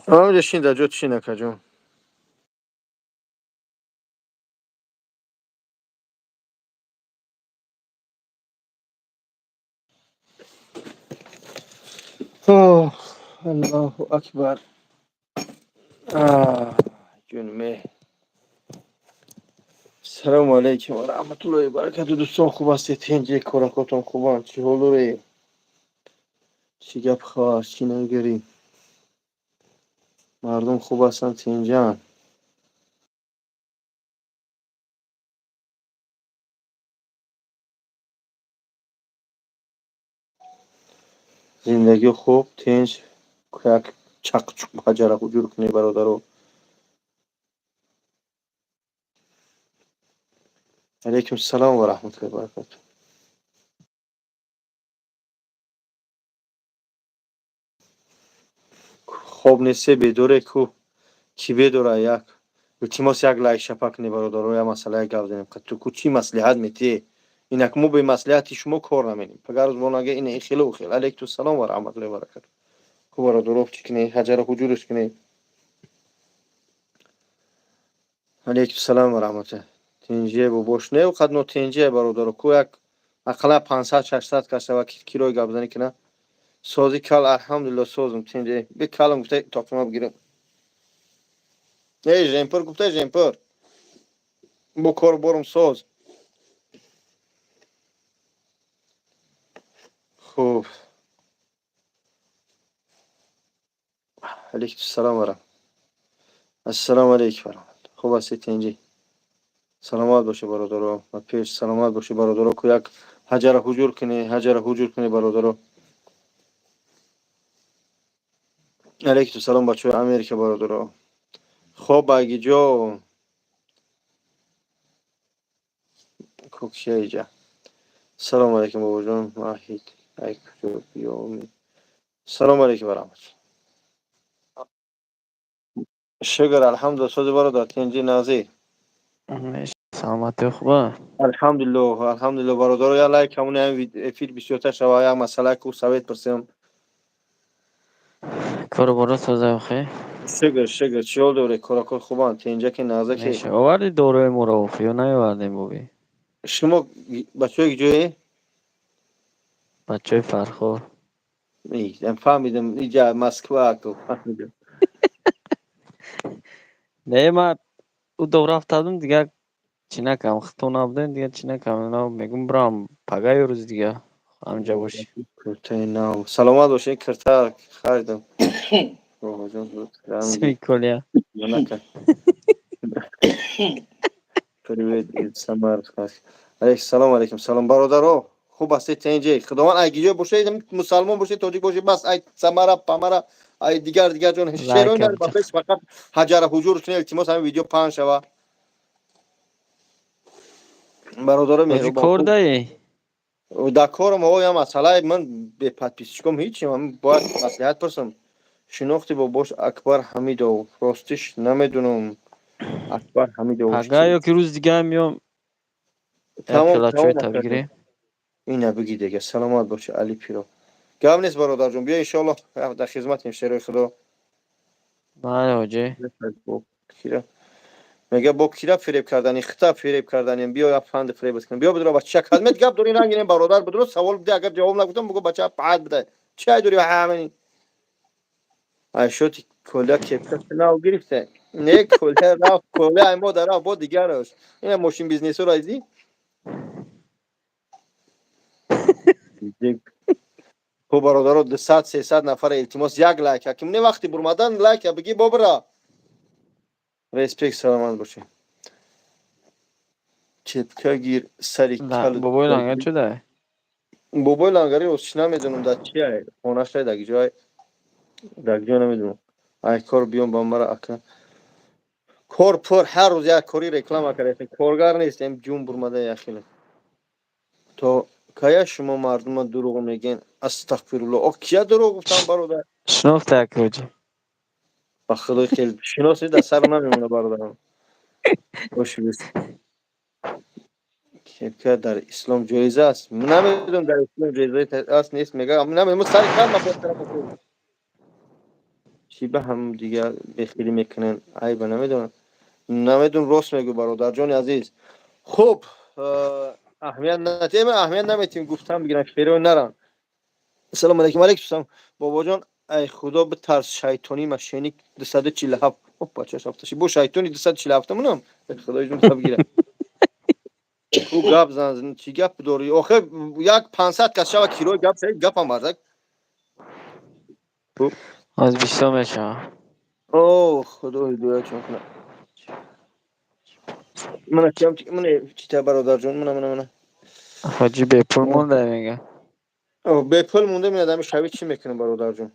همونجا شین در جا چی نکجم. اوه الله اکبر. جونمه. سلام علیکم و رحمت الله و برکاته. دوستان خوب هستید؟ اینجا کارکاتون خوبان؟ چی حالوره؟ چی گپ خواهد؟ چی نگری؟ مردم خوب هستن اینجا؟ زندگی خوب تنج یک چق چق حجره حجور کنی برادرو. علیکم السلام و رحمت الله و برکاته. خوب نیستی بدوره کو کی بدوره یک التماس یک لایک شپک نی برادرو. یا مسئله گردیم که تو کو چی مصلحت میتی؟ اینک مو به مصلحت شما کار نمیدیم. پگر از بوناگه این خیلی و خیلی. علیکم السلام و رحمت الله و برکاته. کو برادرو چی کنی؟ حجره حجورش کنی. علیکم السلام و رحمت الله. تنجیه بو باش نه و قد نو تنجیه برادرو کو یک اقلا 500 600 کاسه و کیلو گابزنی کنه. سازی کال الحمدلله سازم تنجیه. به کالم گفته تاکما بگیرم. ای جمپر گفته جمپر. بو کار برم ساز. خوب. علیکم السلام و رحمت. السلام علیکم و رحمت. خوب هستی تنجی؟ سلامت باشه برادرو. و پیش سلامت باشه برادرو کو یک حجره حجور کنی. حجره حجور کنی برادرو. علیکم السلام بچه امریکا برادرو. خوب اگه جو کوکشه ایجا. سلام علیکم بابا جان. ماهید ای کجا بیامی. سلام علیکم و رحمت. شکر الحمدلله. سوز برادر تنجی نازی. سلامتی خوبه؟ الحمدلله الحمدلله برادر. یا لایک همون هم فیل بسیار شوا یا مسئله کو سویت پرسیم. کارو برو سوزه بخی؟ شکر چیال دوره کاراکار خوبان تنجا که نازه که نیشه آوردی دوره مروفی یا نیاوردیم بوبی؟ شما بچه های جوی؟ بچه فرخور نیدم فهمیدم اینجا مسکو کو فهمیدم. نه من او دوره افتادم دیگه چی نکم خطو نبودن دیگه چی نکم اینا میگم برام پگای روز دیگه همجا باشی. کرتای نام سلامت باشه کرتا خریدم. بابا جان زود رنگی سمی کلیا نکن. پریوید سمر خاص. علیک سلام علیکم سلام برادرو. خوب هستی تنجی؟ خداوند اگه باشه مسلمان باشه تاجیک باشه بس ای سمر پمر ای دیگر جان شیرون در لایکم چه بپیش فقط حجر حضور کنه التماس همین ویدیو پان شوا برادر آجی مهربان کار خوب. دایی؟ و در کارم آقا یا مسئله من به پدپیسچکم هیچی من باید مصلحت پرسم. شناختی با باش اکبر حمیدو راستش نمیدونم. اکبر حمیدوش پگای کی؟ یا که روز دیگه میام یک کلچوی تمام تا کردم. بگیریم. اینا بگی دیگه سلامت باشه علی پیرو. گم نیست برادر جون بیا ان شاء الله در خدمتیم شیرای خدا. بله آجی کیرا میگه با کیرا فریب کردنی خطا فریب کردنی بیا یا فند فریب کنیم بیا بدون بچه خدمت گپ داری رنگین برادر بدون سوال بده اگر جواب نگفتم بگو بچه پاد بده چه دوری همین شوتی کلا کپکت ناو گرفته نه کلا را کلا اما در با دیگرش این ماشین بیزنس رو ازی خب برادر 200 300 نفر التماس یک لایک که من وقتی برمدن لایک بگی بابرا ریسپکت سلامت باشه. چپکا گیر سری نه کل بابای لنگه چه دایی؟ بابای لنگری روش نمیدونم در چیه خونش در جای در جای نمیدونم ای کار بیام با مرا اکن کار پر هر روز یک کاری رکلام کرده کارگر نیستیم جون برمده یخیل تو کیا شما مردم دروغ میگین استغفرالله او کیا دروغ گفتم برادر شنفته یک آجی با خدای خیلی شناسی در سر نمیمونه برادرم باشه بس که در اسلام جایزه است من نمیدونم در اسلام جایزه است نیست میگه من نمیدونم سر کار ما باید چی به هم دیگه بخیلی میکنن عیب نمیدونم راست میگو برادر جان عزیز. خب اهمیت نمیتیم گفتم بگیرن شیرو نرم. السلام علیکم سلام بابا جان. ای خدا به ترس شیطانی مشینی 247 بچه شفتشی بو شیطانی 247 منم خدای جون بگیره. خوب گپ زن چی گپ داری آخه یک 500 کشا کیلو گپ سه گپ هم برزک. از 20 میشه. اوه خدای دویا چون کنه من چی تا برادر جون من حاجی به پول مونده میگه. به پول مونده می آدم شبیه چی میکنه برادر جون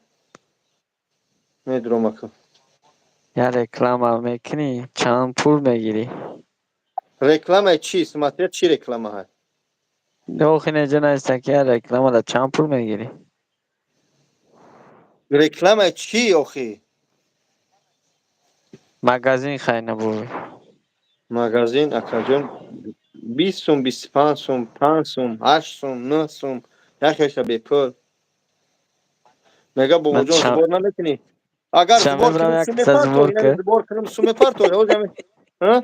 میدونم اکو یا رکلام هم میکنی چند پول میگیری. رکلام چیست مطلب چی رکلام ها دوخی نجا نیسته که یا رکلام دا چند پول میگیری. رکلام چی آخی مگازین خیلی نبوی. مغازین اکاجون 20 سوم 25 سوم 5 سوم 8 سوم 9 سوم یکیش به پول میگه بابا من جون زبار نمیکنی اگر شمه زبار کنم برم یک سوم کسا پارتو زبور یعنی که. زبار کنم سوم پارتو ها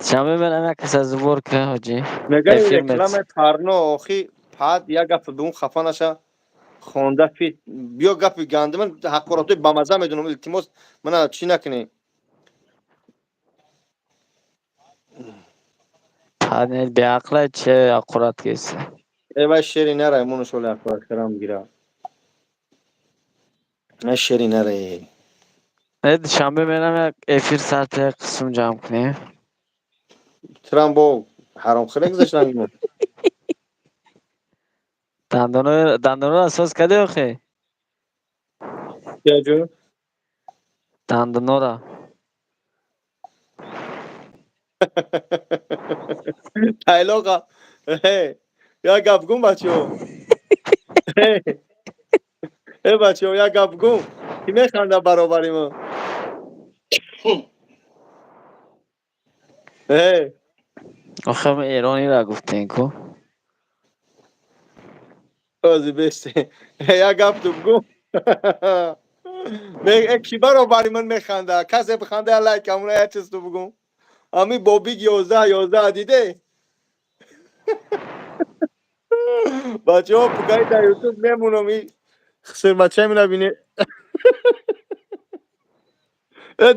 شمه برم یک کسا زبور که حاجی. میگه این افیر میت. رکلام پارنو آخی پاد یک گپ به اون خفه نشه خونده فی بیا گپ گنده من حقارتوی بامزه میدونم التماس من چی نکنی پنیر به عقله چه اقورات کسی. ای شیری نره مونو شوله حقارت کرم گیره نه شیری نره اید شنبه میرم یک افیر ساعت یک قسم جمع کنی. ترام با حرام خلق گذاشتن دندانو را اساس کده آخی. کیا جو دندانو را. تایلاقا یا گپ گم بچو ای بچو یا گپ گم کی میخنده برابری ما ای آخه من ایرانی را گفتین کو. اوزی بسته یا گپ تو بگو کی برابری من میخنده کسی بخنده لایک همونه یا چیز تو بگو امی بابی 11 دیده بچه ها پگاهی در یوتیوب میمونم این خسر بچه می نبینه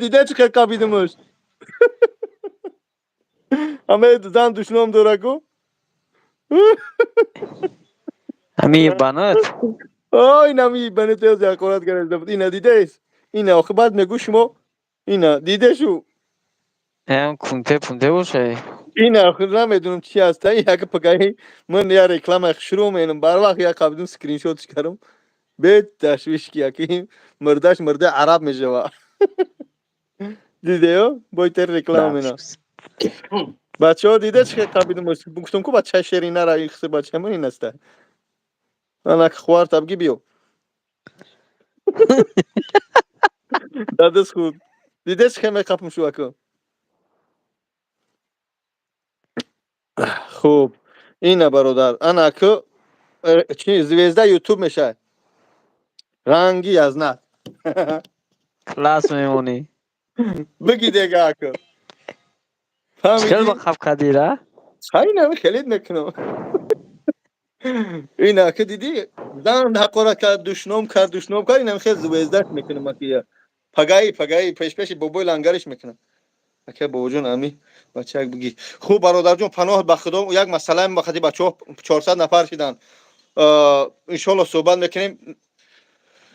دیده چه که کابیدمش همه زن دشنام دورگو همی بنات. اینا می بنی تیز حقارت کرده بود اینا دیده ایست اینا آخه بعد میگو شما اینا دیده شو هم کنته پونته باشه. اینا آخه نمیدونم چی هست یک پگاهی من یا رکلام شروع مینم بر وقت یا قابیدم سکرین شاتش کردم به تشویش کیا که این مردش مرده عرب میشه دیده یا باید رکلام دفش اینا کس. بچه ها دیده چه قابیدم گفتم که بچه شیرینه را این خسته بچه من این است انا که خوار تبگی بیو دادش خود دیده چه میکاپم شو اکو خوب اینه برادر انا که چی زویزده یوتیوب میشه رنگی از نه کلاس میمونی. بگی دیگه اکو چکر با فهمیدی خف کدیره. خیلی نمی خلید میکنم اینه که دیدی زن حقارت کرد دشنام کرد اینم خیلی زویزدت میکنم اکی پگایی پیش بابای لنگرش میکنم اکی بابا جون امی بچه بگی خوب برادر جون پناه به خدا یک مسئله بخاطر بچه ها 400 نفر شدن انشالله صحبت میکنیم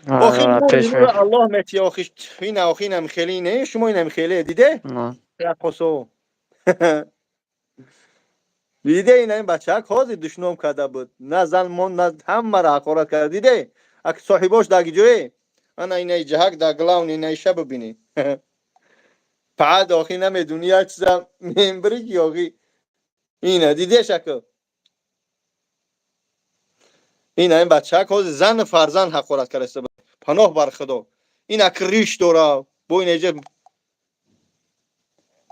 آخی پیش نور بر. الله میتی آخی این آخی نمیخیلی نه شما این نمیخیلی دیده نه. رقصو دیده این بچه ها کازی دشنام کرده بود نه زن من نه همه را حقارت کرده دیده اک صاحباش داگی جوی انا اینای جهک دا گلاون اینای شب ببینی بعد آخی نمیدونی یک چیزم ممبری کی آخی اینه دیده شکل این بچه ها کازی زن فرزن حقارت کرده بود پناه بر خدا این اک ریش داره بو این ایجا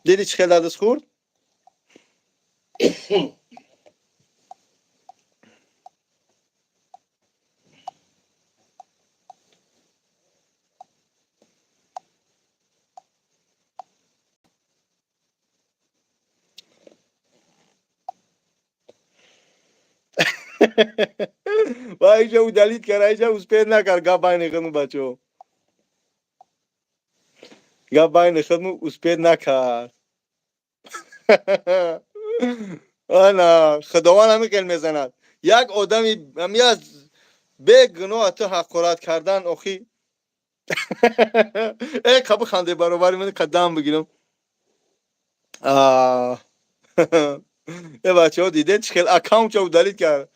دیدی چه خیلی دست خورد و اینجا او دلیل کرد اینجا او سپید نکرد گپ بین خودمون بچه گپ بین خودمون او سپید نکرد آنا خداوند همین کل میزند یک آدمی همی از به گناه تو حقارت کردن آخی ای کبو خنده برابری من قدم بگیرم یه بچه ها دیده چه خیلی اکاونت چه دلیل کرد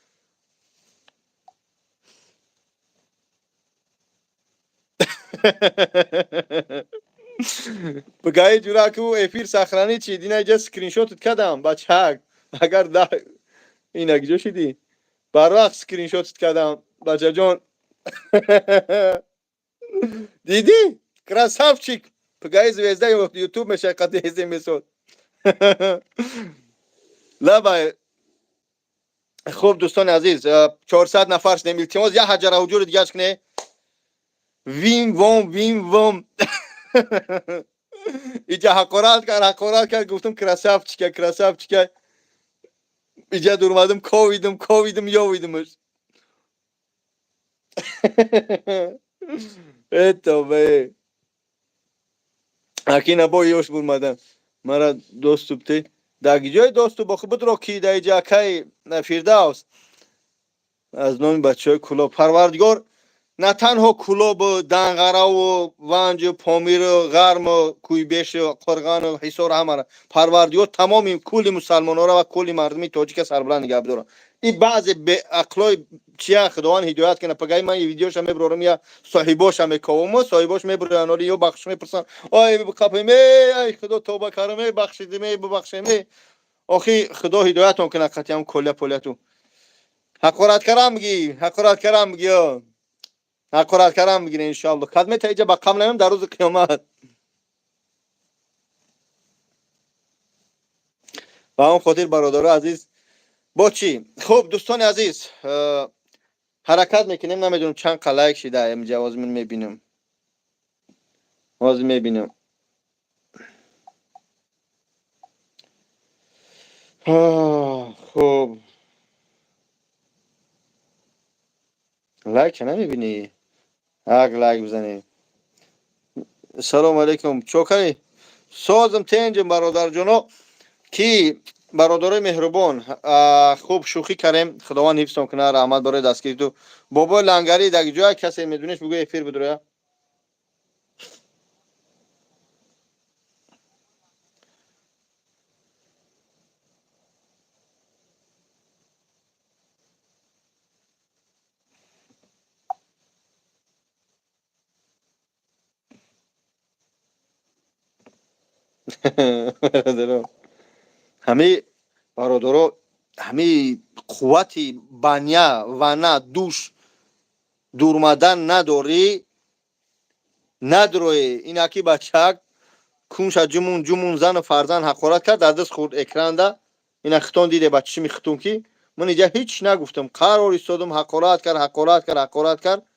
بگاهی جورا که او افیر سخرانی چی دینا اینجا سکرین شوت کردم بچه هک اگر ده این اگه شدی بر وقت سکرین شوت کردم بچه جان دیدی красавчик بگاهی زویزده یوتیوب میشه قد هزی میسود لبا خوب دوستان عزیز 400 نفر شدیم التماس یه حجر حجور دیگه کنه ویم وم اینجا حقارت کرد گفتم красавчик اینجا دور اومدم کویدم یاویدمش اتو به اکی با یوش برمدن مرا دوستو بتی داگی جای دوستو با خود رو کی دای جا کی فیرداوس از نام بچه های کلوب پروردگار نه تنها کلوب و دنغره و ونج و پامیر و غرم و کویبش و قرغان و حصار همه را پروردگار تمام کل مسلمان ها را و کل مردمی تاجیک سربلند نگه بداره این بعض به اقلای چیا خداوند هدایت کنه پگای من این ویدیوش هم میبرم یا صاحباش هم میکوم صاحباش میبرن ولی یا بخش میپرسن آی بقپم ای خدا توبه کردم بخشید می ببخشم آخی خدا هدایت کنه قطعا کله پولتو حقارت کردم میگی حقارت کردم میگیره انشالله خدمت تا اینجا با قملم در روز قیامت و اون خاطر برادر عزیز با چی خوب دوستان عزیز حرکت میکنیم نمیدونم چند قلایک شده اینجا واز من میبینم خوب لایک نمیبینی لایک بزنی سلام علیکم چوکری سازم تنجم برادر جانو کی برادرای مهربان خوب شوخی کردیم خداوند حفظتون کنه رحمت برای دستگیری تو بابا لنگری در جای کسی میدونیش بگو افیر بدره همه برادرها همه قوتی بانیا و نه دوش دورمدن نداری این اکی بچک کنش جمون زن و فرزن حقارت کرد در دست خورد اکران ده این اختون دیده بچه می ختون کی من اینجا هیچ نگفتم قرار ایستادم حقارت کرد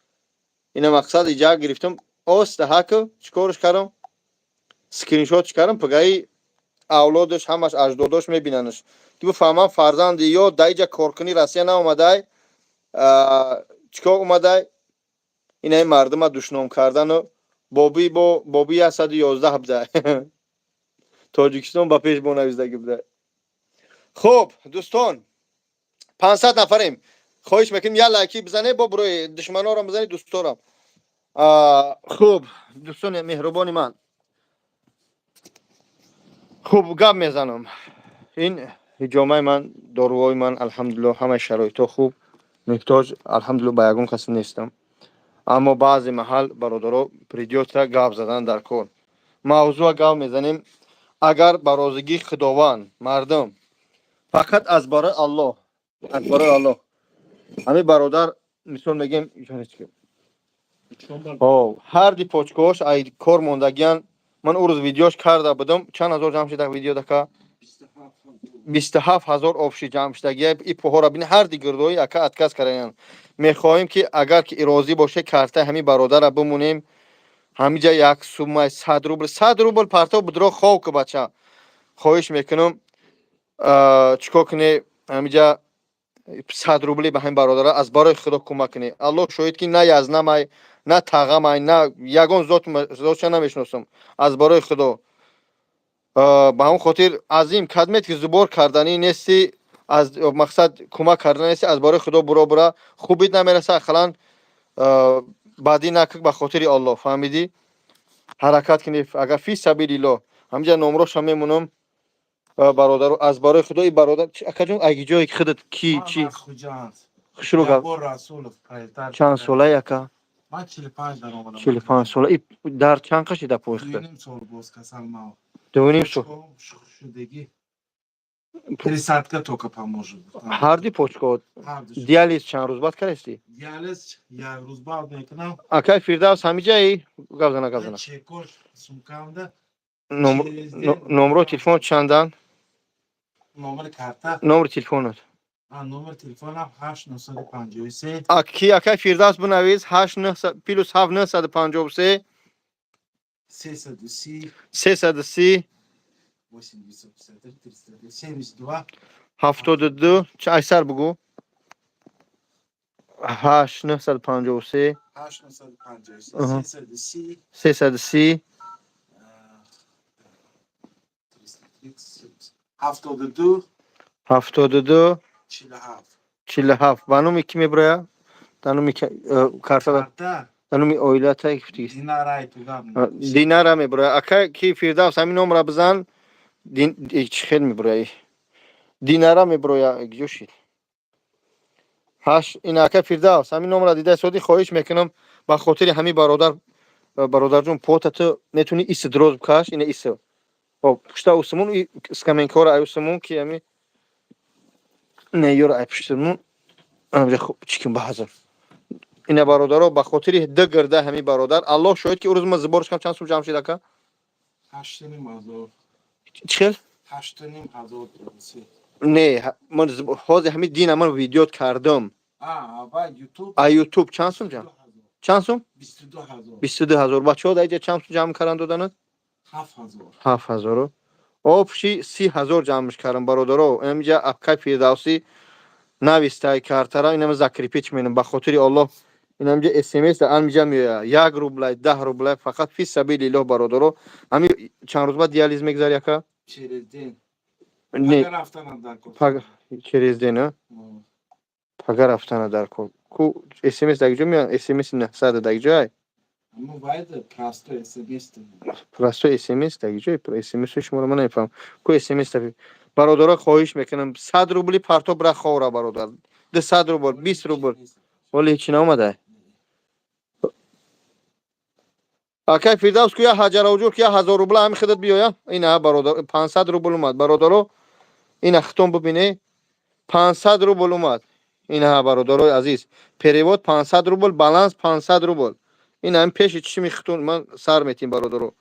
این مقصد اینجا گرفتم است حق چیکارش کردم سکرین شات کردم پگای اولادش همش اجداداش میبیننش تو بفهمم فرزند یا دایجا کارکنی راسیا اومده چیکار اومده این مردم دشنام کردن و بابی 111 بده تاجیکستان با پیش بونویزدگی بده خب دوستان 500 نفریم خواهش میکنم یا لایکی بزنه با برای دشمنا رو بزنید دوستارم خوب دوستان مهربانی من خوب گپ میزنم این جامعه من داروهای من الحمدلله همه شرایط خوب محتاج الحمدلله به یگون کسی نیستم اما بعضی محل برادرها پریدیوتا گپ زدن در کار موضوع گپ میزنیم اگر برازگی خداوند مردم فقط از برای الله همه برادر مثال میگیم هر دی پوچکوش ای کار موندگیان من او روز ویدیوش کرده بودم چند هزار جمع شده ویدیو دکا 27000 افشی جمع شدگی ای پوها بین هر دی گردوی اکا اتکاس کردن میخواهیم که اگر که راضی باشه کارت همین برادر را بمونیم همینجا یک سوم 100 روبل پرتو بدرو خوک بچه خواهش میکنم چیکار کنی همینجا 100 рубли ба ҳамин бародара аз барои худо кӯмак кунед. аллоҳ шоҳид ки на язнамай, на тағамай, на ягон зотша намешиносам. аз барои худо ба ҳамон хотир азим кадмет ки зубор кардани нести, аз мақсад кӯмак кардани нести, аз барои худо буро бура хубит намераса ахалан баъдӣ накак ба хотири аллоҳ. фаҳмидӣ? ҳаракат кунед агар фи сабилиллоҳ. ҳамҷа номроша мемонам бародаро аз барои худо. и бародар акаҷон агиҷои худат ки чи хушро гап чанд сола яка 45 сола. и дар чанд қашида пӯхта 2,5 сол. Пересадка только поможет. ҳарди почко диализ чанд рӯз баъд кардести? Диализ як рӯз баъд мекунам. акай фирдавс ҳамиҷаи гавзана Чекош сумкамда. номро телефон чандан? Номер карта. номри телефонат? Номер телефонам 8953. ки акай фирдавс бинавиз 89 плюс 7953 330 330 72 72 айсар бугу 8953 330 330 72 72 47. 47. ба номи ки меброя? дар номи карта дар номи оилата Динарай тугам. динара меброя. акай ки фирдавс ҳамин номра бизан. чӣ хел меброя? динара меброя. гӯшид ин акай фирдавс ҳамин номра дида соди хоҳиш мекунам ба хотири ҳамин бародарҷон потату метуни иси дроз бикаш. ина иси пушта усмун скаменкора ай усмун ки ами неюра ай пуштмун амҷа хуб чикин баҳазар. ина бародаро ба хотири дагирда ҳамин бародар аллоҳ шоҳид ки урӯз ма зиборш кам чанд сум ҷамъ шид ака? 8500. чӣ хел? 8500. не ман ҳозир ҳамин дина ман видеот кардам. ва YouTube. ютуб чанд сум ҷамъ? чанд сум? 22000. 22000. бачаҳо даиҷа чанд сум ҷамъ кардан доданад? 7000. 7000. обши 30000 ҷамъш кардам бародаро. амҷа акай фирдавсӣ навистай картара инам закрепить менам ба хотири аллоҳ. инамҷа смс амҷа меоя 1 рубла 10 рубла фақат фи сабилиллоҳ бародаро. ами чанд рӯз баъд диализ мегзари ака? Через день. не Пага рафтана дар кор. через день а? пага рафтана дар кор. ку смс дагиҷо меоян? смс на сада дагиҷоай? просто смс дагиҷои смс шуморо ман намефаҳмам. ку смс бародаро хоҳиш мекунам 100 рубли партоб ра ховра бародар. 200 рубл 20 рубл вале ҳечи наомадай. акай фирдавс ку я ҳаҷаравҷур ки 1000 рубла ҳами хидат биёя. ина бародар 500 рубл омад бародаро. ина хитом бубине 500 рубл омад. ина бародарои азиз перевод 500 рубл баланс 500 рубл. ина ҳам пеши чишми хитон ман сар метим бародаро.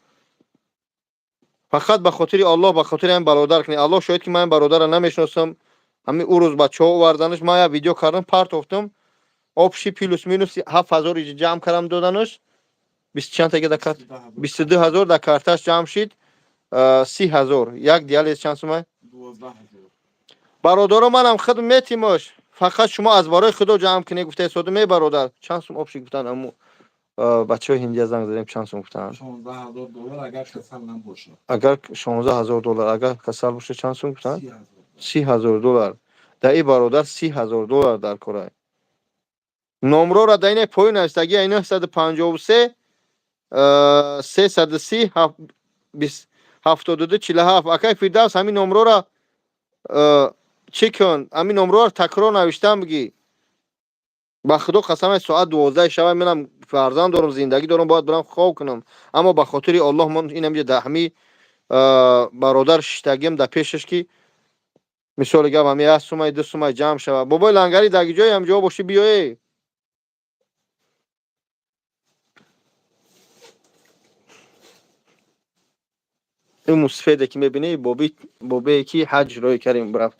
фақат ба хотири аллоҳ ба хотири ҳамин бародар кунед. аллоҳ шоҳид ки ман бародарро намешиносам. ҳамин урӯз бачаҳо оварданаш ман я видео кардам партофтам. обши плюс минус 7000 ҷамъ кардам доданаш. 22000 дар карташ ҷамъ шид. 30000. як диализ чанд сум ай? 12000. бародаро манам хид метимош. фақат шумо аз барои худо ҷамъ кунед гуфтед сода ме бародар. чанд сум обши гуфтан аммо бачаҳои ҳиндия занг задем чанд сум гуфтан? $16000 агар касал набошад. агар $16000 агар касал боша чанд сум гуфтан? $30000. дар ин бародар $30000 дар корай. номрора дар ин поин навистаги 953 330 72 47. акай фирдавс ҳамин номрора чӣ кун? ҳамин номрора такрор навиштам биги. ба худо қасамай соат 12 шаба менам фарзанд дорам зиндагӣ дорам бояд барам хоб кунам. аммо ба хотири аллоҳ ман инамҷа дар ҳамин бародар шиштагим дар пешаш ки мисоли гап ҳамин 1 сумай 2 сумай ҷамъ шава. бобои лангари дагиҷои ҳамҷо бошӣ биёе. ин мусфеде ки мебинӣ бобе ки ҳаҷ рои карим рафт.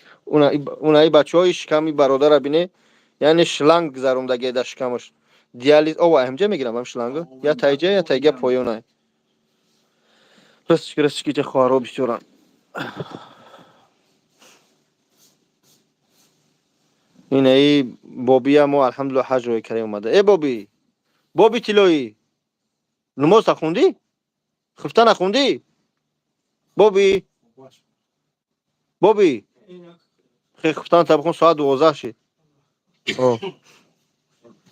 унаи бачаҳои шиками бародара бинӣ. яъне шланг гузарондаги дар шикамаш. диализ ова ҳамҷа мегирам ам шланга. я тайҷа я тайга поёнай. растики хоҳаро бисёрам. این ای بابی هم الحمدلله حج روی کریم اومده. ای بابی تیلویی نماز خوندی؟ خفته نخوندی؟ بابی باش. خیلی خفتن تا بخون ساعت 12 شد.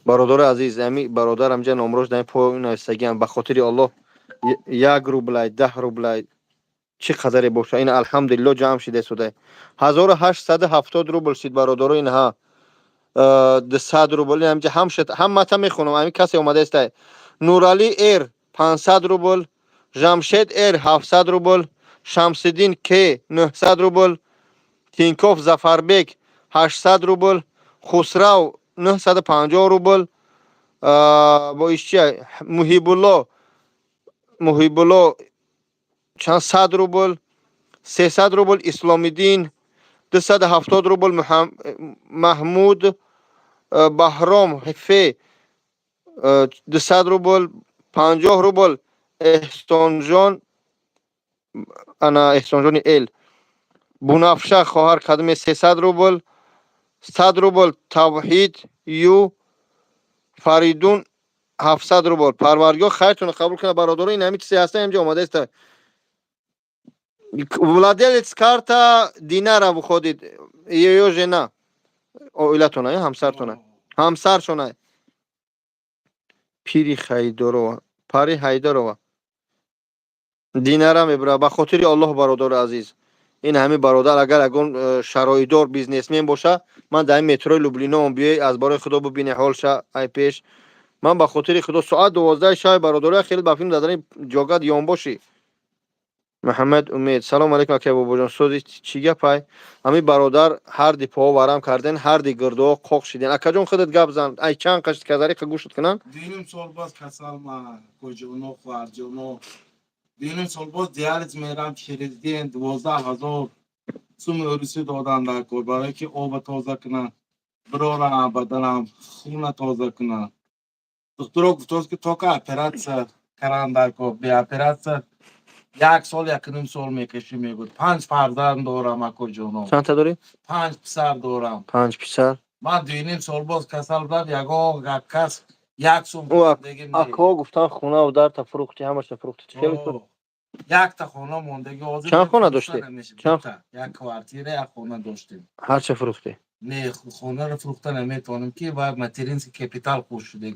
برادر عزیز امی برادرم جان امروز در پای نایستگی به خاطر الله 1 روبل 10 روبل چقدر باشه این الحمدلله جمع شده 1870 روبل شد برادر اینها 200 روبل همجا هم شد هم متا میخونم همین کسی اومده است نورالی ایر 500 روبل جمشید ایر 700 روبل شمسدین کی 900 روبل تینکوف زفربک 800 روبل خسرو 950 روبل با ایشچی محیب الله چند 100 روبل 300 روبل اسلام الدین 270 روبل محمود بهرام حفه 200 روبل 50 روبل احسان جان انا احسان جان ال بنفشه خواهر خدمه 300 روبل 100 روبل توحید یو فریدون 700 روبل پروردگار خیرتون قبول کنه برادر این همین چیزی هسته اینجا اومده است владелец карта динара выходит ее жена оилатона ҳамсартона ҳамсаршона пири хайдорова пари хайдорова динара мебара ба хотири аллоҳ бародари азиз ин ҳамин бародар агар ягон шароитдор бизнесмен боша ман дар ин метрои лублино биёй аз барои худо бубини ҳолша ай пеш ман ба хотири худо соат 12 шаб бародари хеле ба филм дадани ҷога диён бошӣ محمد امید سلام علیکم اکای بابا جان سوزی چی گپای همین برادر هر دی پا ورم کردن هر دی گردو قاق شدین اکا جان خودت گپ زن ای چند قشت کزاری گوشت کنن دینم سال باز کسال ما کجونو خارجونو دینم سال باز دیالت میرم شریدین 12000 سوم روسی دادن در کار برای که آب تازه کنن برارم بدنم خون تازه کنن دکتر گفت که تو که اپراتسیون کردن در کار به اپراتسیون 1 سال 1.5 سال میکشی میگود 5 فرزند دارم اکو جونو چند تا داری 5 پسر دارم 5 پسر من 2.5 سال باز کسل بود یگو کس 1 سوم دیگه اکا گفتن خونه و در تا فروختی همش فروختی خیلی خوب 1 تا خونه موندگی حاضر چند خونه داشتی چند 1 کوارتیر 1 خونه داشتیم هر چه فروختی نه خونه رو فروخته نمیتونم که باید ماتریالز کپیتال پوش شده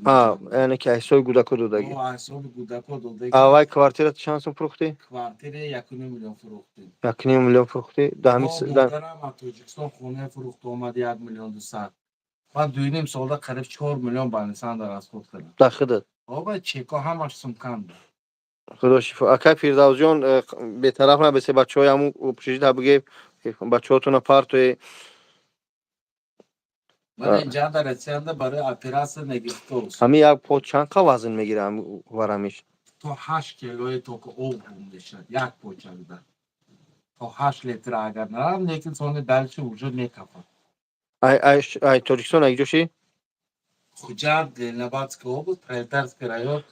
یعنی که حساب گودکو دادگی حساب گودکو دادگی اوای کوارتیر چند سوم فروختی کوارتیر 1.5 میلیون فروختیم 1.5 میلیون فروختی مادرم از تاجیکستان خونه فروخت اومد 1 میلیون 200 من 2.5 ساله قریب 4 میلیون بانسان در از خود کردم داخل بابا چیکا همش سمکان خدا شفا اکای فیردوس جان بی‌طرف نه بس بچهای همون پوشیده تا بگه بچه‌هاتون پارتوی من اینجا در رسیدم برای اپراسیون نگیفتوس همین یک پو چند کا وزن میگیره ورمیش تو 8 کیلوی تو که او بونده شد یک پوچه بده تو 8 لیتر اگر نرم لیکن سونه دلش وجود میکفه ای تاجیکستان اگه جوشی خجاب نبات که او بود پریترز کرایوت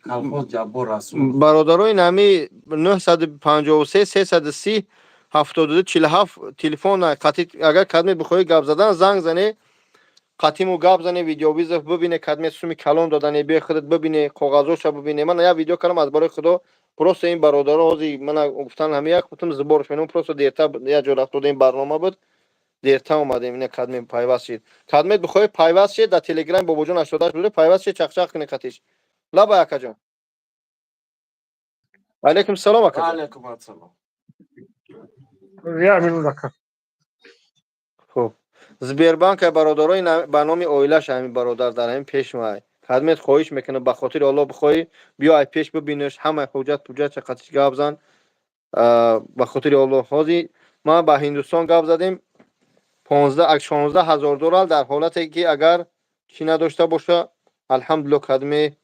کلخوز جبور رسول برادرای نمی 953 330 72 47 تلفن قطعی اگر کدمی بخوای گپ زدن زنگ زنی قطیمو گپ زنی ویدیو بیز ببینه کدمی سومی کلام دادن به خودت ببینه کاغذاشو ببینه من یا ویدیو کردم از برای خدا پروس این برادرها اوزی من گفتن همه یک گفتم زبورش منم پروس دیرتا یا جور رفت این برنامه بود دیرتا اومدیم این کدمی پیوست شد کدمی بخوای پیوست شد در تلگرام بابا جون 88 بوده پیوست شد چخچخ کنه قطیش لبا اکا جان علیکم السلام اکا جان علیکم السلام یا امین دکتر خب زبیربانک برادرای به نام اویلش همین برادر در همین پیش ما خدمت خواهش میکنه به خاطر الله بخوای بیا ای پیش ببینش همه حجت چقدرش گپ زن به خاطر الله هازی ما با هندوستان گپ زدیم 16 هزار دلار در حالتی که اگر چی نداشته باشه الحمدلله خدمه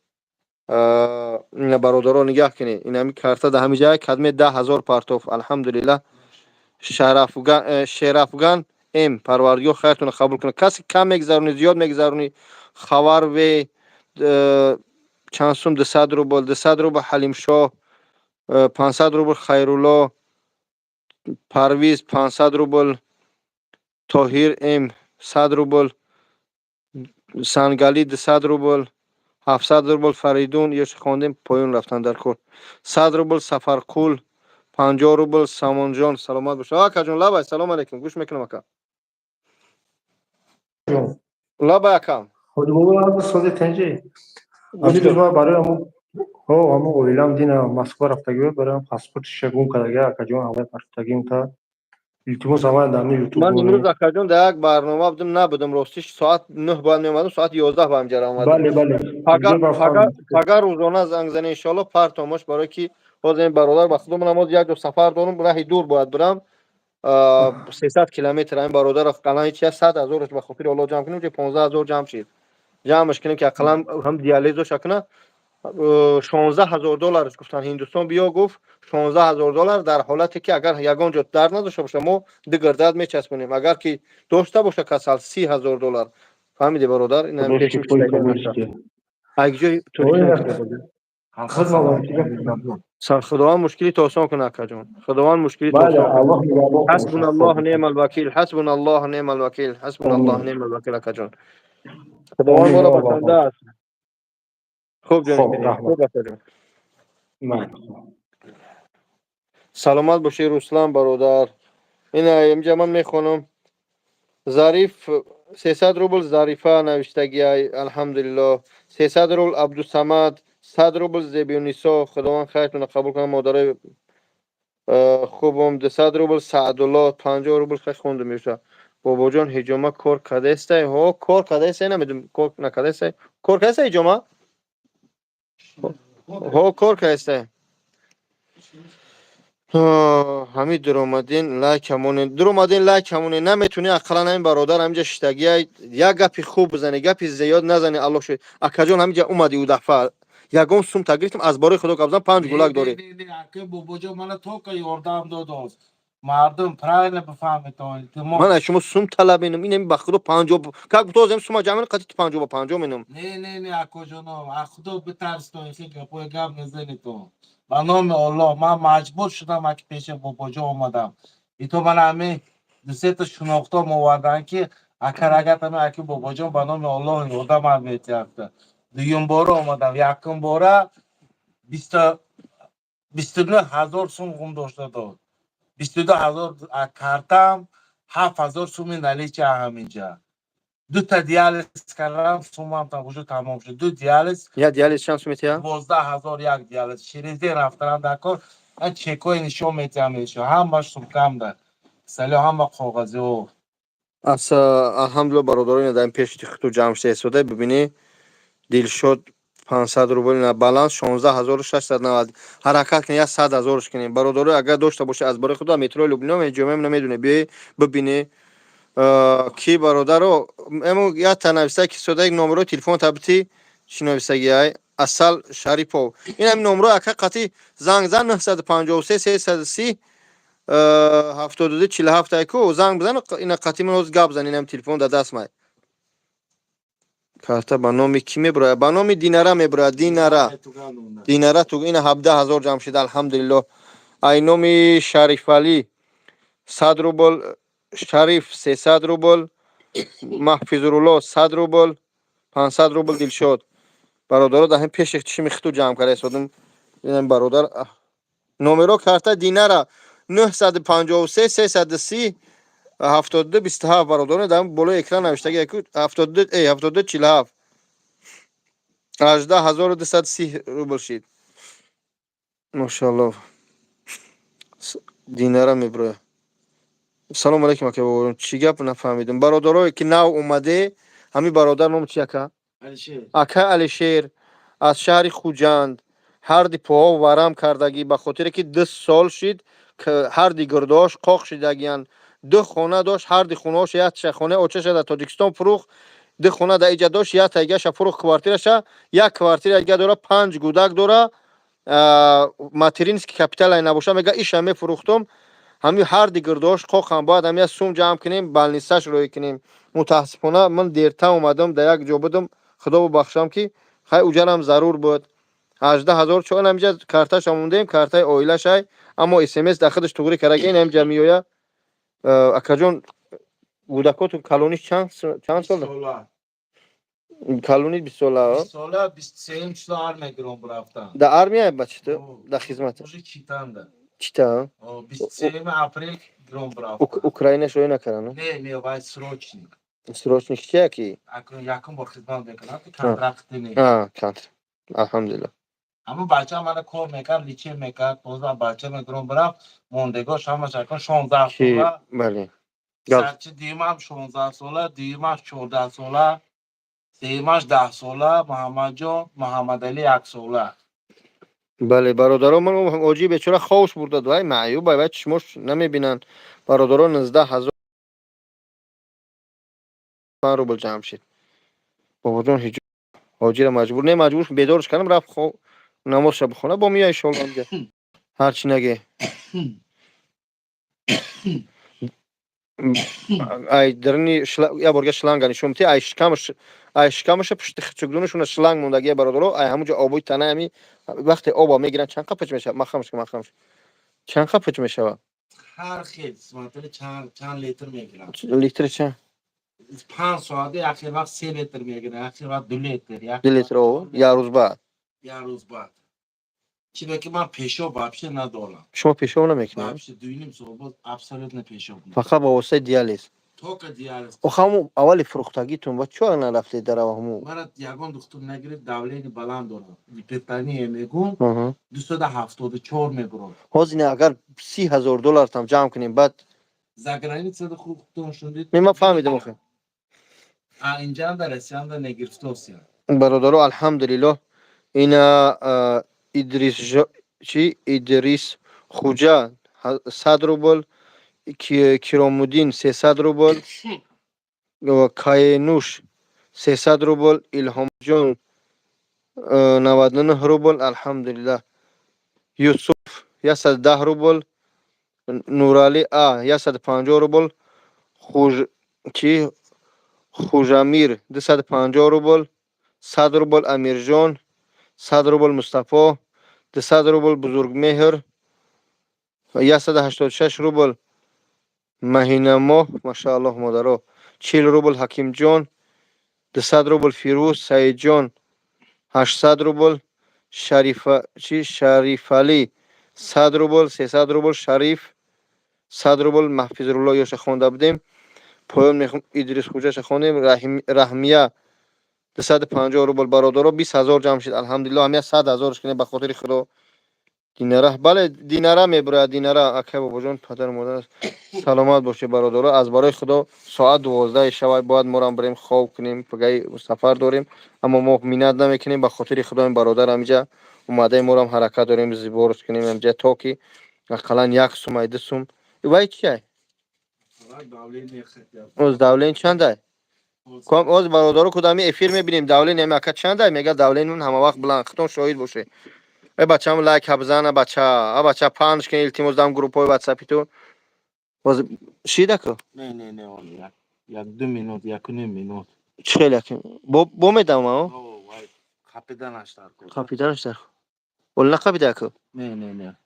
این برادران نگاه کنی این همین کارت در همین جای خدمه 10,000 پارتوف الحمدلله شرافگان ام پروردگار خیرتون قبول کنه کسی کم میگذرونی زیاد میگذرونی خبر و چند سوم 200 روبل 200 روبل حلیم شاه 500 روبل خیرالله پرویز 500 روبل طاهر ام 100 روبل سنگالی 200 روبل 700 روبل فریدون یه خواندیم پایون رفتن در کور 100 روبل سفرقول 50 روبل سامان جان سلامت باشه آقا جون لبای سلام علیکم گوش میکنم آقا لبای آقا خود بابا ساده تنجی گوش امی کن روز ما برای همون اویلام دینا مسکو رفتگی بود برای پاسپورت شگون کردگی که جون اول رفتگیم تا التماس اول در یوتیوب من امروز بونی آقا جون در یک برنامه بودم نبودم راستش ساعت 9 باید میومدم ساعت 11 با اینجا اومدم بله بله پگا دیگه پگا رفتم پگا روزانه زنگ زنی ان شاء الله پرتامش برای کی باز این برادر با خودم نماز یک دو سفر دارم راه دور باید برم 300 کیلومتر این برادر افغان هیچ 100,000 به خاطر الله جمع کنیم که 15,000 جمع شد جمعش کنیم که اقلا هم دیالیز شکنه $16,000 گفتن هندوستان بیا گفت $16,000 در حالتی که اگر یگان جا درد نداشته باشه ما دیگر درد میچسبونیم اگر که داشته باشه کسل $30,000 فهمیدی برادر این هم خودش پیش که میشه پول دیگه کمی نکته است اگه جای طوری اوه کنم نه که بگم خد بابا چیکار کنم سر خداوند مشکلی تو آسان کنه اکا جان خداوند مشکلی تو بله آسان کنه الله نگهبان کنه حسبنا شفا الله بشه نعم الوکیل حسبنا الله نعم الوکیل حسبنا الله آمین نعم الوکیل اکا جان خداوند ما آمین را یا بسنده بابا است خوب جان خب کنی رحمت خوب اکا جان من سلامت باشی رسلان برادر این اینجا من میخونم ظریف 300 روبل ظریفه نوشتگی الحمدلله 300 روبل عبدالصمد 100 روبل زبیونیسا خداوند خیرتون قبول کنه مادر خوبم 200 روبل سعدالله 50 روبل خیلی خونده میشه بابا جان هجامه کار کده است ها کار کده است نمیدونم کار نکده است کار کده است هجامه ها کار کده است همین در اومدین لایک همونه نمیتونی اقلا این برادر همینجا شتگی یک گپی خوب بزنی گپی زیاد نزنی الله شد اکا جان همینجا اومدی او دفعه یگان سوم تگرفتم از باره خدا قبضان 5 گلک داری نه اگه بابا من تو که یاردم داد مردم پراین بفهمید من از شما سوم طلب اینم اینم به خدا 50 که تو از سوم جمع قطعی 50 با 50 مینم نه اکو جانم از خدا بترس تو اینکه گپای گپ نزنی تو به نام الله من مجبور شدم اگه پیش بابا جا اومدم ای تو من همه دو سه تا شناختم آوردن که اگر اگر اگه بابا جان به نام الله یادم هم میتیفته دویم باره آمدم یکم باره 29,000 سوم غم داشته داد 22,000 کردم 7,000 سوم نلیچه همینجا دو تا دیالیز کردم سومم تا وجود تمام شد دو دیالیز یا دیالیز چند سوم میتیا 12,000 یک دیالیز شیریزی رفتن در کار این چکای نشون میتیم میشه هم باش سوم کم در سالی هم با کاغذی و از الحمدلله برادران در پیش تو جمع شده ببینی دلشد 500 روبل نه بالانس 16,690 حرکت کنی 100,000 کنی برادر اگر داشته باشه از برای خدا مترو لبنان جمعه نمیدونه بی ببینی کی برادر رو امو یا تنویسه که سودا یک نمره تلفن تبتی چی نویسگی های اصل شریفو این هم نمره اکا قطعی زنگ زن 953 330 72 47 ایکو زنگ بزن این قطعی من روز گپ زن اینم تلفن در دست مای کارتا با نام کی میبره با نام دیناره میبره دیناره تو این 17,000 جمع شد الحمدلله ای نام شریف علی 100 روبل شریف 300 روبل محفظ الله 100 روبل 500 روبل دلشاد برادر ده پیش چی میختو جمع کرده استادم این برادر نمرو کارتا دیناره 953 330 72 27 برادر دارم بالا اکران نوشته که 72 72 47 18,230 روبل شد ماشاءالله دیناره میبره سلام علیکم اکا بابا چی گپ نفهمیدم برادرایی که نو اومده همین برادر نام چی اکا اکا علیشیر از شهر خوجند هر دی پاها ورم کردگی به خاطر که 10 سال شد که هر دی گرداش قاق شدگیان دو خانه داشت هر دی خونهاش یک خانه اوچه شده تاجیکستان فروخت دو خانه در ایجا داشت یک تایگه فروخت کوارتیرش یک کوارتیر ایجا داره 5 گودک داره ماترینس که کپیتال ای نباشه میگه ایش همه فروختم همین هر دیگر داشت خواه هم باید همین سوم جمع کنیم بالنیسش روی کنیم متاسفانه من دیرتر اومدم در یک جا بودم خدا ببخشم که خیلی اجرم ضرور بود 18,000 چون همینجا کارتش آموندیم کارتای اویلش های اما اس ام اس داخلش توگری کرده این همینجا میویا اکا جون گودکاتون کلونیش چند سال کلونی 20 ساله 20 ساله 23 چطور آرمه گرام برفتن در آرمیه بچه در خدمت موجه کیتن ده چیتا 23 اپریل گرام برفتن اوکراین شوی نکردن نه باید سروچنیک سروچنیک چیه کی اکنون یکم با خدمت بکنم که کنترکت نه کنتر الحمدلله اما بچه هم من کار میکرد لیچه میکرد بازم بچه میگرام برفت موندگاش همه چکن 16 کی ساله بله سرچه دیمم 16 ساله دیمش 14 ساله دیمش 10 ساله محمد جان محمد علی 1 ساله بله برادران من اوجی بیچاره خوش برده دوای معیوب باید چشمش نمیبینن برادران 19000 روبل جمع شد بابا جان هیچ حاجی را مجبور نه مجبور بیدارش کردم رفت خو نماز شب خونه با میای شغل اونجا هر چی نگه ای درنی یا برگه شلنگ شومتی ای شکمش پشت خچگدونشون شلنگ موندگی برادرو ای همونجا آبوی تنه همی وقتی آبا میگیرن چند قپچ میشه مخمش چند قپچ میشه هر خیلی مثلا چند لیتر میگیرم لیتر چند 5 ساعته اخیر وقت 3 لیتر میگیرم اخیر وقت 2 لیتر 2 لیتر او یا روز بعد یه روز بعد چیزی که من پیشو بابشه ندارم شما پیشو نمیکنید بابشه دوینیم سال باز ابسولوت نه پیشو فقط با واسه دیالیز تو که دیار خب اولی فروختگیتون با چرا نرفتید در همون مرا یگان دکتر نگرفت دولین بلند دارم پتانی میگم 274 میگرم هزینه اگر $30,000 تام جمع کنیم بعد زگرانی صد خوب تون شدید ما فهمیدم آخه اینجا هم در رسیان در نگرفته هستیم برادرو الحمدلله اینا ادریس خوجا 100 روبل کرامودین 300 روبل و کاینوش 300 روبل الهام جون 99 روبل الحمدلله یوسف 110 روبل نورالی 150 روبل خوجامیر 250 روبل 100 روبل امیر جان 100 روبل مصطفی 200 روبل بزرگ مهر 186 روبل مهینما ماشاءالله مادرو 40 روبل حکیم جان 200 روبل فیروز سعید جان 800 روبل شریف علی 100 روبل 300 روبل شریف 100 روبل محفظ الله یاش خوانده بودیم پایان میخوام ادریس خوجاش خوانیم رحمیه 250 روبل برادرها 20,000 جمع شد الحمدلله همه 100,000 کنه به خاطر خدا دیناره بله دیناره میبره دیناره اکه بابا جان پدر مادر سلامت باشه برادرها از برای خدا ساعت 12 شب باید ما هم بریم خواب کنیم پگای سفر داریم اما ما مینت نمیکنیم به خاطر خدا این برادر همینجا اومده ما هم حرکت داریم زیبورش کنیم همینجا تا که اقلا 1 سوم 2 سوم وای چیه از دولین چنده کام از برادرو کدامی افیر میبینیم دولین نمیکه چنده میگه دولین اون همه وقت بلند خطون شاهد باشه ای بچه‌م لایک بزنه بچه پنج کن التماس دام گروپای واتساپی تو باز شیده کو نه والا یک 2 minut یک نیم minut خیلی یکم با میدم ها وای خپیدن اشتر کو خپیدنش در ولی نخپیده کو نه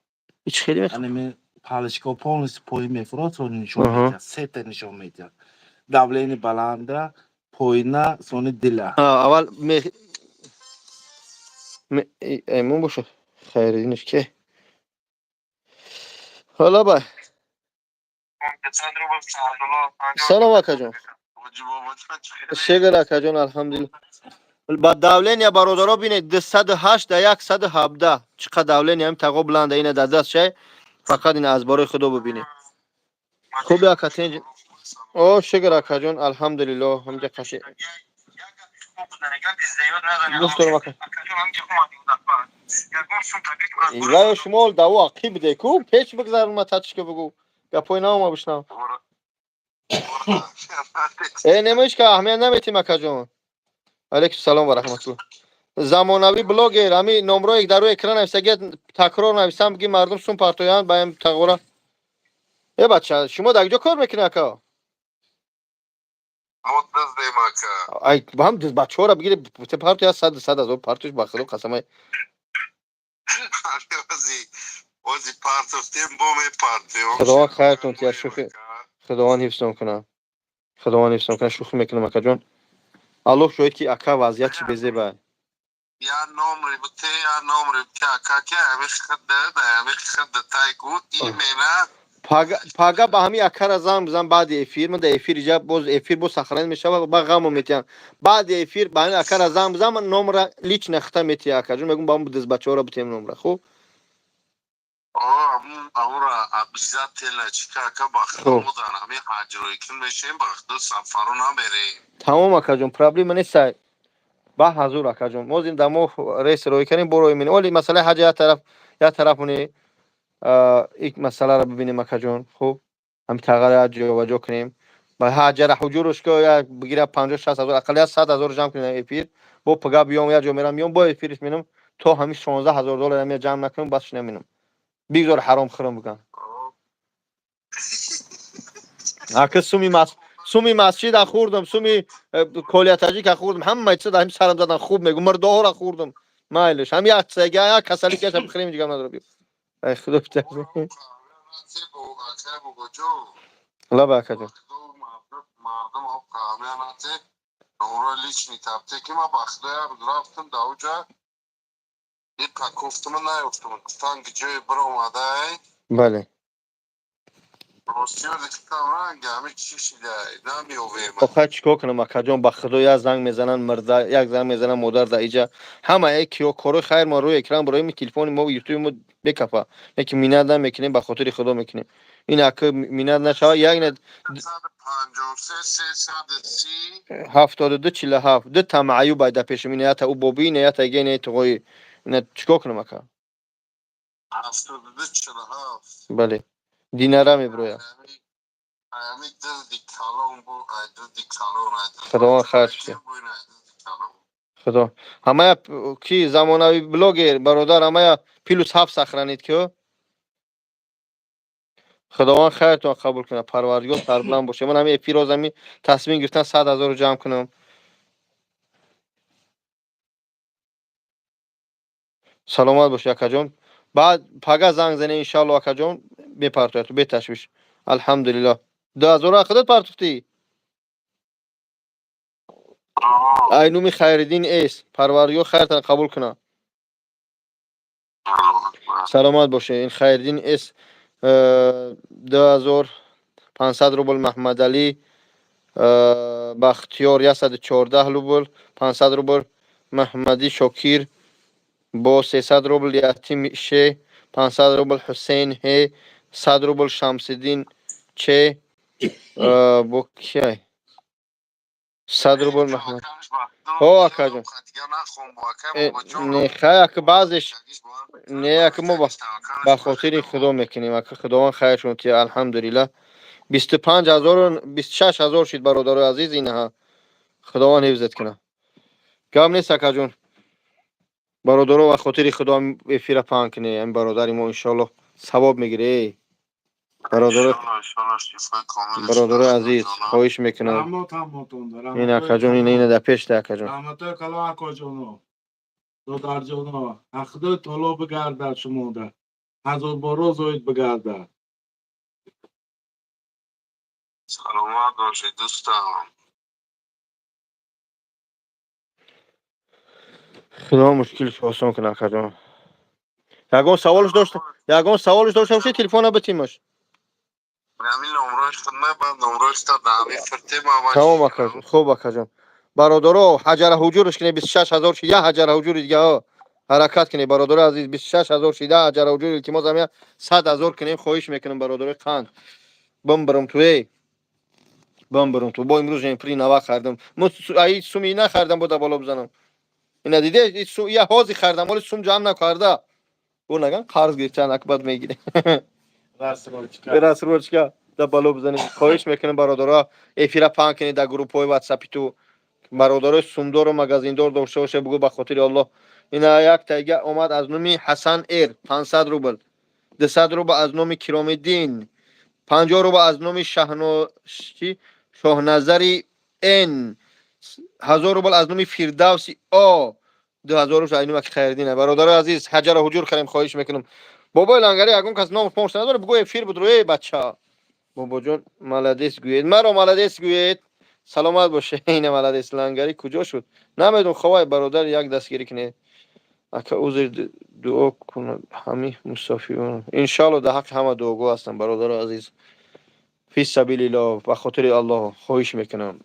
هیچ خیلی میخوام anime پالشکا پونس پای میفرات و نشون میده سه تا نشون میده دولین بلنده پایینه سونی دله اول ایمون باشه خیر اینش که حالا با سلام اکا جان شکر اکا جان الحمدلله با دولین یا برادرها بینید 208 در 117 چقدر دولین هم تقو بلنده اینه در دست شای فقط این از برای خدا ببینید خوب اکا تنج او شکر اکا جان الحمدلله همجا کشی دوست دارم اکا ایوه شمال دو عقیب ده کو پیچ بگذار ما تاتش که بگو گپوی نام ما بشنم ای نمیش که اهمیت نمیتیم اکا جان علیکم سلام و رحمت الله زمانوی بلاگر همی نمره یک در روی اکران نویسه تکرار نویسم بگی مردم سون پارتویان بایم تقوره ای بچه شما در کجا کار میکنی اکا مدرس دیم اکا ای با هم بچه ها را بگیری پارتوی هست 100,000 پارتوش با خدا قسمه وزی پارتوفتیم بومی پارتویم خداوند خیرتون تیا شوخی خداوند حفظتون کنه خداوند حفظتون کنه شوخی میکنم اکا جان الله شاید که اکا وضعیت چی بزه با یا نمره بته یا نمره بته اکا که همیش خده ده همیش خده تای گود ایمینه پاگا با همی اکا را زنگ بزن بعد افیر من ده افیر جا باز افیر باز سخران میشه و با غمو میتیم بعد افیر با همی اکا را زنگ بزن من نمره لیچ نخته میتی اکا جون میگم با هم دز بچه ها را بتیم نمره خوب اورا ابیزا تل چیکا اکا باخته خب مودن همی حجروی کن بشیم باخته سفرو نبریم تمام اکا جون پرابلم نیست با حضور اکا جون ما زین دمو ریس روی کنیم برو میین ولی مسئله حج یا طرف اونی یک مسئله را ببینیم اکا جون خوب هم تغییر جا و جا کنیم با حاجر حجورش که یا بگیره 50 60 هزار اقلیت 100 هزار جمع کنیم افیر با پگا بیام یا جو میرم میام با افیرش مینم تو همین 16 هزار دلار هم جمع نکنم بس نمینم بیزار حرام خرم بگم اگه سومی مسجد خوردم سومی کلیاتجی که خوردم همه چیز همین سرم زدن خوب میگم مرد دورا خوردم مایلش هم یک سگه یا کسلی که بخریم دیگه نداره بیو ای خدا بده لا باکه مردم ها کامیاناتی نورا لیچ میتابته که ما باخته رفتم داوجا یک کفتم نیفتم گفتن که جای برو اومده بله راستی رو دیگه رنگ همه چی شده نمیوه من آخه چیکار کنم اکا جان به خدا یک زنگ میزنن مرد یک زنگ میزنن مادر در اینجا همه یکی کارو خیر ما روی اکران برای می تلفن ما و یوتیوب ما بکفا یکی میناد نمیکنیم به خاطر خدا میکنیم این اکا میناد نشه یک ند 353 330 72 47 دو تا معیوب باید پیش مینیات او بوبی نیات اگه نه توی نه چیکار کنم اکا 72 47 بله دینارا میبرویا همی دل دی کلون بو ایدو دی کلون خدا خیر شه خدا همه کی زمانوی بلاگر برادر همه پیلوس 7 سخرانید که خداوند خیرتون قبول کنه پروردگار سربلند باشه من همین پیروز همین تصمیم گرفتن 100 هزار رو جمع کنم سلامت باشه اکا جان بعد پگا زنگ زنه ان شاء الله اکا جان بپرتوی تو بتشویش الحمدلله 2000 اخدت پرتوتی اینومی خیردین ایس پروردگار خیرتون قبول کنه سلامت باشه این خیردین ایس 2500 روبل محمد علی بختیار 114 روبل 500 روبل محمدی شاکیر با 300 روبل یتیم شه 500 روبل حسین هی 100 روبل شمسدین چه با کی 100 روبل محمد ها اکا جان نه خیر که بعضش نه که ما با خاطر خدا میکنیم اکا خداوند خیرشون تی الحمدلله 25000 26000 شد برادر عزیز اینها خداوند حفظت کنه کم نیست اکا جون برادر و خاطر خدا افیر پان کنه این برادر ما ان شاء الله ثواب میگیره برادر عزیز خواهش میکنم رحمت همتون دارم این اکا جون این در پیش ده اکا جون رحمت کلا اکا جونو دادر جونو اخده طلا بگرده شما ده 1000 بارو زاید بگرده سلامت باشید دوستان خدا مشکلش آسان کنه اکا جون یگان سوالش داشته باشه تلفن بتیمش همین نمرهش خود نه بعد نمرهش تا دهمی فرته ما تمام اکا جون خوب اکا جون برادرو حجر حجورش کنه 26000 شد یا حجر حجور دیگه ها حرکت کنه برادر عزیز 26000 شد یا حجر حجور که ما زمین 100000 کنیم خواهش میکنم برادر قند بمبرم توی بمبرم تو با امروز این پری نوا خردم من ای سومی نخردم بود بالا بزنم اینا دیده یا هازی خردم ولی سوم جمع نکرده اون نگن قرض گرفتن اکبر میگیره راست روچکا دا بالا بزنیم خواهش میکنم برادرها افیرا پان کنید در گروه های واتساپی تو برادرای سومدار و مگزیندار داشته باشه بگو به خاطر الله اینا یک تایگه اومد از نومی حسن ایر 500 روبل 200 روبل از نومی کرام الدین 50 روبل از نومی شاهنظری ان 1000 روبل از نومی فردوسی آ 2000 روبل اینو که خیردینه برادر عزیز حجر حجور کنیم خواهش میکنم بابا لنگری اگون کس نام پونش نداره بگو افیر بدروی بچه بابا جون مالادیس گوید مرا مالادیس گوید سلامت باشه. این ولد اسلنگری کجا شد نمیدونم. خوای برادر یک دستگیری کنه اکا عذر دعا کنه همه مسافرون ان شاء الله در حق همه دعاگو هستم برادر عزیز. فی سبیل الله به خاطر الله خواهش میکنم.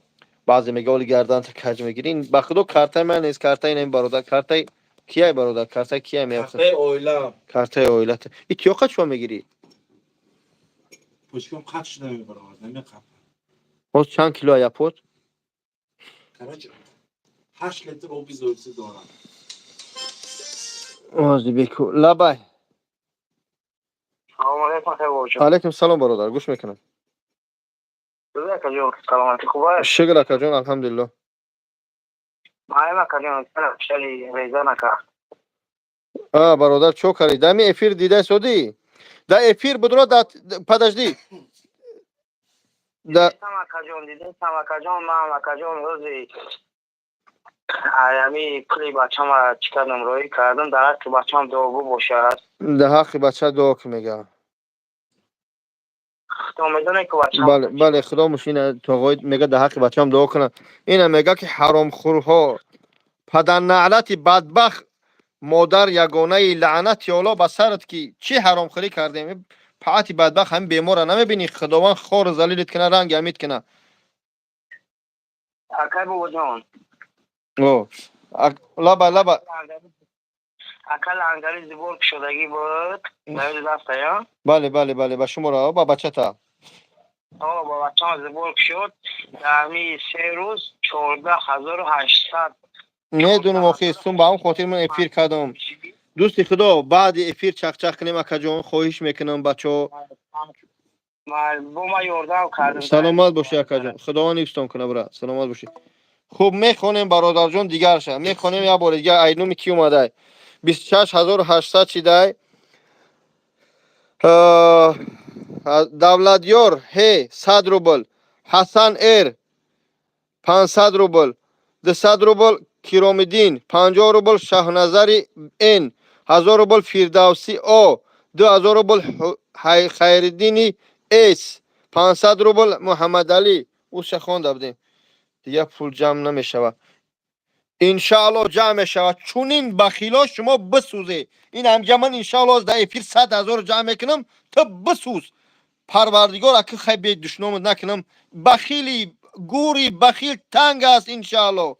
بعضی میگه ولی گردن تا کج میگیرین به خدا کارتای من نیست کارتای این برادر کارتای کیه برادر کارتای کیه میافته کارتای اویلا کارتای اویلت ایتیوقا چو میگیری پشکم قط شده میبرم نمیخوام باز چند کیلو یپوت کراچ 8 لیتر آبی زورسی دارم اوزی بیکو لبای سلام علیکم خیلی باشم. علیکم سلام برادر گوش میکنم. جزاک جون سلامتی خوبه؟ شکر اکا جان الحمدلله. مایم اکا جون شلی ریزا نکا. برادر چو کاری دمی افیر دیده سودی دا افیر بدرو دا подожди دا دیدم اکا جون دیدم اکا جون ما اکا جون روزی ایامی کلی بچه‌م چیکار نمروی کردم در حق بچه‌م دوگو باشه. ده حق بچه دعا که میگه. تو میدونی که بچه‌م بله بله خدا مشینه تو میگه ده حق بچه هم دعا کنه. اینه میگه که حرام خورها پدر نعلت بدبخت مادر یگانه لعنت یالا به سرت که چی حرام خوری کردیم پاتی بدبخت هم بیماره نمیبینی خداوند خور ذلیلت کنه رنگ امید کنه. اکا بو جون او لبا لبا اکا لنگری زبور شدگی بود نوید دسته یا بله بله بله به شما را با بچه تا با بچه‌م زبور شد دمی 3 روز 14800 میدونم آخه سون با هم خاطر من افیر کردم دوستی خدا بعد افیر چخ چخ کنیم اکا جان خواهش میکنم بچه با ما یوردم کردم سلامت باشه اکا جان خدا نیستم کنه برا سلامت باشه. خوب میخونیم برادر جان دیگر شه میخونیم یا بار دیگه ایلومی کی اومده 26800 چیده دولتیار هی 100 روبل حسن ایر 500 روبل 200 روبل کیرومدین 50 روبل شاهنظری این 1000 روبل فیردوسی او 2000 روبل خیردینی اس 500 روبل محمد علی او شخوان بدیم دیگه پول جمع نمیشود انشاءالله جمع شود چون این بخیلا شما بسوزه این همگه من انشاءالله از ده پیر 100,000 جمع میکنم تا بسوز پروردگار اکی خیلی به دشنامت نکنم بخیلی گوری بخیل تنگ است انشاءالله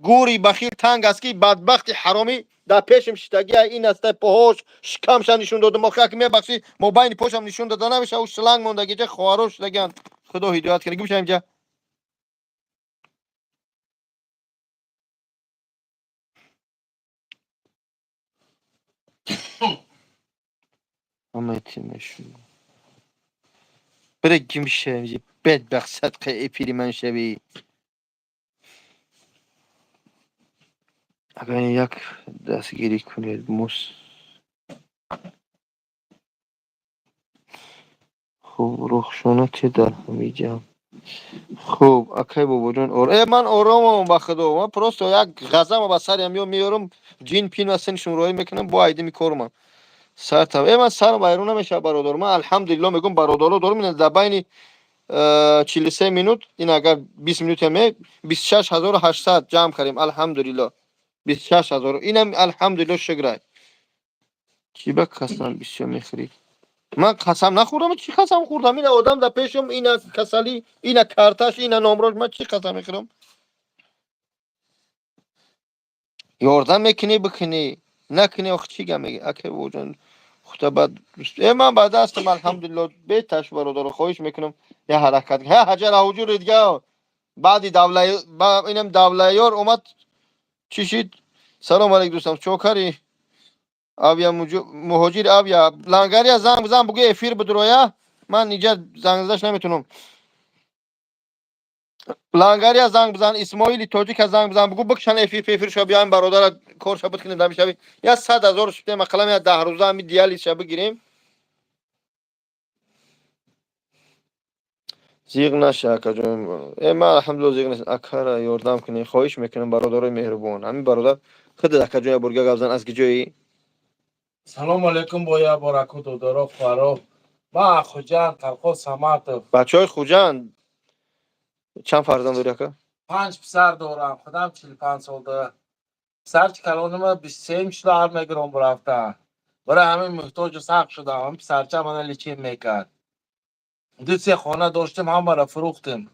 گوری بخیل تنگ است که بدبخت حرامی در پیشم شتگی این است پاهاش شکمش نشون داده ما که میبخشی ما بین پاشم نشون داده نمیشه او شلنگ موندگی جه خواروش لگن خدا هدایت کنه گوش اینجا اما تیمشون بره گیم شوی بدبخت صدقه اپیری من شوی اگر یک دستگیری کنید خوب رخشانه چه در همینجا خوب اکی بابا جان من آرامم با خدا من پروست یک غزم با سرم میارم جین پین و سنشون روی میکنم با ایده میکارم سر تا من سر بیرون نمیشه برادر من الحمدلله میگم برادر دارم این در بین 43 minut این اگر 20 minut همه 26800 جمع کردیم الحمدلله 26000 اینم الحمدلله شکر چی به قسم بسیار میخوری من قسم نخوردم چی قسم خوردم این آدم در پیشم این کسلی این کارتاش این نامراش من چی قسم میخورم یاردم میکنی بکنی نکنی آخ چی گم میگی اکی وجن خدا بعد من بعد هستم الحمدلله بیتش برادر خواهش میکنم یه حرکت ها حجر حجور دیگه بعدی دوله اینم دولهیار اومد چی شید سلام علیک دوستم چوکری آبیا مهاجر آبیا لنگری زنگ بزن بگو افیر بدرویا من اینجا زنگ زدش نمیتونم لنگری زنگ بزن اسماعیلی تاجیک زنگ بزن بگو بکشن افیر شو بیایم برادر کار شو بکنیم دم شوی یا 100,000 شده مقلم یا 10 روزه می دیالی شو بگیریم زیغ نشه اکا جون من الحمدلله زیغ نشه اکا یاردم کنی خواهش میکنم برادرای مهربان همین برادر خود اکا جون برگا گازن از کجایی سلام علیکم بایا بارکو دودارا فرا با خوجان قلقو سمات بچهای خوجند چند فرزند داری اکا؟ 5 پسر دارم. خودم 45 سال داره. پسر که کلانم 23 شده هر میگرام برفتن. برای همین محتاج و سخت شدم. هم پسرچه من لیچین میکرد. دو سه خانه داشتیم هم برای فروختیم.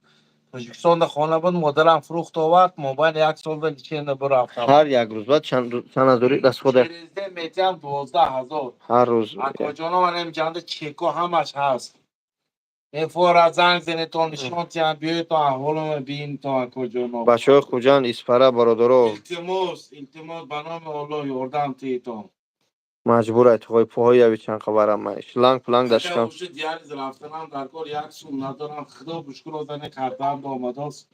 تاجیکستان ده خانه بود مادرم فروخت آورد. موبایل 1 سال ده لیچین برفتم. هر یک روز بعد چند از داری دست خوده؟ چریزده میتیم 12,000. هر روز اکا جانا من امجانده چیکو همش هست. افور زنگ زنی تو نشان تیم بیوی تو احوالم بین تو اکا جانا. بچه های خوجان اسپره برادرو التماس بنام الله یاردم تیتون. مجبور ای توی پاهای اوی چند خبرم منش لنگ پلنگ اگر داشتم اوشه دیالیز رفتنم در کار یک سون ندارم. خدا بشکر آزنه کردم دا آمده است.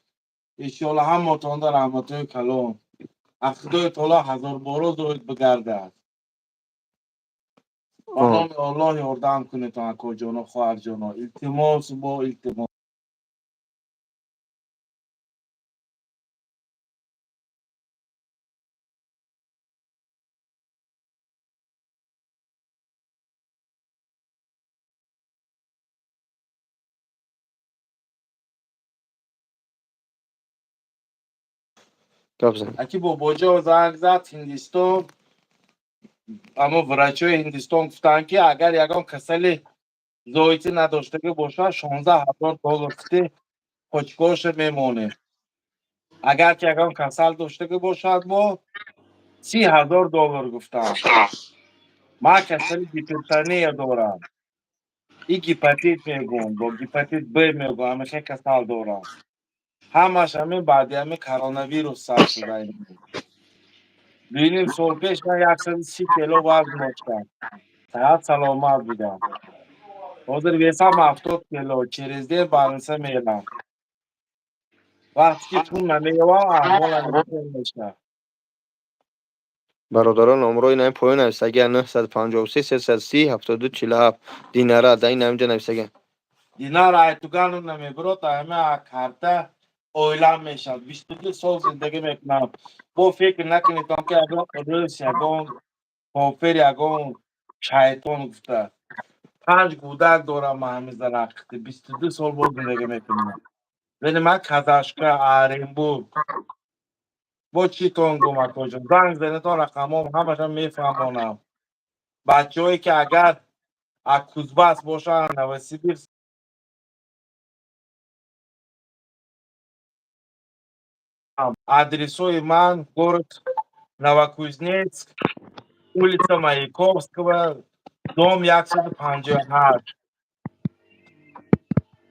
ایشالا هم ماتانده رحمتوی کلام. خدای تعالی 1000 بارو دوید بگرده. بنام الله یاردم کنه تو اکا جانا خواهر جانا. التماس با التماس. گپ زن اکی با باجا زنگ زد هندوستان. اما ورچه هندوستان گفتن که اگر یکم کسلی زایتی نداشته که باشه 16,000 دلار فتی پچکاش میمونه. اگر که یکم کسل داشته که باشد ما 30,000 دلار گفتن. ما کسلی دیپرتانی دارم. ای گیپاتیت میگم با گیپاتیت ب میگم همیشه کسل دارم. همش همین بعدی همین کرونا ویروس سر شده این. ببینیم سال پیش من 130 کیلو وزن داشتم. صحت سلامت بودم. حاضر بیسم 70 کیلو چریزده بالانسه میلم. وقتی که چون نمیوه احوال نمیشه میشه. برادران نمروی نمی پایین نویسته 953 330 72 47 دیناره در این نمیجا نویسته اینا رای تو گانم نمیبرو تا همه کارتا اویلم میشد. 22 سال زندگی میکنم. با فکر نکنید که اگر روز یگان کافر یگان شیطان گفته. 5 کودک دارم من همیز درخت. 22 سال با زندگی میکنم. ولی من کزاشکا آرنبورگ با چی تونگو مکوجم زنگ زنه تا رقمام همش هم میفهمونم. بچه هایی که اگر اکوزباس باشن نوسیبیر адресуй من город Новокузнецк, улица Маяковского, дом 158.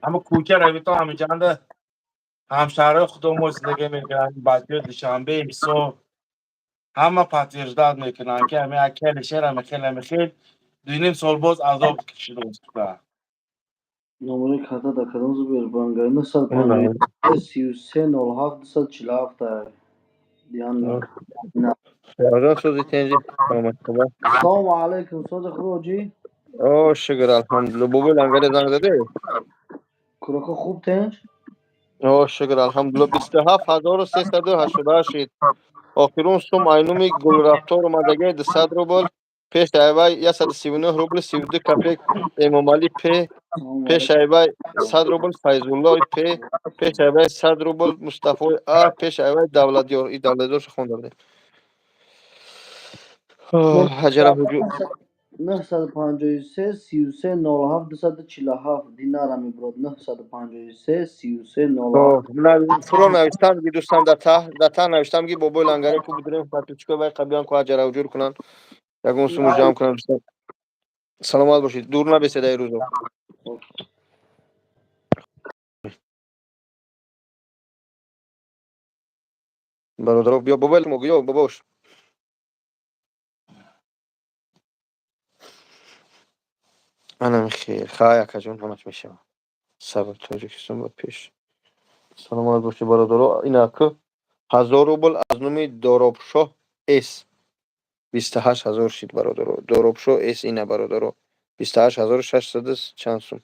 اما کوچه روی تو همینجانده همشهرهای خودمون زندگی میکنن. بچه دوشنبه ایسا همه پتیرزداد میکنن که همه اکل شهر همه خیلی 2.5 سال باز عذاب کشیده است. نمونه کارت دکترمز بیر بانگای 953 33 07 247 دیان نه. برادران سوزی تنجی سلامت خوبه السلام علیکم صدق خروجی اوه شکر الحمدلله بوبو لنگره زنگ زده کروکو خوب تنج اوه شکر الحمدلله 27388 آخرون سوم اینومی گل رفتار اومدگه 200 روبل پیش ایوای 139 روبل 32 کپیک امام علی سلام پیش علیکم ایوای 100 روبل فیض الله پیش ایوای 100 روبل مصطفی پیش ایوای دولتیار این دولتیارش خونده حجر حجو 953 33 07 247 دینار همی برود 953 33 07 فرو نوشتم که دوستان در ته نوشتم که بابای لنگری کو بدونیم پاتوچکو و قبلیان کو حجر حجور کنن یگون سومو جمع کنن دوستان سلامت باشید دور نبیسید ای روزو برادر بیا بابا مگیو باباش انا خیر خای کجون همش میشه صبر تاجیکستان بود پیش سلامت باشید برادر اینا که 1000 روبل از نومی دارابشاه اس 28000 شید برادر دارابشاه اس اینا برادر 28600 چند سوم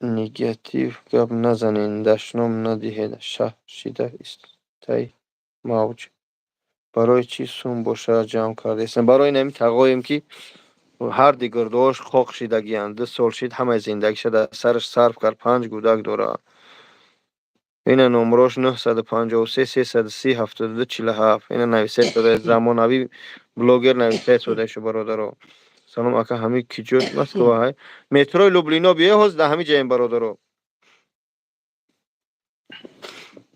نگاتیو گپ نزنین دشنام ندهید شهر شیده است تای موج برای چی سوم باشه جمع کرده است برای نمی تقایم که هر دیگر دوش خوک شیدگی اند 2 سال شید همه زندگی شده سرش صرف کرد 5 کودک داره این نمروش 953 330 72 47 این نویسه شده زمانوی بلوگر نویسه شده شو برادرو سلام اکا همه کیجوش مسکو های مترو لوبلینا بیه هست ده همه جایم برادرو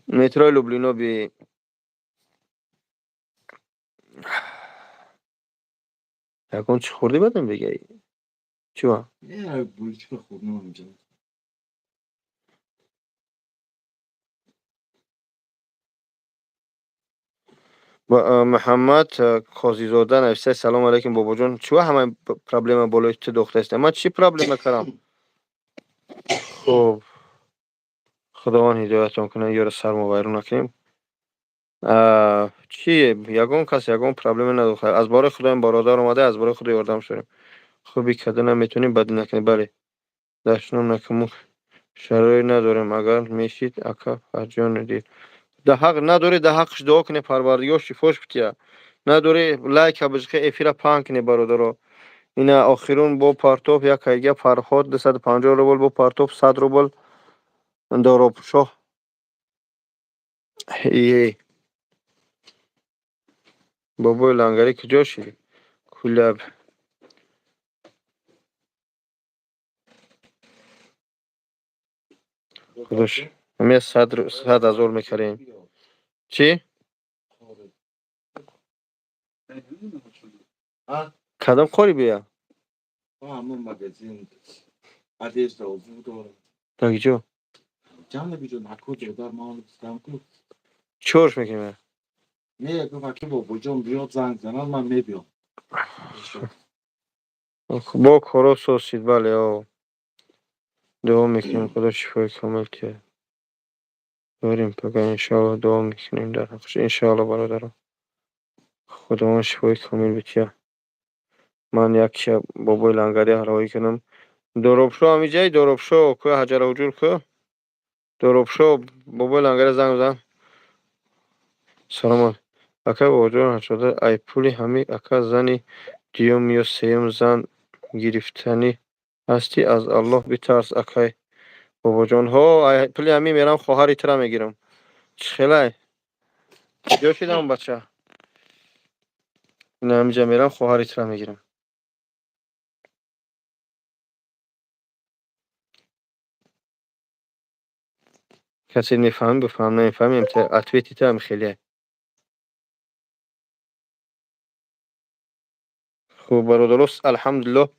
مترو لوبلینا بی یکون چی خوردی بدم بگی چیوا یه بولچ که خوب نمی‌جا. محمد قاضی‌زاده نوشته سلام علیکم بابا جان چیوا همه پرابلم بالای تو دختر است من چی پرابلم کردم خب خداوند هدایتتون کنه یار سرما ویرون نکنیم چی یگان کس یگان پرابلم نداره از باره خدایم برادر اومده از باره خدا یاردم شدیم خوبی کده نمیتونیم بدی نکنیم بله دشنام نکمو شرایی نداریم اگر میشید اکا جان دید ده حق نداره ده حقش دعا کنه پروردگار شفاش بتیا نداره لایک بجخه افیرا پان کنه برادرو اینا آخرون با پارتوپ یا کایگه فرهاد 250 روبل با پارتوپ 100 روبل دارو شو ای بابا لنگری کجا شدی کلاب خودش همه 100,000 میخریم چی ها کدام خوری بیا همون مگزین ادیس رو بود نگیجو جان بیجون حکوجه در ما بستم کو چورش میکنه نه تو وقتی با بجون بیاد زنگ زنن من میبیام با کارو سوسید بله او دعا میکنیم خدا شفای کامل که داریم پگه انشاءالله دعا میکنیم در حقش انشاءالله برادرم خدا شفای کامل بتیا من یک شب بابای لنگری هروایی کنم دروبشو همی جای دروبشو که حجر وجور که دروبشو بابای لنگری زنگ بزن سلام اکا وجور شده ای پولی همی اکا زنی دیوم یا سیم زن گرفتنی هستی از الله بترس اکای بابا جان ها ای پولی همی میرم خواهری ترا میگیرم چخلای کجا شدم بچه این همینجا میرم خواهری ترا میگیرم کسی میفهم بفهم نمیفهمیم اتویتی تا هم خیلی خوب برادرست الحمدلله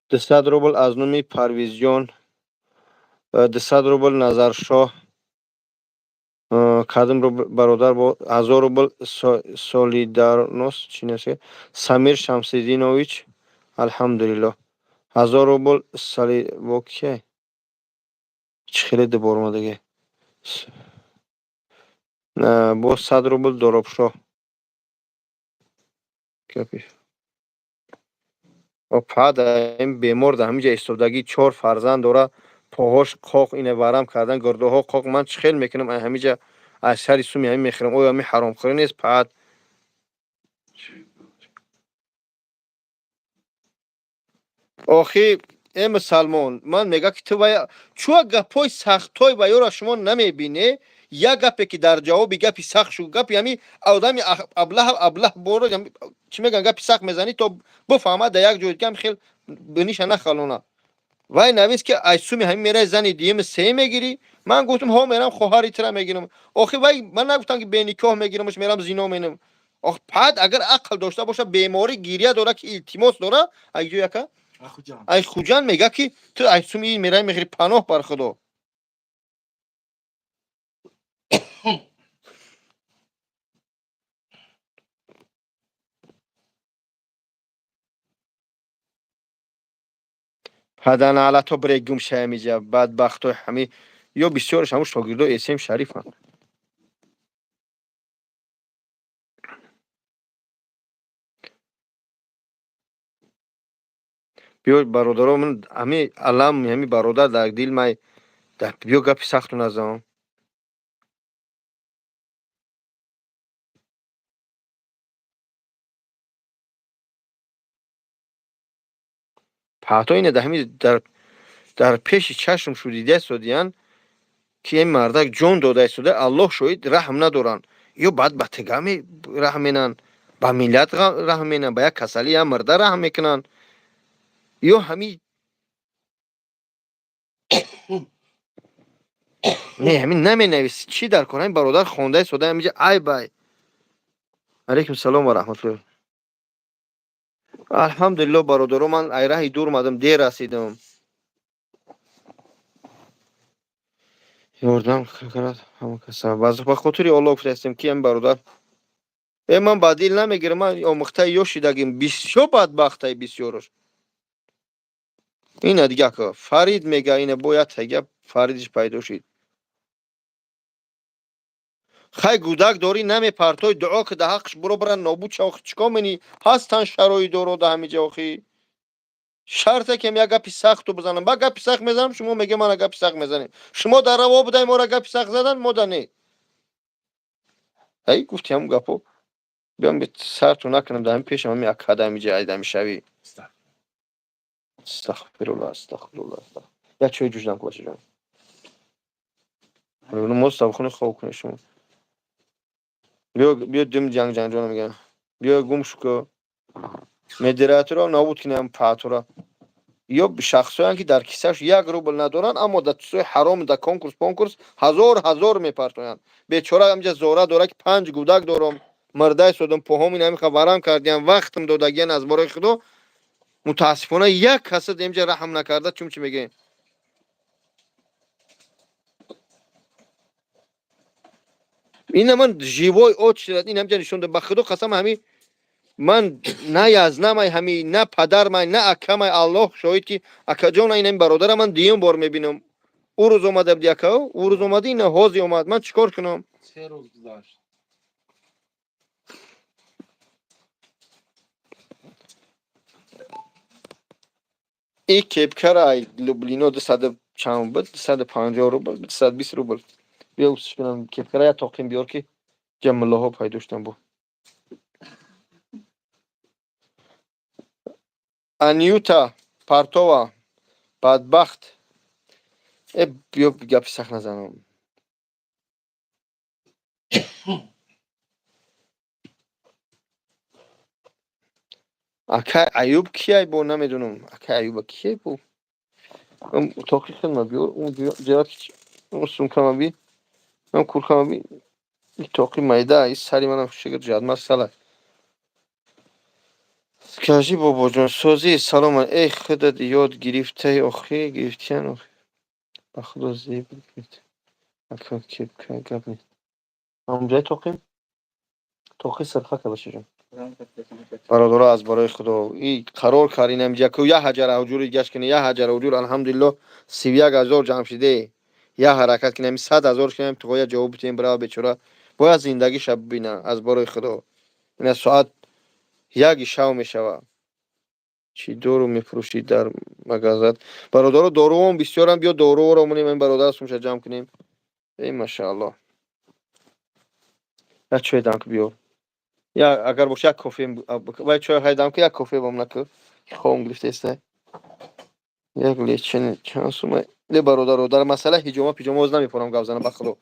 200 روبل از نومی پرویزیون 200 روبل نظرشاه کدام رو برادر با 1000 روبل سولیدارنوس چی نشه سمیر شمسیدینویچ الحمدلله 1000 روبل سالی با که چی خیلی دبار اومده با 100 روبل دروبشاه کپی و بعد این بیمار در همینجا ایستادگی 4 فرزند داره پاهاش قاق اینه ورم کردن گرده ها قاق من چه خیلی میکنم همینجا از سری سومی همین میخرم او همین حرام خوری نیست بعد آخی ای مسلمان من میگه که تو باید چو گپای سختای و را شما نمیبینی یک گپی که در جواب گپی سخت شو گپی همین آدم ابله برو چی میگن گپی سخت میزنی تو بفهمه در یک جای کم خیلی بنیش نخلونه وای نویس که ایسومی همین میره زنی دیم سه میگیری من گفتم ها میرم خواهری ترا میگیرم آخه وای من نگفتم که به نکاح میگیرمش میرم زینا مینم آخ بعد اگر عقل داشته باشه بیماری گیریه داره که التماس داره ایجو یکا اخو جان ای خوجان میگه که تو ایسومی میره میگیری پناه بر خدا هدن علا تو برگم شه میجه بدبخت همه یا بسیارش همون شاگردو اسم شریفن بیا برادرام من همه علم همه برادر در دل مای بیا گپی سخت نزن پهتا اینه در پیش چشم شو دیده سودیان که این مردک جون داده سوده الله شوید رحم ندارن یا بعد به تگامی رحم مینن به ملت رحم مینن به یک کسلی هم مرده رحم میکنن یا همین نه همین نمی نویسی چی در کنه این برادر خونده سوده هم میگه ای بای علیکم سلام و رحمت الله الحمدلله برادرو من ای راهی دور اومدم دیر رسیدم یاردم کرد همون کسا باز به خاطر الله فرستم که این برادر من بدیل نمیگیرم من آموخته یا شیدگیم بسیار بدبخته بسیارش این دیگه که فرید میگه اینه باید تگه فریدش پیدا شد خی گودک داری نمی پرتای دعا که ده حقش برو برن نابود شو چیکار منی هستن شرایط دارو ده همه جا آخی شرطه که یک گپی سخت رو بزنم با گپی سخت میزنم شما میگه من گپی سخت میزنیم شما در روا بدای ما را گپی سخت زدن ما نه ای گفتی هم گپو بیام به سرتو نکنم در همین پیش همین اکادمی جایده میشوی استغفرالله استغفرالله یا چوی جوشدم که باشه جان اونو مستم خونه خواب کنه شما بیا دم جنگ جانو میگن بیا گم شو که مدیراتورا نابود کنیم پاتورا یا شخصایی که در کیسهش یک روبل ندارن اما در سوی حرام در کنکورس هزار میپرتوین بیچاره همجا زوره داره که 5 گودک دارم مرده شدم پاهم این همین خبرم کردیم وقتم دادگین از برای خدا متاسفانه یک کس اینجا رحم نکرده چون چی میگه این من جیوای اوت شد این همجا نشونده به خدا قسم همین من نه یزنم همین نه پدر من نه اکم الله شاهد که اکا جان این برادر من دیم بار میبینم او روز اومده بود یکا او روز اومده این حوزی اومد من چیکار کنم 3 روز گذشت این کپکر ای لوبلینو 200 چند بود 250 روبل 220 روبل بیا اوسش کنم کپکر یا تاقیم بیار که جمع الله ها پیداشتم بو انیوتا پارتوا بدبخت بیا گپ سخت نزنم اکا ایوب کیای بو نمیدونم اکا ایوب کی بو اون تاقی خدمت بیار اون جرات اون سونکم بی من کورکم بی این تاقی میده این سری منم شکر جد مسئله کاجی بابا جان سازی سلام ای خودت یاد گرفته آخی گرفتین آخی به خدا زیب گرفت اکا کیپ که گپ نیست همونجای تاقی صرفه که باشه جان برادر از برای خدا این قرار کاری نمیجه که یه حجر حجوری گشت کنه یه حجر حجور الحمدلله 31000 جمع شده یه حرکت کنیم 100,000 کنیم تو یه جواب بتیم برای بیچاره باید زندگی شب بینه از برای خدا این ساعت یک شو میشوه چی دارو میفروشید در مغازات برادر دارو هم بسیار هم بیا دارو رو منیم این برادر سومش جمع کنیم ای ماشاءالله یا چای دانک بیار یا اگر باشه یک کافی وای چای های دانک یک کافی بام نکو خون گرفته است یک لیچن چانسوم لی برادر در مسئله هجوم پیجوم از نمیپونم گاو زنم بخدا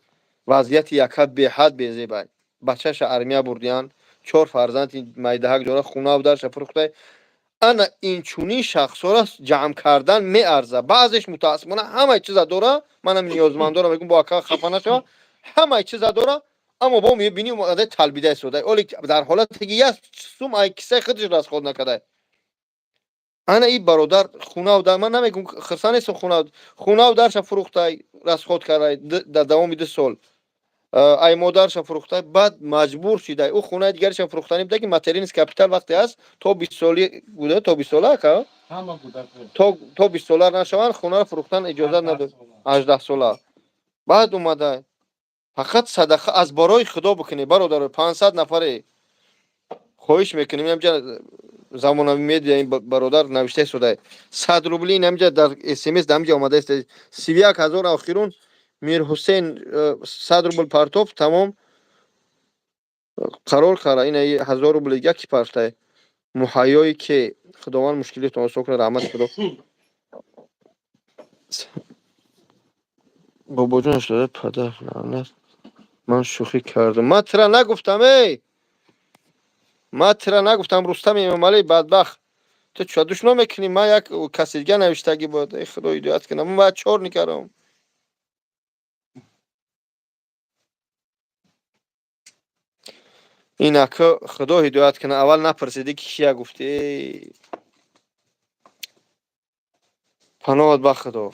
وضعیت یک حد به حد به زیبای بچه‌ش ارمیا بردیان 4 فرزند میدهک جوره خونه و درش فروخته انا این چونی شخصا را جمع کردن میارزه بعضش متاسفانه همه چیز داره منم نیازمند دارم میگم با اکا خفه نشو همه چیز داره اما با میبینی اومده تلبیده شده اولی در حالت که یک سوم ای کیسه خودش راست خود نکرده انا این برادر خونه و در من نمیگم خرسان نیست خونه و درش فروخته راست خود کرده در دوام 2 سال ای مادرش فروخته بعد مجبور شده او خونه دیگرش فروختنی بوده که ماترینس کپیتال وقتی است تا 20 سالی بوده تا 20 ساله که همه بوده تا 20 ساله نشون خونه رو فروختن اجازه نداد 18 ساله بعد اومده فقط صدقه از برای خدا بکنی برادر 500 نفره خواهش میکنیم اینجا زمانوی میدیا این برادر نوشته شده 100 روبلی اینجا در اس ام اس اینجا اومده است 31000 آخرون میر حسین 100 روبل پارتوف تمام قرار کرده این 1000 روبل یکی پارته مهیایی که خداوند مشکلتون آسان کنه. رحمت خدا. بابا جان شده پدر لعنت. من شوخی کردم. من ترا نگفتم من ترا نگفتم رستم امام علی بدبخت. تو چه دشمن میکنی؟ من یک کسی دیگه نوشتگی بود. ای خدا هدایت کنه. من باید چهار نکردم. این اکا خدا هدایت کنه. اول نپرسیدی که چیا گفتی. پناهت به خدا.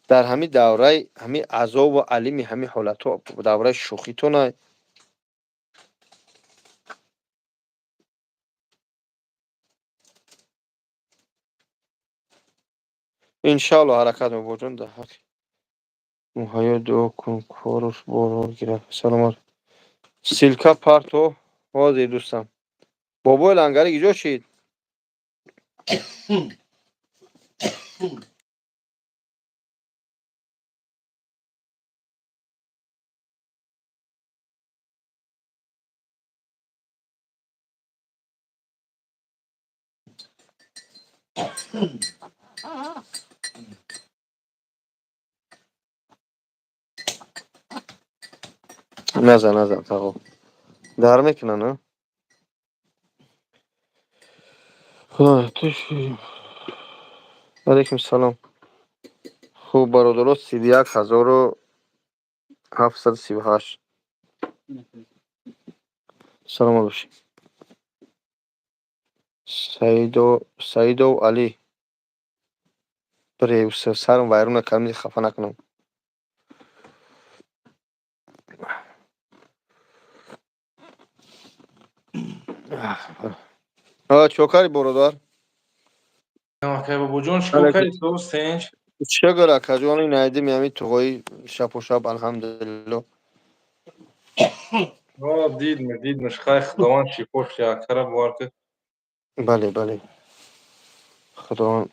در همین دوره همین عذاب و علیم همین حالت ها دوره شوخی تو نه. انشالله حرکت می‌بوجون ده حق مهیا دو کن کارش بارور گرفت. سلامت سیلکا پارتو واضح دوستم. بابای لنگری ایجا شید. نزن تقو در میکنن ها. علیکم سلام. خوب برادرات 31738 سلام باشی. سعید و علی بره سرم وایرون کمی خفه نکنم. چوکاری برادر. Okay, بابا جان شکر علیکم. تو سنج شکر اکجانی نایدی میامی توی شب و شب الحمدلله. دید مشخای خداوند شکر شکر بارک بله خدا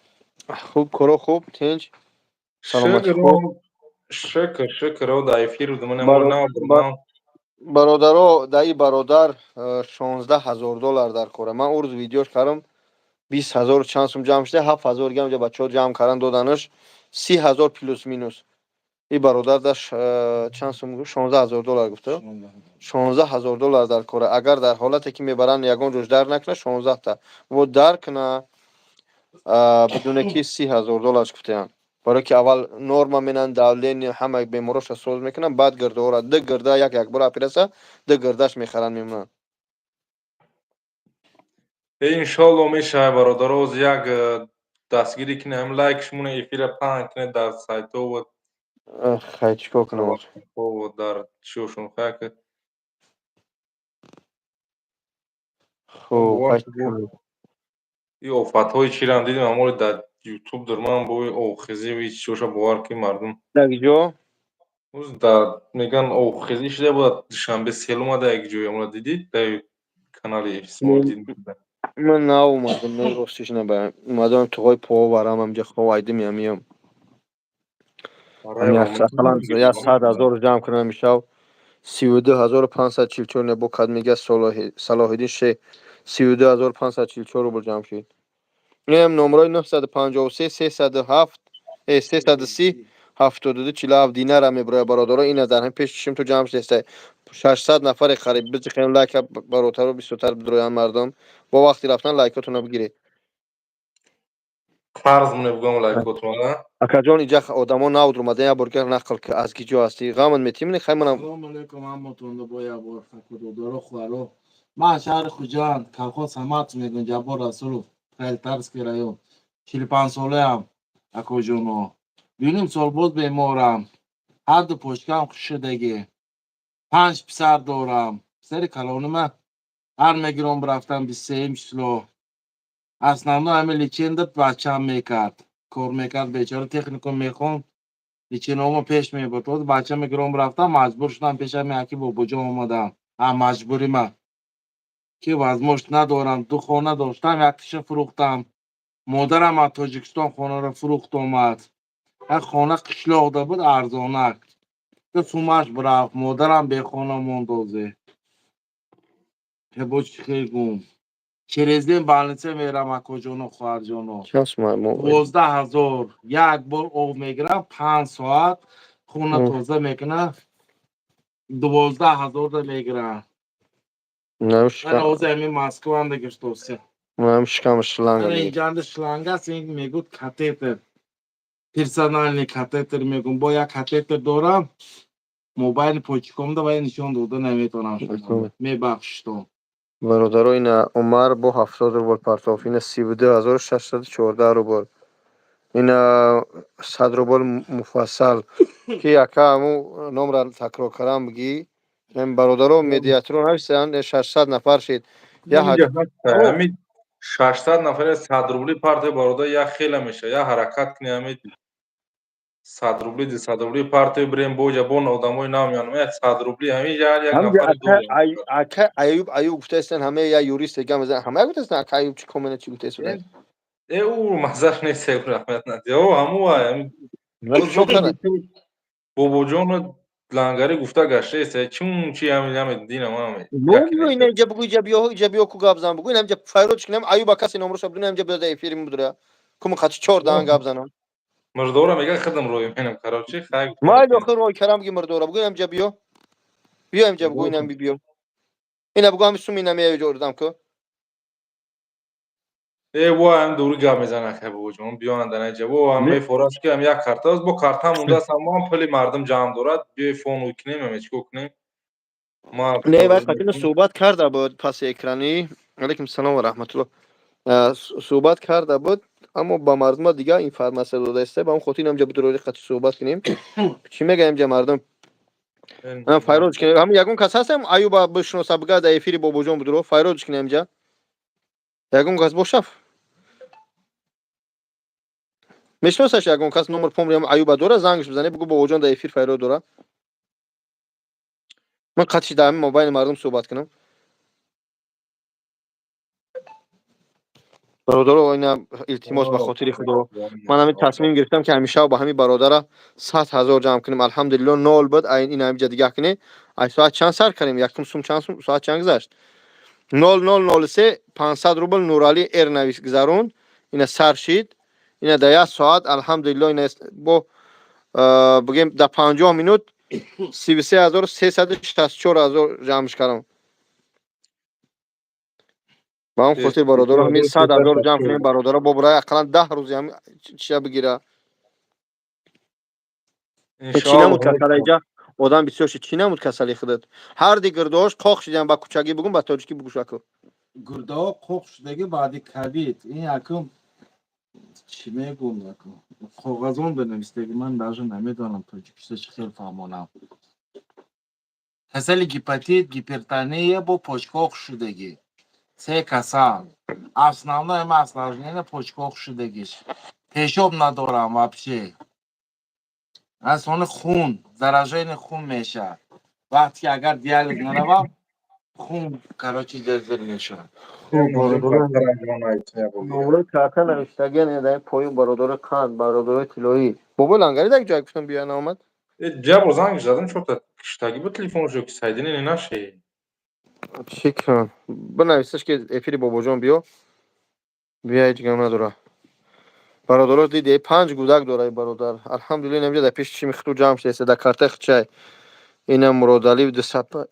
خوب کرو خوب تنج سلامتی شکر خوب. شکر او د افیر د من مور برا- نه بر- برنامه برادرها دایی برادر $16,000 در کوره. من ارز ویدیوش کردم 20,000 چند سوم جمع شده 7,000 گم بچه ها جمع کردن دادنش 30,000 پلوس مینوس. این برادر داشت چند سوم گفت $16,000 گفته. $16,000 در کوره. اگر در حالتی که میبرن یگان روش در نکنه 16 تا و در کنه بدون که $30,000 گفتن. برای که اول نورما مینن داولین همه بیماروش سوز میکنن بعد گرده ها را ده گرده یک برا پیرسه ده گردش میخرن میمونن. انشالله میشه برادر روز یک دستگیری کنه هم لایکش مونه افیر پنج کنه در سایت و خیلی چیکار کنم آج. در شوشون خواهد که خب خیلی کنم. این افت های چی را هم دیدیم امور در یوتیوب در من بوی اوخیزی و هیچ شوشه بوار که مردم در جو روز در میگن اوخیزی شده بود شنبه سیل اومده یک جوی امور دیدید در کانال اسمال دیدیم من نه اومدم نه راستش نبایم اومدم توی پا برام همجا خواه میام برای هم با یک مثلا یا 100,000 جمع کنم میشه 32,544 نبو کد میگه صلاح الدین شه 32,544 رو جمع شد. این هم نمرای 953 307 330 72 47 دینار هم برای برادرها. این در هم پیش چشم تو جمع شده 600 نفر خرید بچخیم لایک براتر و 20 تر بدرویان مردم با وقتی رفتن لایکاتون رو بگیرید. فرض مونه بگم لایکوتون اکا جان اینجا آدما نود اومده یا برگر نقل که از کجا هستی غمن میتیم خیمونم. سلام علیکم همتون بایا بار خود دارو خوارو ما شهر خوجان کلخو سمات میگن جبار رسول خیلی ترس کرایو 45 ساله هم اکو جونو بینیم سال بود بیمارم حد پشکم شدگی 5 پسر دارم سری کلانم هر میگیرم برفتم 23 کیلو اصلا همه لیچندت بچم میکرد کار میکرد بیچاره تکنیکو میخوند لیچینامو پیش میبرد و بچه میگرم رفتم مجبور شدم پیشم یکی با بجا اومدم هم مجبوری من که وزمشت ندارم دو خانه داشتم یکیش فروختم مادرم از تاجیکستان خانه رو فروخت اومد یک خانه قشلاق ده بود ارزانک به سومش برفت مادرم به خانه موندازه هبوچ خیگم کرزدین بالنسه میرم اکو جونو خوار جونو شانس ما 12,000 یک بار او میگیرم 5 ساعت خونه تازه میکنه 12,000 میگیرم من اوز امی مسکو هم دیگه توسه Mənim şikam şılanga من deyir. اینجا شلانگا سینگ میگود کاتتر پرسونالی کاتتر میگم با یک کاتتر دارم موبایل پوچیکم دا باید نشون دوده نمیتونم شما میبخشتم برادر اینا عمر با 70 روبل پرتاف اینا 32614 روبل اینا 100 روبل مفصل که یکا همو نمره تکرار کردم بگی این برادرو مدیاترون هستن 600 نفر شد یا حج همین 600 نفر 100 روبلی پارت بارودا یا خیلی میشه یا حرکت کنی همین 100 روبلی 200 روبلی پارت بریم بوجا بون آدمای نمیان 100 روبلی همین یا یک هم نفر دو اکا ایوب گفته استن همه یا یوریست دیگه مثلا همه گفته استن اکا ایوب چی کامنت چی گفته استن او مزاج نیست رحمت ندی او همو همین ولی چون کنه بابا جون لنگری گفته گشته است چون چی همین دین ما همین یکی نو نیست اینه اینجا بگو اینجا بیو کو گاب بگو اینجا فایروچ کنم ایوب کسی نمرش بدون اینجا بیاد افیریم بدره کوم خاطر 4 دان گاب زنم مردورا میگه خدم روی منم کراچی خای ما داخل روی کرام گی مردورا بگو اینجا بیو اینجا بگو اینم بیو اینا بگو هم سوم اینم یه جوردم کو ای وا هم دوری گام میزنه که بابا جون بیان دنه جه و هم میفورش که هم یک کارت است با کارت هم مونده است ما هم پلی مردم جام دارد بیا فون وکنیم هم چیکو کنیم ما نه وقت خاطر صحبت کرده بود پس اکرانی علیکم السلام و رحمت الله صحبت کرده بود اما با مردم دیگه این فرماسه داده است با اون خاطر اینجا بدروری خاطر صحبت کنیم چی میگه اینجا مردم من فایروچ کنم هم یگون کس هستم ایوب بشناسه بگه در افیری بابا جون بدرو فایروچ کنم اینجا یگون کس باشف میشناسش یگون کس نمبر پومریم ایوب داره زنگش بزنه بگو بابا جون در افیر فایرو داره من قطعی در موبایل مردم صحبت کنم برادر اینا التماس به خاطر خدا من همین تصمیم گرفتم که همیشه با همین برادر 100,000 جمع کنیم الحمدلله نول بود این همینجا دیگه کنه ای ساعت چند سر کنیم یکم سوم چند سوم ساعت چند گذشت 0003 500 روبل نورالی ایر نویس گذرون اینا سر شید اینا در یک ساعت الحمدلله اینا با بگیم در 50 مینوت 33364 جمعش کردم با اون خاطر برادر همین 100,000 جمع کنیم برادر با برای اقلا 10 روزی هم چیا بگیره چی نمود کسل اینجا آدم بسیار شد چی نمود کسلی خودت هر دیگر داشت قاق شدیم با کوچگی بگم با تاجیکی بگو شکر گرده ها خوب شدگی بعدی کبید این یکم چی میگم یکم کاغذان بنویسدگی من даже نمیدانم تاجیکیش خیلی فهمانم کسل گیپاتیت گیپرتانیه با پشکاق شدگی 3 کسل основное осложнение почках شدگیش پیشاب ندارم вообще اصلا خون заражение خون میشه وقتی اگر دیالیز نروم خون کراچی جزر میشه نمره کاکا نوشتگی نیده پای برادر کان برادر تلویی بابا لنگری دیگه جای گفتم بیان آمد جا زنگ زدن شد کشتگی با تلفنشو که سایدینی نشه شکرا بنویسش که افیری بابا جان بیا هیچ گم نداره برادرات دیدی 5 گودک داره برادر الحمدلله نمیشه در پیش چی میختو جمع شده در کارت خچای اینا مرادلی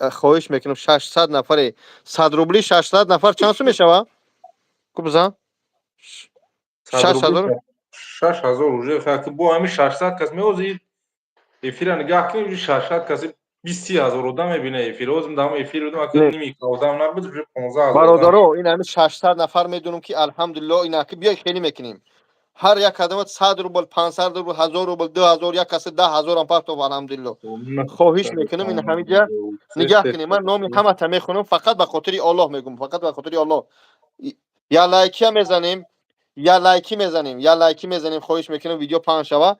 و خواهش میکنم 600 نفر 100 روبلی 600 نفر چند سو میشوه کو بزن 6000 6000 уже факт бо ами 600 кас меозид эфира нигах кунед 600 каси 20000 одам мебина эфир озим дам эфир будам ак ними одам набуд 15000 برادرو این همه 600 نفر میدونم که الحمدلله اینا که بیا خیلی میکنیم هر یک آدم 100 روبل 500 روبل 1000 روبل 2000 یک کس 10000 هم پخت الحمدلله خواهش میکنم این همینجا نگاه کنیم من نام همه تا میخونم فقط به خاطر الله میگم فقط به خاطر الله یا لایکی میزنیم یا لایکی میزنیم خواهش میکنم ویدیو پخش شوه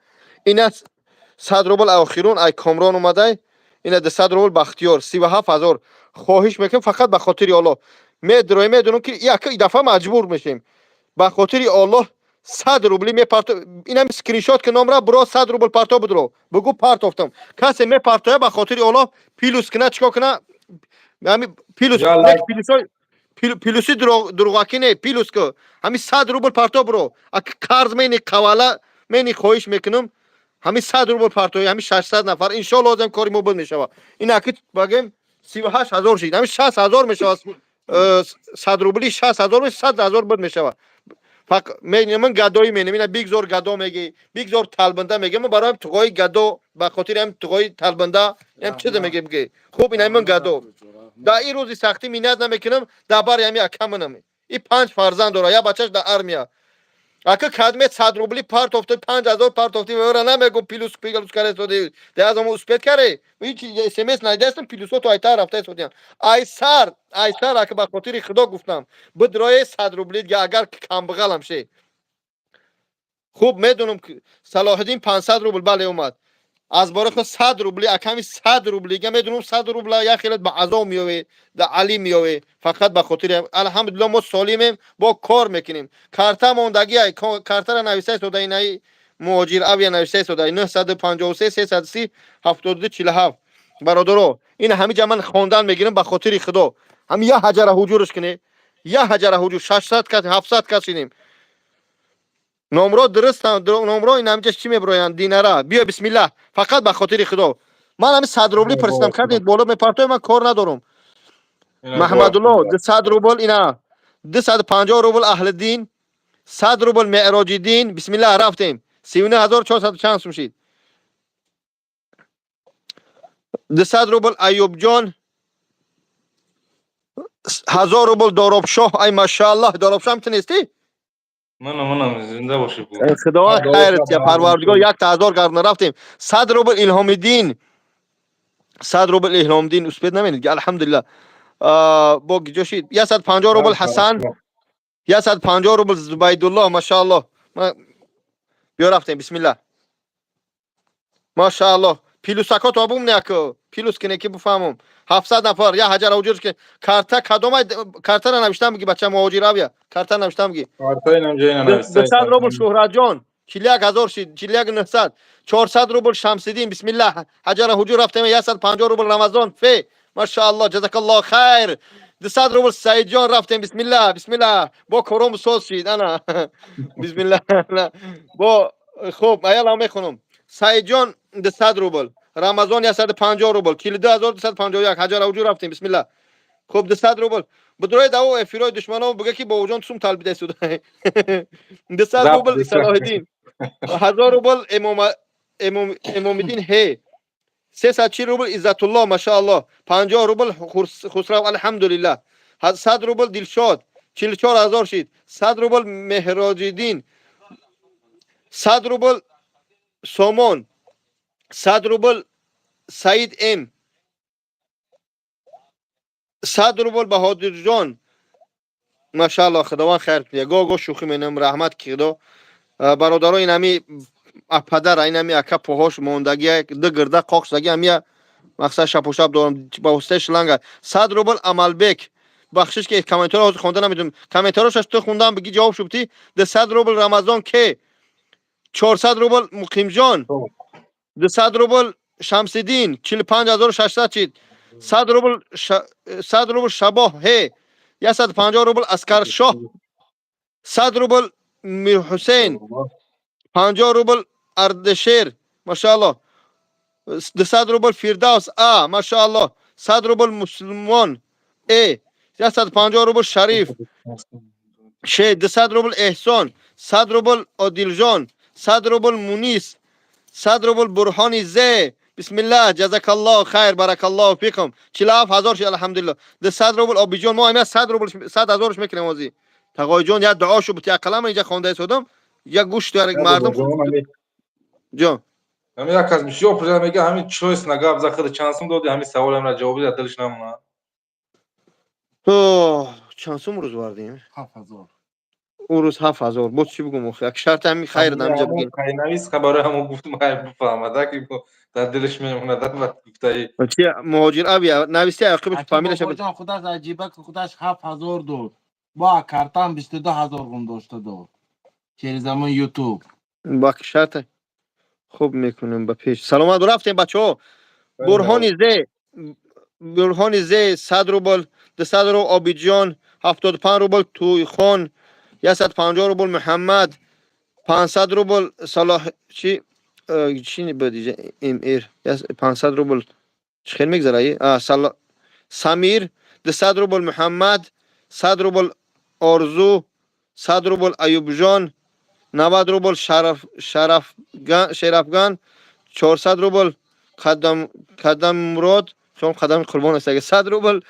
اینا 100 روبل اخیرون ای کامران اومده اینا 200 روبل بختیار 37000 خواهش میکنم فقط به خاطر الله میدونم که یک دفعه مجبور میشیم به خاطر الله 100 روبلی میپرت اینم اسکرین شات که نام را برو 100 روبل پرتا بدرو بگو پرتافتم کسی میپرتای به خاطر الله پیلوس کنه چیکار کنه همین پیلوس یا یک لایک پیلوسای پیلوسی دروغاکی نه پیلوس که همین 100 روبل پارتو برو اگه قرض منی قوالا منی خواهش میکنم همین 100 روبل پارتو همین 600 نفر ان شاء الله لازم کاری مو بند میشوه این اكيد بگم 38000 شید همین 60000 میشوه 100 روبلی 60000 میشه 100000 بند میشوه فقط من گدایی مینم اینا بیگزور گدا میگی بیگزور تالبنده میگم من برایم توقای گدا به خاطر هم توقای تالبنده هم چیز میگم که خوب اینا من گدا در این روزی سختی میناد نمیکنم در بار یمی اکمنم این 5 فرزند داره یا بچهش در ارمیا اگه کدمه 100 روبلی پارت افته 5000 پارت افته ورا نمیگم پیلوس پیلوس کرده تو دی از اون اسپیت کرده هیچ اس ام اس نداشتم پیلوسو تو ایتار رفته سودیان ایسر اگه به خاطر خدا گفتم بدرای 100 روبلی دیگه اگر کم بغلم شه خوب میدونم که صلاح الدین 500 روبل بله اومد از باره خود 100 روبلی اکمی 100 روبلی گه میدونم 100 روبل یا خیلی به عزا میوه در علی میوه فقط به خاطر الحمدلله ما سالمیم با کار میکنیم کارتا موندگی ای کارتا را نویسه شده اینای مهاجر اویا نویسه شده 953 330 72 47 برادرو این همه جمع خواندن میگیرم به خاطر خدا هم یا حجر حجورش کنه یا حجر حجور 600 کس 700 کس شینیم نمره درست نمره این همجاش چی میبروین دینارا بیا بسم الله فقط به خاطر خدا من همین 100 روبلی پرستم کردید بالا میپرتای من کار ندارم محمد الله 200 روبل اینا 250 روبل اهل دین 100 روبل معراج دین بسم الله رفتیم 39400 چانس میشید 200 روبل ایوب جان 1000 روبل داراب شاه ای ماشاءالله داراب شاه میتونستی منم زنده باشی بود خدا خیرت یا پروردگار 1000 گردن رفتیم 100 روبل الهام الدین 100 روبل الهام الدین اسپید نمینید الحمدلله با جوشید 150 روبل حسن 150 روبل زبید الله ماشاءالله بیا رفتیم بسم الله ماشاءالله پیلوسکا تو ابوم نه پیلوس کنه که بفهمم 700 نفر یا حجر اوجرش که کارتا کدوم کارتا را نوشتم میگی بچه مهاجر بیا کارتا نوشتم میگی کارتا اینم جای نوشته 200 روبل شهرت جان 41000 شید 41900 400 روبل شمس الدین بسم الله حجر حجور رفتیم 150 روبل رمضان فی ماشاءالله جزاک الله خیر 200 روبل سعید جان رفتیم بسم الله بسم الله با کروم سوس شید انا بسم الله با خوب ایالا میخونم سعید جان 200 روبل رمضان 150 روبل کیلو 2251 حجر حجور رفتیم بسم الله خوب 200 روبل بدروی داو افیرای دشمنان بگه که با وجان سوم طالب دسته 200 روبل صلاح الدین 1000 روبل امام الدین هی 340 روبل عزت الله ماشاءالله 50 روبل خسرو الحمدلله 100 روبل دلشاد 44000 شید 100 روبل مهراج الدین 100 روبل سامان 100 روبل سعید ام 100 روبل بهادر جان ماشاءالله خداوند خیر کنه گو شوخی منم رحمت کیدو برادرای اینمی پدر اینمی اکا پوهاش موندگی دو گرده قاقسگی همیا مقصد شب و شب دارم با واسطه شلنگ 100 روبل عملبک بخشش که کامنتار رو خونده نمیدونم کامنتارش تو خوندم بگی جواب شوبتی 200 روبل رمضان که 400 روبل مقیم جان 200 روبل شمس الدین 45600 چید 100 روبل 100 روبل شباه هی 150 روبل اسکر شاه 100 روبل میر حسین 50 روبل اردشیر ماشاءالله 200 روبل فردوس ماشاءالله 100 روبل مسلمان 150 روبل شریف 200 روبل احسان 100 روبل عادل جان 100 روبل مونیس 100 روبل برهانی زی بسم الله جزاک الله خیر بارک الله فیکم 40000 شد الحمدلله 200 روبل آبی جان ما همه 100 روبل 100000 میکنیم وازی تقای جان یا دعاشو بتی کلام اینجا خوانده شدم یا گوش داره مردم جان همین یک از میشه پروژه میگه همین چویس نگاب زخد چانسم دادی همین سوال من جوابی داد دلش نمونه چانسم روز واردیم 7000 اون روز 7000 بود چی بگم یک شرط همین خیر نمیجا بگین خیلی نویس خبره همون گفتم بفهمه که در دلش میمونه در وقت گفته چی مهاجر ابی نویسی عقبش فامیلش جان خودش عجیبه که خودش 7000 داد با کارتام 22000 گم داشته داد که زمان یوتیوب با شرط خوب میکنیم با پیش سلامت رفتیم بچه‌ها برهانی زی برهان زی 100 روبل 200 رو آبیجان 75 روبل توی خان 150 روبل محمد 500 روبل صلاح چی بدیجه ایر 500 روبل چه خیلی میگذره سمیر 200 روبل محمد 100 روبل آرزو 100 روبل ایوب جان 90 روبل شرفگان 400 روبل قدم مراد شما قدم قربان است اگه 100 روبل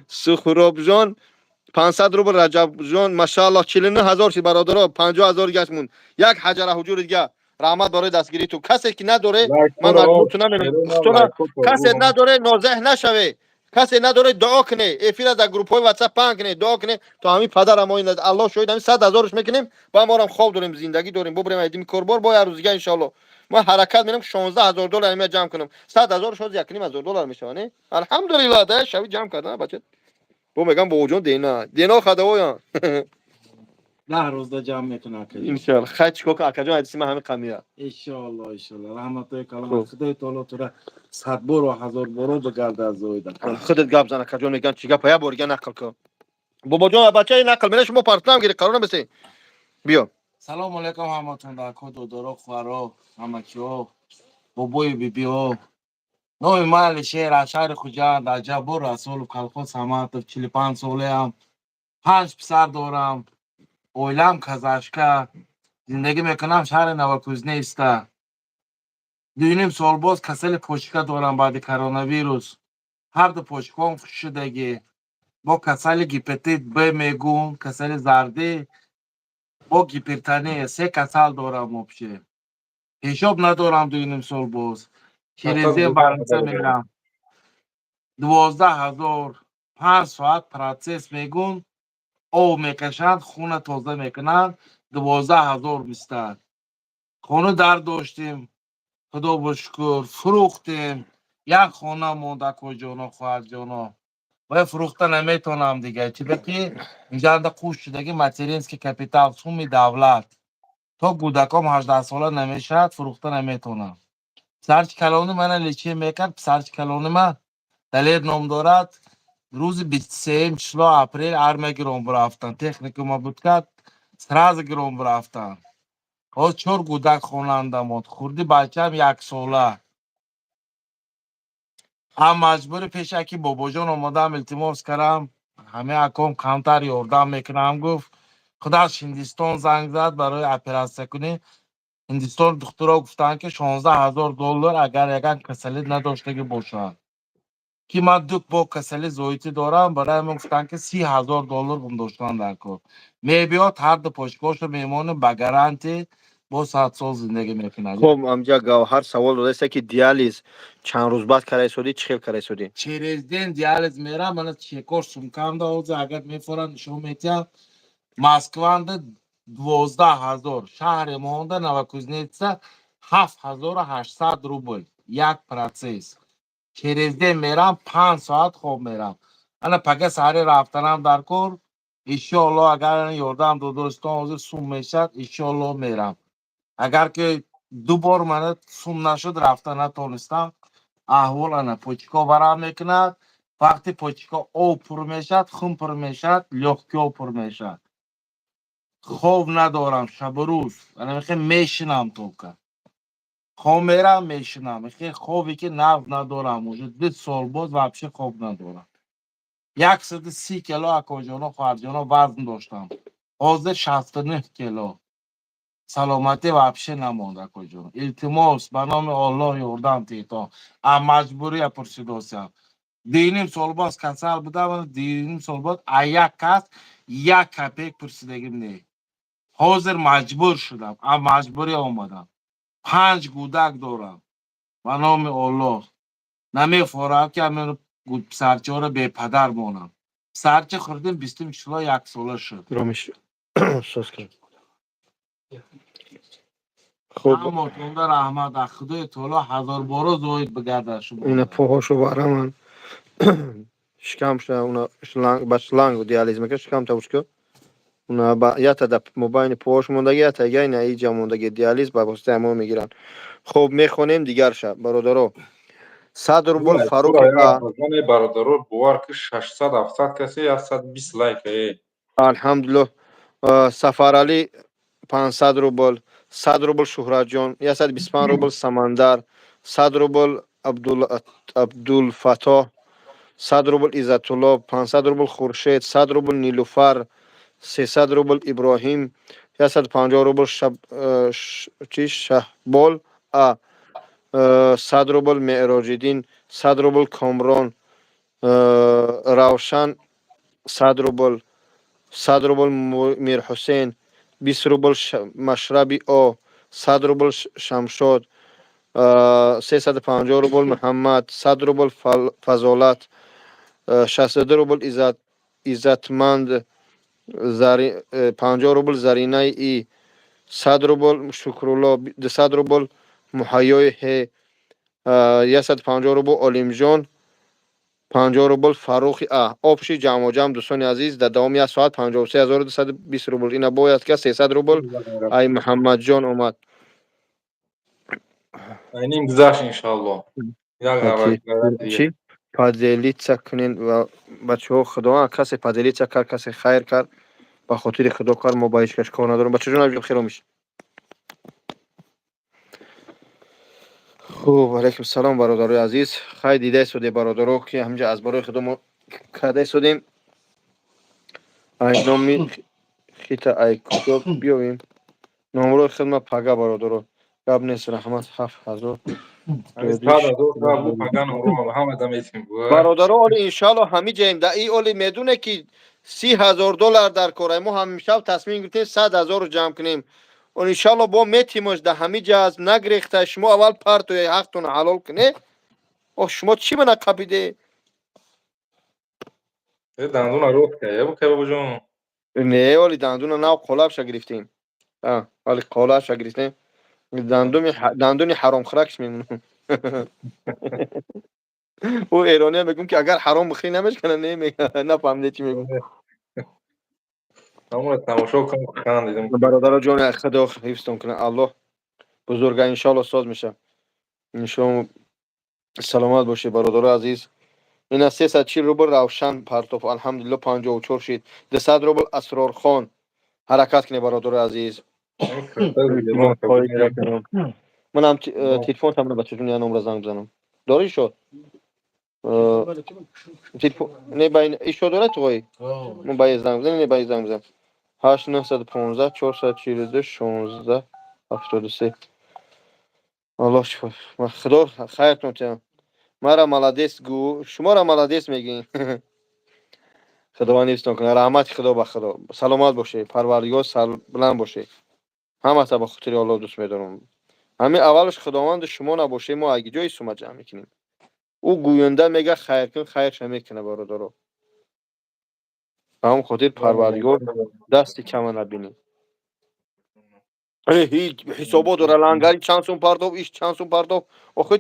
سخراب جان 500 روبل رجب جان ماشاءالله 49000 چی برادرها 50000 گشت مون یک حجر حجور دیگه رحمت برای دستگیری تو کسی که نداره من مجبور تو نمیرم خصوصا کسی نداره نازه نشوه کسی نداره دعا کنه افیر از گروپ های واتساپ پنگ کنه دعا کنه تا همین پدر ما این الله شاهد همین 100000 میکنیم با ما هم خواب داریم زندگی داریم ببریم ایدیم کوربار با هر روزگه ان شاء الله ما حرکت میرم 16000 دلار همه جمع کنم 100000 شد 1.5 دلار میشه نه الحمدلله ده شوی جمع کردن بچه بو میگم با وجود دینا خداویا ده روز ده جمع میکنه که ان شاء الله خچ کوک اکجان حدیث ما همه قمیه ان شاء الله رحمت کلام خدای تعالی تو را 100 بار و 1000 بار بگرد از اویدا خودت گپ زنه کجا میگن چیگه پیا برگه نقل کو بابا جان بچه نقل میره شما پارتنام گیری قرار بسی بیا سلام علیکم همتون در کد درو خوارو همکیو بابوی بیبیو نوی مال شهر شهر خوجان در جبور رسول خلقو سمات 45 ساله هم 5 پسر دارم اویلم کزاشکا زندگی میکنم شهر نوکوزنی است دوینیم سال باز کسل پوشکا دارم بعد کرونا ویروس هر دو پوشکام شدگی با کسل گیپتیت ب میگون کسل زرده با گیپرتانی 3 کسل دارم مبشه حساب ندارم دوینیم سال باز کریزی بالانسه میگم 12000 5 ساعت پراتسس میگون او میکشند خونه تازه میکنند 12000 میستد خونه در داشتیم خدا بشکر فروختیم یک خونه مونده کجانا خواهد جانا و فروخته نمیتونم دیگه چی بکی اینجا انده قوش شدگی ماترینسکی کپیتال سومی دولت تا گودکام 18 ساله نمیشد فروخته نمیتونم سرچ کلانی من لیچی میکرد سرچ کلانی من دلیر نام دارد روز 23 چلو اپریل ارمه گرام برفتن تکنیکی ما بود کرد سراز گرام برفتن باز 4 گودک خوننده مود خوردی بچه هم 1 ساله هم مجبور پیش که بابا جان اومدم التماس کردم همه اکام کمتر یاردم میکنم گفت خودش هندستان زنگ زد برای اپراسیون کنی هندستان دکترها گفتن که 16000 دلار اگر یک کسلی نداشته باشد که من دو با کسلی زویتی دارم برای من گفتن که 30000 دلار بم داشتن در کار میبیاد هر دو پشتکاش میمونه به گارانتی با 100 سال زندگی میکنه خب امجا گوهر سوال داده که دیالیز چند روز بعد کرای سودی چه خیل کرای سودی через день диализ мерам мана чекор сумкамда ҳозир агар мефоранд нишон метиҳам москванда 12000 шаҳри монда новокузнеца 7800 рубл як протсесс через день мерам 5 соат хоб мерам ана пага саҳри рафтанам дар кор иншоалло агар ёрдам додористон ҳозир сум мешад иншоалло мерам агар ки ду бор мана сум нашуд рафта натонистам احوال انا پوچیکا ورم میکند وقتی پوچیکا او پر میشد خون پر میشد لخکی پر میشد خواب ندارم شب و روز انا میخوام میشنم تو که خواب میرم میشنم میخوام خوابی که نو ندارم وجود 2 سال باز وابشه خواب ندارم 130 کیلو اکاجانا خواهرجانا وزن داشتم حاضر 69 کیلو سلامتی وابشه نمانده کجا التماس به نام الله یاردم تیتا ام مجبوری پرسیداسیم دینیم سال باز کسل بوده و دینیم سال باز یک کس 1 کپیک پرسیدگیم نه حاضر مجبور شدم ام مجبوری آمدم 5 گودک دارم به نام الله نمیفارم که من سرچه را به پدر مانم سرچه خوردیم 24 1 ساله شد رامیش سوس کرد خب اما تون در رحمت از خدای تعالی 1000 بارو زاید بگرده شما اینا پاهاشو برام شکم شده اونا شلنگ با شلنگ دیالیز میکنه شکم تا وشکو اونا با یا تا در مباین پاهاش موندگی یا تا یا اینجا موندگی دیالیز با واسطه ما میگیرن خب میخونیم دیگر شب برادرو 100 рубл Фаруқи Пура я А. базани бародаро бовар ки 600-700 каси 120 лайк Алҳамдулиллоҳ. Сафарали 500 рубл, 100 рубл Шуҳратҷон, 125 рубл Самандар, 100 рубл Абдулфатоҳ, 100 рубл Иззатулло, 500 рубл Хуршед, 100 рубл Нилуфар, 300 рубл Иброҳим, 150 рубл Шаҳбол А, 100 рубл Меъроҷиддин, 100 рубл Комрон, Равшан 100 рубл, 100 рубл Мирҳусейн, 20 рубл Машраби О, 100 рубл Шамшод, 350 рубл Муҳаммад, 100 рубл Фазолат, 62 рубл Иззатманд, 50 рубл Заринаи И, 100 рубл Шукрулло, 200 рубл Муҳайёи Ҳе, 150 рубл Олимҷон, 50 рубл Фарухи А. Общий ҷамъоҷам дӯстони азиз дар давоми 1 соат 53220 рубл. Ина бояд ки 300 рубл ай Муҳаммадҷон омад. айним гузашт иншаллоҳ. Як ҳавайкарати Чӣ? Поделиться кунен ва бачаҳо худованд касе поделиться кард, касе хайр кард. Ба хотири худо кард, мо ба ҳеҷ кас кор надорем. Бачаҷон абҷаб хиро миш. хуб, алайкум салом бародарои азиз. Хай дида истодем бародаро ки ҳамҷа аз барои худо мо карда истодем. Ай номи хита ай кутоб биёвем. Номрои хидмат пага бародаро. Гап нест раҳмат 7000. бародаро оли иншоалло ҳами ҷаем да и оли медуне ки $30,000 дар кора. Мо ҳамишаб тасмим гирифтем 100,000 ҷамъ кунем. иншоалло бо метимош да ҳами ҷа аз нагрехта шумо аввал партои ҳақтона ҳалол куне. шумо чӣ мана қабиде? дандуна рост кая кабабҷон. Не оли дандуна нав қолабша гирифтем. оли қолабша гирифтем. дандуни ҳаромхӯракш мемонам. ӯ эрониям мегӯм ки агар ҳаром бихӯрӣ намешкана нафаҳмиде чӣ мегӯм. тамошо кунам хандидам. бародаро ҷони худо ҳифзтон кунад. аллоҳ бузурга иншоалло соз мешав. иншоалло саломат бошед бародаро азиз. ина 340 рубл Равшан Партов алҳамдулилло 54 шид. 200 рубл Асрорхон. ҳаракат кунед бародаро азиз. манам телефонтам бачаҷон я номра занг бизанам. дорӣ шод? не байн ишо дорад туғои? мо ба занг бизанем, не ба занг бизанам. 8915 442 16 73. аллоҳ шифо. худо хайртон тиям. мара маладес гӯ, шуморо маладес мегӯем. худованд ҳифзтон кунад. раҳмати худо ба худо. саломат бошед. парвардигор сарбуланд бошед. ҳамата ба хотири Аллоҳ дӯст медорам. ҳамин аввалш худованд шумо набошед, мо аги ҷои сума ҷамъ мекунем. ӯ гӯёнда мега хайр кун, хайрша мекуна бародаро. ба ҳамн хотир парвардигор дасти кама набинем. ҳеҷ ҳисобот дора лангари чанд сум партов, иш чанд сум партов. охи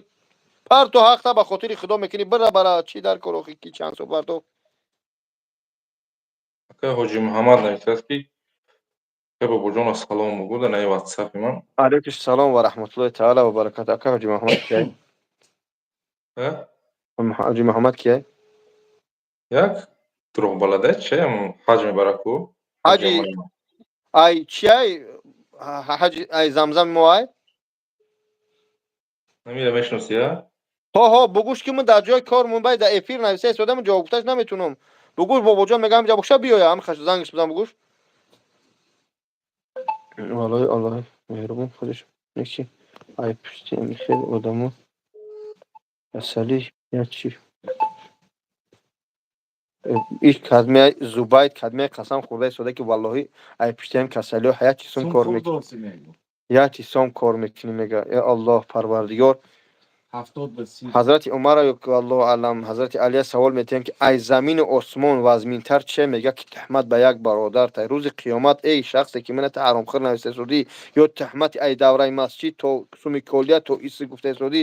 парто ҳақта ба хотири худо мекунӣ. бара чӣ дар кор охи ки чанд сум партов. ҳоҷи муҳаммад нависаст ки бобоҷон салом бугӯ дар наи ватсапи ман. алайкум салом ва раҳматуллоҳи таъала ва баракату. ака ҳоҷи муҳаммад кияй? ҳоҷи муҳаммад кияй? як дурӯғбаладай чиям ҳаҷ мебараку. ҳаҷи ай чиай? ҳаҷи ай замзам мо ай? намира мешиносия? ҳо бугӯш ки ман дар ҷои кор мунбай дар эфир нависа истодам ҷавоб гуфташ наметунам. бугӯш бобоҷон мегам ҷа боша биёя ҳам хаш зангш бизан бугӯш. валлоҳи аллоҳи меҳрубон худаш неки ай пушти хел одамо асали я чи иш кадмия зубайт кадмия қасам хӯрда истода ки валлоҳи ай пуштиам касалиҳо ҳаяти сум кор мекунем. яти сом кор мекунем мега. я аллоҳ парвардигор. ҳазрати умара аллоҳу аълам ҳазрати алия савол метиҳанд ки ай замину осмон ва азминтар че мега ки таҳмат ба як бародар тай. рӯзи қиёмат эй шахсе ки мината ҳаромхӯр нависта истодӣ ё таҳмати ай давраи масҷид то суми колия то иси гуфта истодӣ,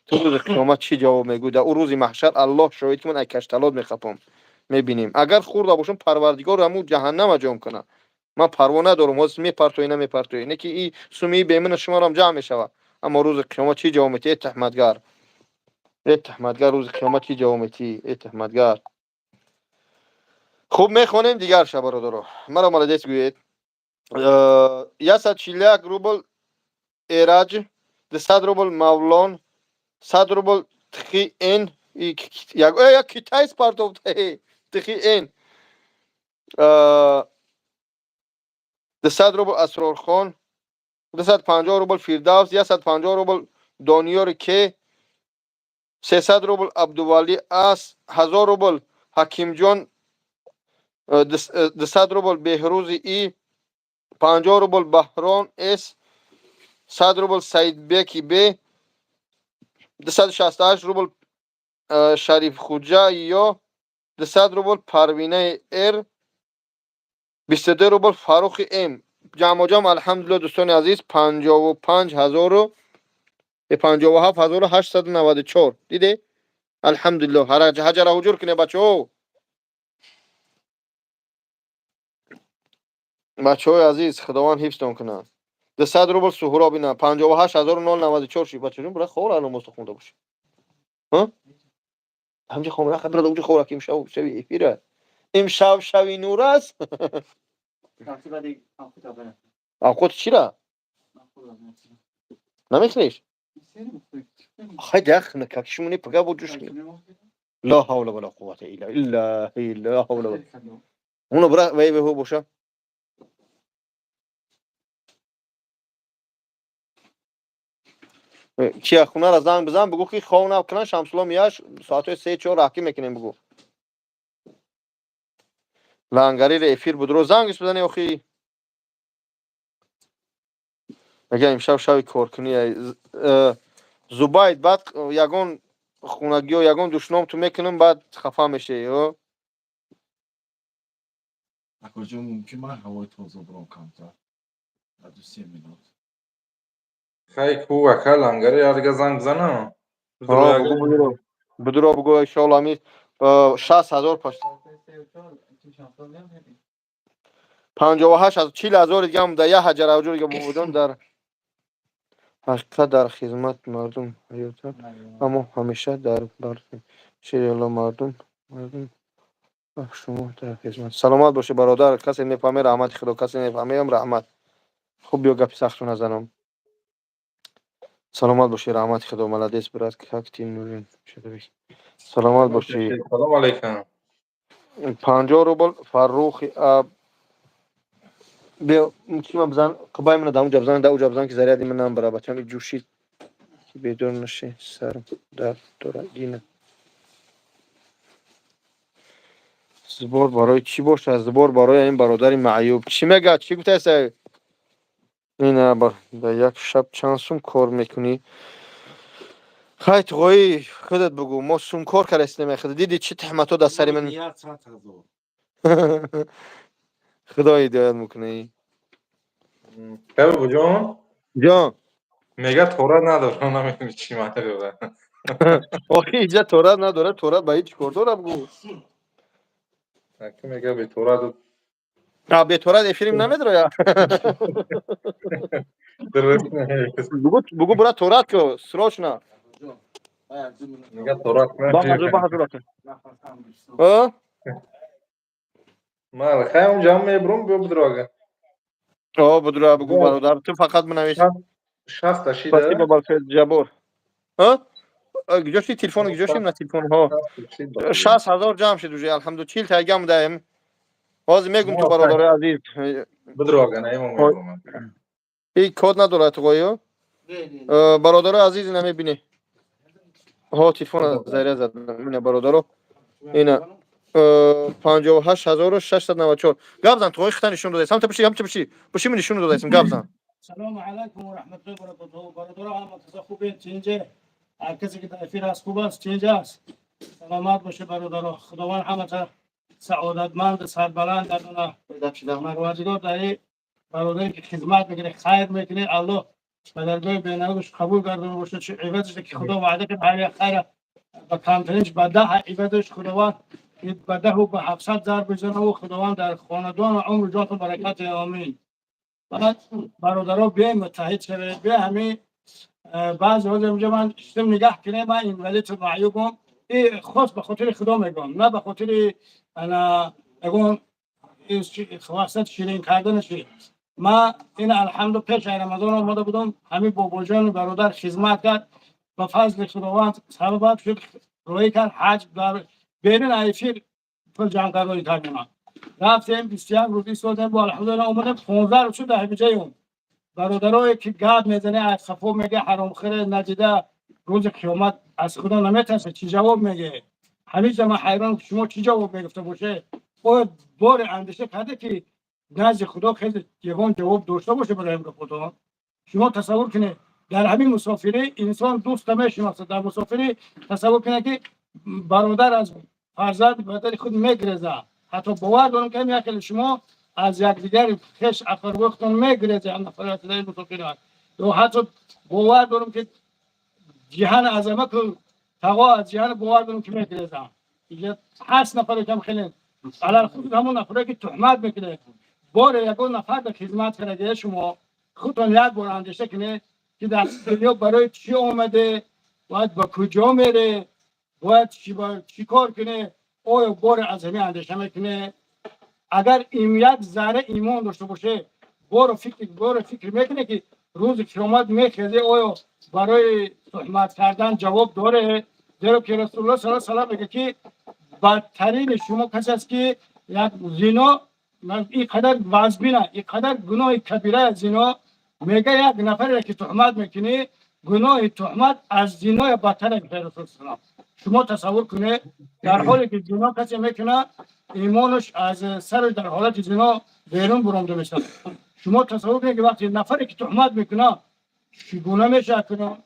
то рӯзи қиёмат чӣ ҷавоб мегӯӣ? дар ӯ рӯзи маҳшар аллоҳ шоҳид ки ман ай кашталод мехапам. мебинем агар хурда бошам парвардигор ҳамун ҷаҳаннама ҷом кунад. ман парво надорам ҳозир мепартоӣ намепартоӣ. не ки и суми бемина шуморо ҷамъ мешавад. аммо рӯзи қиёмат чӣ ҷавоб метиҳед таҳматгар? تحمدگر روز قیامت کی جوامتی تحمدگر. خوب میخونیم دیگر شب برادرها. مرا مالدیس گوید 141 روبل ایراج 200 روبل مولان 100 روبل تخی این یک کیتای سپارتوف تخی این 200 روبل اسرارخان 250 روبل فیردوس 150 روبل دانیار که 300 روبل عبدوالی اس 1000 روبل حکیم جان 200 روبل بهروز ای 50 روبل بهران اس 100 روبل سعید بکی بی 268 روبل شریف خوجا یا 200 روبل پروینه ار 22 روبل فاروق ام. جمع الحمدلله دوستان عزیز 55000 و 57894 دیده الحمدلله. هر حجر حجور کنه بچه‌ها عزیز خداوند حفظتون کنه. 200 روبل سهراب اینا 58094 شی بچه‌جون برای خور الان مستخونده باشه ها همینجا خونه خبر داد اونجا خوراک امشب شوی نور است آخوت چی را نمیخلیش خیلی دخ نکاکشمونی پگاه بود جوش لا حول ولا قوة الا بالله لا حول ولا اونو برا وی به هو باشه چی خونه را زنگ بزن بگو که خونه کنن شمسلا میاش ساعت 3 4 راکی میکنیم بگو لانگاری را افیر بدرو زنگش بزنی اخی میگه امشب شب کار کنی زباید بعد یگون خونگی و یگون دشنام تو میکنم بعد خفا میشه یا کجا ممکن من هوای تازه برام کمتر بعد 3 مینوت خیلی کو اکل لنگری یا دیگه زنگ بزنم ها بگو بدرو بگو ان شاء الله می 60000 پاش 58 از 40000 دیگه هم در یه حجر اوجور دیگه بودن در حقیقت در خدمت مردم حیاتن اما همیشه در بر شریعه مردم شما در خدمت. سلامت باشه برادر. کسی نفهمه رحمت خدا کسی نفهمه هم رحمت. خوب بیا گپی سختو نزنم. سلامت باشی رحمت خدا ملادیس برات که حق تیم نورین شده بی سلامت باشی. سلام علیکم 50 روبل فروخ بیا میتونم بزن قبای من دامو جبزن که زریادی من نام برابر چون جوشید که بدون نشه سر در دورگینه زبور برای چی باشه از زبور برای این برادر معیوب چی میگه چی گفته است این بر در یک شب چند سوم کار میکنی خیلی توی خودت بگو ما سوم کار کردیم نمیخواد دیدی چه تهمتو در سر من خدا هدایت میکنه که بجون جان میگه تورات نداره نمیدونی چی معنی داره آخه اینجا تورات نداره تورات با هیچ کار داره بگو که میگه به تورات به تورات افریم نمیداره یا درست نیست بگو برای تورات که سروشنا میگه تورات بحث ها ما خیلی جمع میبرم بیا بدراگه بدرو بگو برادر تو فقط بنویس 60 شیده پسی با بالفید جبور ها گجاشتی تلفن گجاشتیم نه تلفن ها 60000 جمع شد دوجه الحمدلله 40 تا گم دایم باز میگم تو برادر عزیز بدراگه نه ایمون میبرم این کد نداره تو گویو برادر عزیز نمیبینی ها تلفن زیر زدم این برادر اینا 58694 گابزن تو خطا نشون داده سمت پشی من نشون داده گابزن سلام علیکم و رحمت الله و برکاته برادر هم خوبه چنجه هر کسی که در افیر است خوب است چنجه است سلامت باشه برادر خداوند همه سعادتمند سربلند گردونه مروزگار در برادری که خدمت میکنه خیر میکنه الله به درگاه بینالمللش قبول گردونه باشه چه عوضش که خدا وعده کرد هر خیر با کمترینش به 10 عوضش خداوند به 10 و به 700 ضرب بزنه و خداوند در خاندان و عمر جات و برکت آمین. بعد برادرها بیایم متحد شوید بیا همین بعض روز اونجا من شدم نگاه کنه من این ولی تو معیوبم این خاص به خاطر خدا میگم نه به خاطر انا اگم خواست شیرین کردنش. ما این الحمد پیش رمضان آمده بودم همین بابا جان برادر خدمت کرد به فضل خداوند سبب شد روی کرد حج در بین ایفیر پل جمع کردن کردیم. رفتیم 21 روز ایستادیم با الحمدلله اومدیم 15 روز شد در بجای اون برادرایی که گاد میزنه از خفو میگه حرام خیر ندیده روز قیامت از خدا نمیترسه چی جواب میگه. همیشه من حیران شما چی جواب میگفته باشه. او بار اندیشه کرده که نزد خدا خیلی یگان جواب داشته باشه برای این خدا. شما تصور کنید در همین مسافری انسان دوست نمیشناسه. در مسافری تصور کنید که برادر از فرزند برادر خود میگریزه. حتی باور دارم که میگه شما از یکدیگر خش افروختون میگریزه هم نفرات در مسافران. و حتی باور دارم که جهان عظمت و تقوا از جهان باور دارم که میگریزه. دیگه هست نفر کم خیلی علال خود همون نفری که تهمت میکنه بار یکون نفر در خدمت کرده شما خودتون یک بار اندیشه کنه که در دنیا برای چی آمده باید با کجا میره باید چی کار کنه آیا بار از همه اندیشه میکنه. اگر این یک ذره ایمان داشته باشه بار فکر میکنه که روز قیامت میخیزه آیا برای تهمت کردن جواب داره. زیرا که رسول الله صلی الله علیه و سلم میگه که بدترین شما کسی است که یک زنا این قدر وزبینه این قدر گناه کبیره زنا میگه یک نفر که تهمت میکنه گناه تهمت از زنا بدتره که رسول الله. شما تصور کنه در حالی که زنا کسی میکنه ایمانش از سر در حالت زنا بیرون برآمده میشه. شما تصور کنید که وقتی نفری که تهمت میکنه چگونه میشه کنه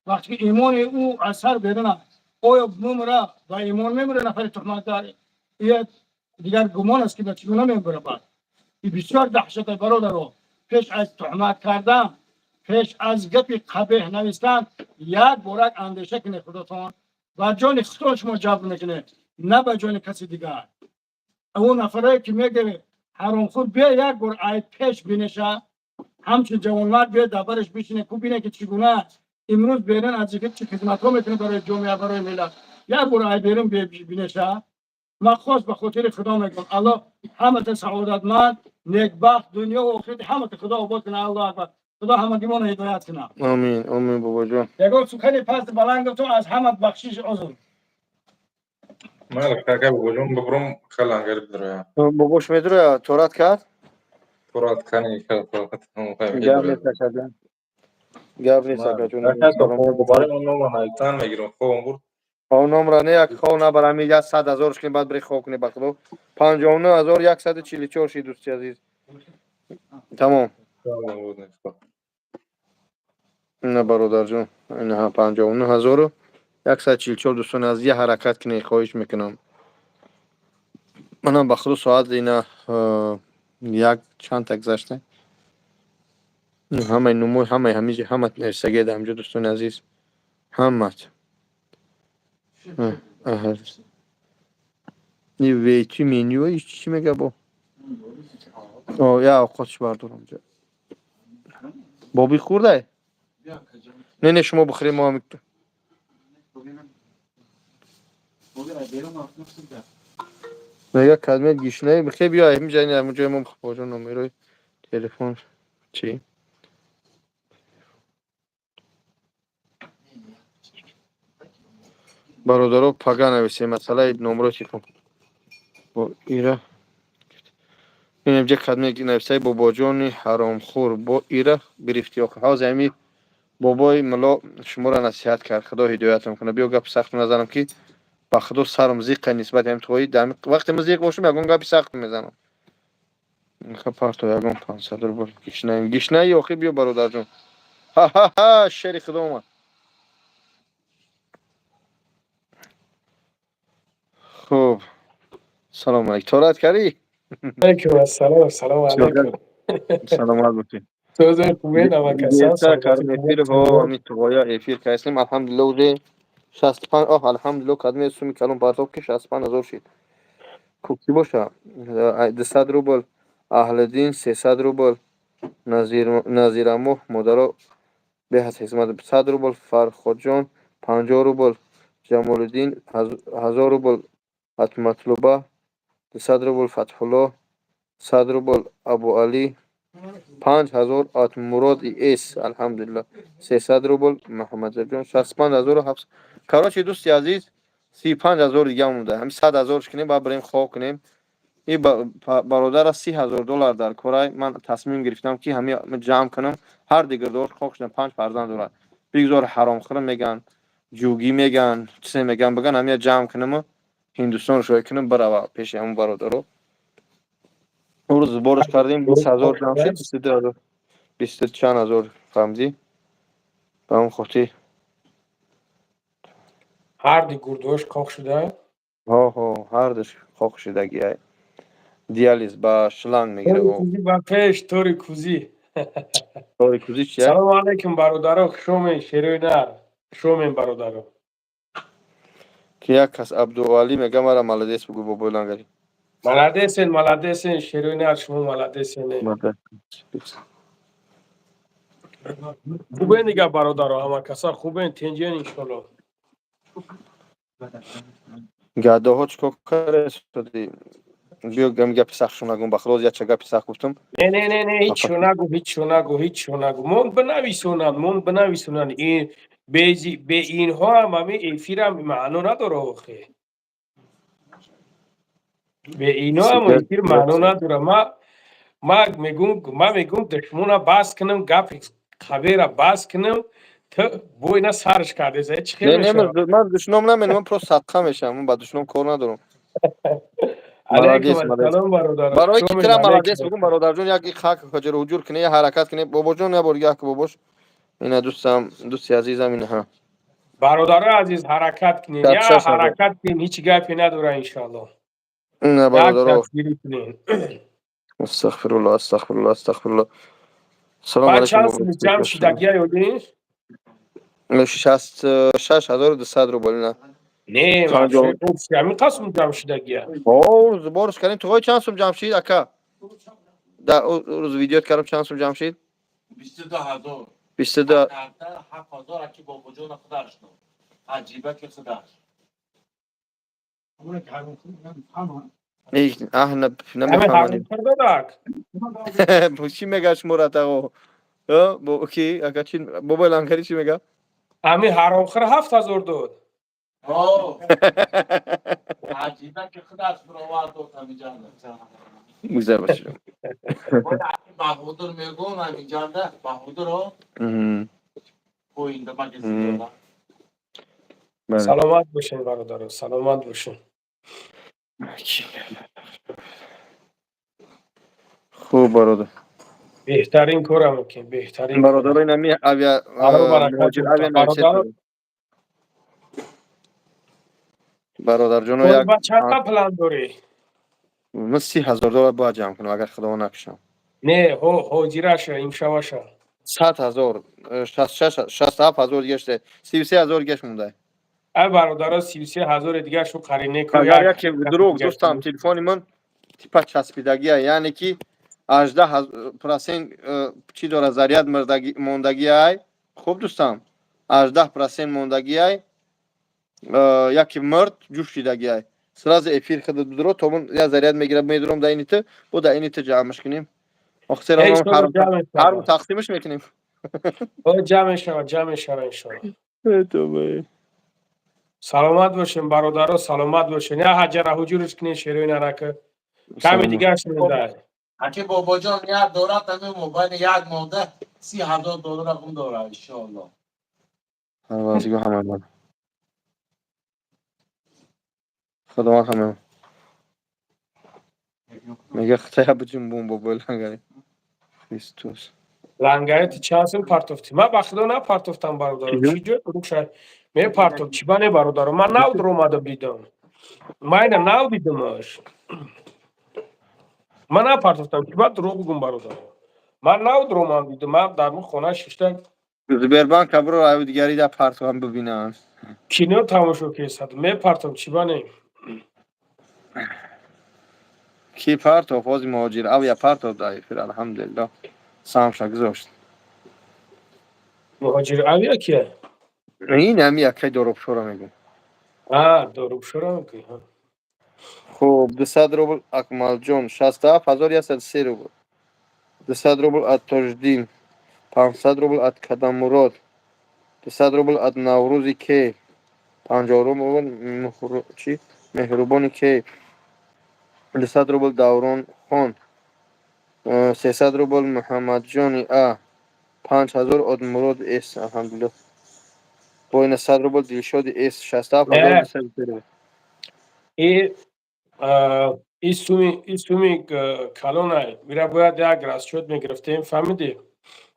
وقتی که ایمان او از سر بیرونه آیا میمره و ایمان میمره نفر تهمت داره این دیگر گمان است که به چگونه میبره بعد. این بسیار دهشت برادر رو پیش از تهمت کردن پیش از گپ قبیح نوشتن یک بارک اندیشه کنه خودتون و جان خودتون شما جبر میکنه نه به جان کسی دیگر. اون نفرایی که میگه حرام خود بیا یک بار عید پیش بینشه همچون جوانمرد بیا دبرش بشینه خوب بینه که چگونه امروز بیرون از جگه چه خدمت ها میتونه برای جامعه برای ملت یک بار عید بیرون بینشه. من خواست به خاطر خدا میگم الله همه سعادتمند نیکبخت دنیا و آخرت همه خدا آباد کنه. الله اکبر. خدا همگی ما رو هدایت کنه. آمین آمین بابا جان. یگو سخن پس بلند تو از همه بخشش عذر. مالك كاكا بقولون ببرم خلان قريب درويا باباش میدره تورات کرد ترات كاني كلا ترات هم فاهم گپ درويا نیست کجا گپ نیست مالك کجا كاكا تو سلام. خو بباري من نوم هايتان میگیرم خوام برد خو نمره نه یک خو نبرم میگه 100,000 شکل بعد بری خو کنی بخدا 59,144 شی دوستی عزیز. تمام تمام بود نفر نه برادر جان نه 59,144 دوستان از یه حرکت کنی خواهش میکنم. منم بخدا ساعت اینا یک چند تا گذشته همه نمو همه همیشه همه نرسگه دامجو دوستان عزیز همه این ویچی منیوی چی میگه با یا اوقاتش بردارم جا بابی خورده نه شما بخوریم ما میکنم میگه کلمه گیشنه بخیر بیا همین جایی همون جایی ما بخور نمیروی تلفن چی برادرها پگا نویسی مسئله نمره چی کن با ایره این اینجا کلمه نویسی بابا جانی حرام خور با ایره گرفتی آخه حاضر همی بابای ملا شما را نصیحت کرد خدا هدایتم کنه بیا گپ سخت نظرم که با خدا سرم زیق نسبت هم توی دم وقتی مزیق باشم یگون گپی سخت میزنم خب پارتو یگون 500 روبل گیشنه یا اخی بیا برادر جون ها ها ها شری خدا اومد. خب سلام علیکم تورات کردی علیکم السلام سلام علیکم سلامت باشی تو خوبه نمکسان دیتا کردم افیر ها همین تویا افیر کردیم الحمدلله ولی 65 الحمدلله کدوم سومی کلون پارتوب که 65,000 شد کوکی باشه 200 روبل اهل دین 300 روبل نظیر امو مدارا بهت حکمت 100 روبل فرخود جان 50 روبل جمال الدین 1000 روبل مطلوبه 200 روبل فتح الله 100 روبل ابو علی 5000 مراد اس الحمدلله 300 روبل محمد جان 65700 короче دوستی عزیز 35000 دیگه مونده همین 100000 کنیم بعد بریم خواب کنیم این برادر 30000 دلار در کره من تصمیم گرفتم که همه جمع کنم هر دیگه دور خواب شدن 5 فرزند دارد بگذار حرام خورم میگن جوگی میگن چه میگن بگن همه جمع کنم هندوستان شوی کنم برای پیش همون برادرو اون روز بارش کردیم 20000 جمع شد 22000 20 چند هزار فهمیدی به اون خاطر هر دی گردوش کاخ شده ها هر دش خوک شدگی های دیالیز با شلنگ میگیره توری او کوزی با پیش توری کوزی طوری کوزی چیه سلام علیکم برادرو شومین شیرینر شومین برادرو که یک کس عبدالعلی میگه مرا مالدیس بگو با بولنگری ملادسین شیرینر شما ملادسین خوبه دیگه برادرو همه کسا خوبه تنجین انشالله گاده ها چکو کرده شدی بیو گم گپی سخشون نگون بخلاز یا چه گپی سخ گفتم نه هیچ شو نگو من بنویسونن این به اینها هم همه ایفیرم معنا نداره آخه به اینا هم ایفیر معنا نداره ما میگم دشمونا باز کنم گپ خبره باز کنم تو بو اینا سرش کرده زه چی خیلی نه میشه من دشنام نمینم من پرو صدقه میشم من با دشنام کار ندارم علیکم مالدیس السلام برادر برای کی شومین ترا مالدیس علیکم بگم برادر جون یک خاک خجر وجود کنه یه حرکت کنه بابا جون یا برگه که باباش اینا دوستی عزیزم اینه ها برادر عزیز حرکت کنین یا 60000 حرکت کنین هیچ گپی نداره انشالله نه یک برادر تصویری کنین استغفر الله استغفر الله استغفر الله سلام بعد علیکم چند بابا سال جمع شدگی یادین 66200 روبل نه نه پنجاه مافشه گفت همین قسم جمع شدگی او زبارش کردیم تو چند سوم جمشید اکا در روز ویدیو کردم چند سوم جمشید 22000 22 7000 که با وجود خودش نو عجیبه که خودش ای نه همه حرام نمیفهمم کرده چی میگه شما تا با کی اگه چی بابا لانکاری چی میگه همه حرام خور 7000 داد اوه عجیبه که خودش برآورد و تمیجان مزه باشه بهودر میگون همینجا ده بهودر رو پوینده مگه بله سلامت باشین برادر سلامت باشین خوب برادر بهترین کارم که بهترین کارم برادر نمی اویا برای برکت مهاجر اویا نویسه برادر برادر جون کوئی یک بچه کا پلان داری من 30000 دلار باید جمع کنم اگر خدا نکشم نه هو جیراشه این شواشه 100000 67000 گشته 33000 گشت مونده ای برادر 33000 دیگه شو قرینه کو اگر یک یکی دروغ دوستم تلفن من تیپا چسبیدگی یعنی که 18% چی داره ضریت مردگی موندگی ای خوب دوستم 18% موندگی ای یکی مرد جوشیدگی ای سراز افیر خود درو تو من یا ضریت میگیره میدونم در اینیت بود در اینیت جمعش کنیم اخسر ای اون شو جمع هر شوا تقسیمش میکنیم او جمع شوا انشالله سلامت باشین برادر سلامت باشین یا حجر حجورش کنین شیرین نرکه کمی دیگه شمیده اگه بابا جان یک دورت همه موبایل یک مونده 30000 دلار هم داره انشالله بازی همه من خدا همه میگه خطا بچین بوم با بلنگاری کریستوس لنگایت چانسن پارتوفتی ما بخدا نه پارتوفتم برادر چی جو کدوم شاید می پارتوف چی بانه برادر من ناو درآمده دیدم ما اینا ناو دیدمش من نه پارتوفتم چی با دروغ بگم برادر من ناو درآمده دیدم من در مون خونه ششته زبربانک برو راوی دیگری در پرتو هم ببینن کینو تماشا کیسد می پارتوف چی بانه کی پرتو فاز مهاجر او یا پرتو دای فر الحمدلله سام شگزاشت مهاجر اویا کیه؟ این همی یکی دروبشورا میگم. داروبشورا کی ها. خب 200 روبل اکمال جون 67103 روبل. 200 روبل ات تاجدین. 500 روبل ات کدام مراد. 200 روبل ات نوروزی کی. 50 روبل چی؟ مهربانی کی. 200 روبل دوران خان. 300 روبل محمد جانی 5000 اد مراد اس الحمدلله. با این 100 روبل دلشاد اس 67203 روبل. این سومی کلونه میره باید یک راسشوت میگرفتیم فهمیدی؟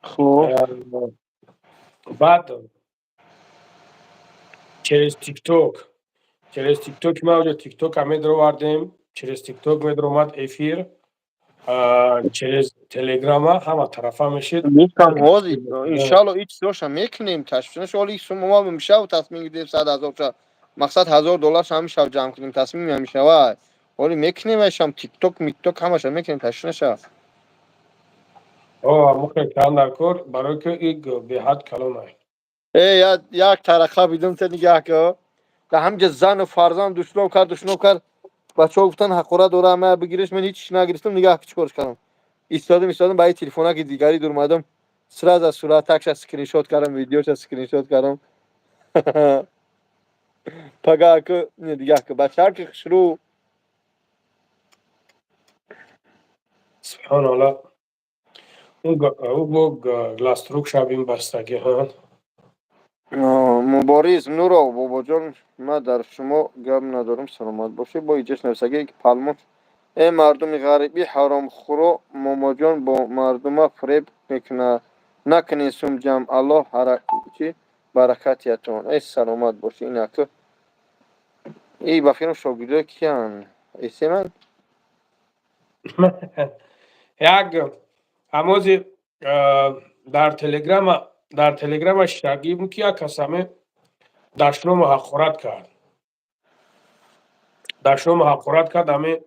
خب بعد через تیک ما اونجا تیک توک هم میدرو واردیم через تیک توک میدرو اومد افیر через تلگرام همه طرفا میشید گفتم هازی انشالله ایچ سوشا میکنیم تشویش ولی سوم ما میشه و تصمیم گرفتیم 100,000 شد مقصد $1000 هم میشه جمع کنیم تصمیم هم میشه ولی میکنیمش هم تیک توک میک توک همش میکنیم تشویش مخی کم نکر برای که این به حد کلونه یک ترخه بیدم تا نگه که که همجا زن و فرزان دشنو کرد بچه ها گفتن حقوره دوره همه بگیرش من هیچ نگرفتم نگه که چکارش کردم ایستادم با این تلفونه که دیگری دور اومدم سراز از صورت تکش اسکرین شات کردم ویدیوش اسکرین شات کردم پگاه که نه دیگه که بچه ها که شروع سبحان الله او گلاستروک شبیم بستگی ها مبارز نورا بابا جان من در شما گم ندارم سلامت باشه با ایجاش نفسگی که پلمون ای مردم غریبی حرام خورو ماما جان با مردم فریب میکنه نکنین سوم جمع الله چی برکتیتون ای سلامت باشه این که ای بخیرم شاگرده کیان ایسی من یک هموزی در تلگرام شگیم که یک کسامه دشنو حقورت کرد همه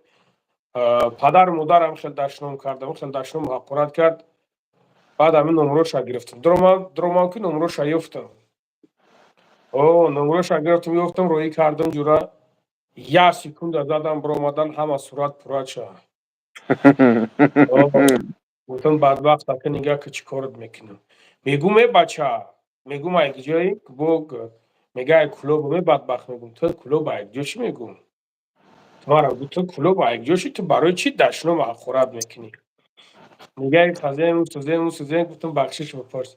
پدر مادرم خیلی دشنو کردم خیلی دشنو حقورت کرد بعد همه نمروش گرفتم درومان که نمروش یفتم نمروش گرفتم یفتم روی کردم جورا یک سکوند دادم برو آمدن همه صورت پرات شد گفتم بدبخت که نگاه که چی کارت میکنم میگم ای بچه میگم یک جایی میگه کلوب بدبخت میگم تو کلوب یک جوش میگم تو تو کلوب یک جوشی تو برای چی دشنو حقورت میکنی میگه سوزین گفتم بخشش بپرس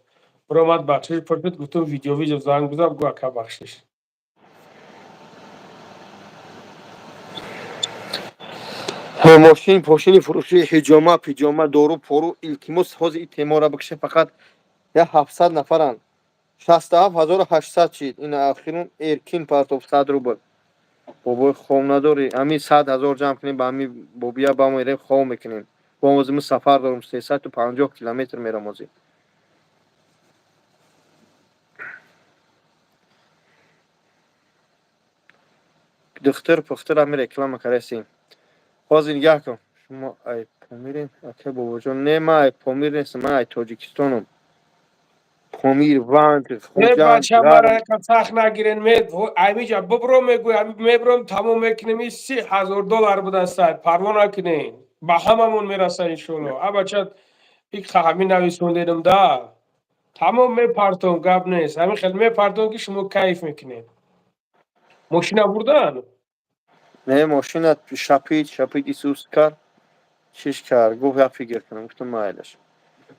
برو آمد بخشش پرسید گفتم ویدیو زنگ بزن گو اکا بخشش ماشین پاشینی فروشی حجامه پیجامه دارو پارو التماس حاضر این تیمارا بکشه فقط یا 700 نفرن 67,800 چید این اخیرون ارکین پارتوب 100 روبل بابای خوام نداری همین 100,000 جمع کنیم با همین بابیا با میریم خوام میکنیم با موزیم سفر دارم 350 کیلومتر میرم موزی دختر پختر همین رکلام کرسیم حاضر نگاه کن شما ای پامیرین اکه بابا جان نه من ای پامیر نیستم من ای تاجیکستانم پامیر وند خوجند بچه غرب مرا که سخت نگیرین ایمیجا ببرو میگوی میبرم تمام میکنیم $30,000 بوده است پروا نکنین با هممون میرسه انشالله بچه این همین نویسوندیدم دا تمام میپرتون گپ نیست همین خیلی میپرتون که شما کیف میکنین ماشین بردن نه ماشینت شپید ایسوس کرد چیش کرد گفت یا فکر کنم گفتم مایلش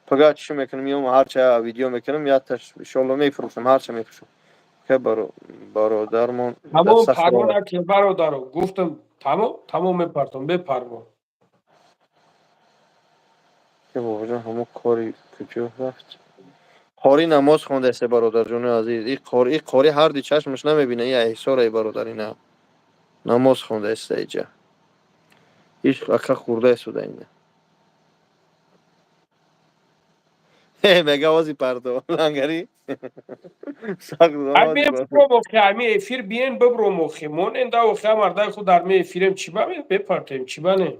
پگاه چی میکنم میام هرچه ویدیو میکنم یا تش انشالله میفروشم هرچه میفروشم که برادرمون تمام دست پروا خراب نکنین برادرو گفتم تمام میپرتون بپروا که بابا جان همون کاری کجا رفت قاری نماز خونده است برادر جون عزیز این قاری هر دی چشمش نمیبینه این احسار ای برادر اینا نماز خونده است اینجا هیچ اکا خورده سوده اینه مگه وازی پردو لنگری ساق امی زمادی برو مخی امی افیر بیین ببرو مخی مون انده و خیلی مرده خود در می افیرم چی بپرتیم چی بانه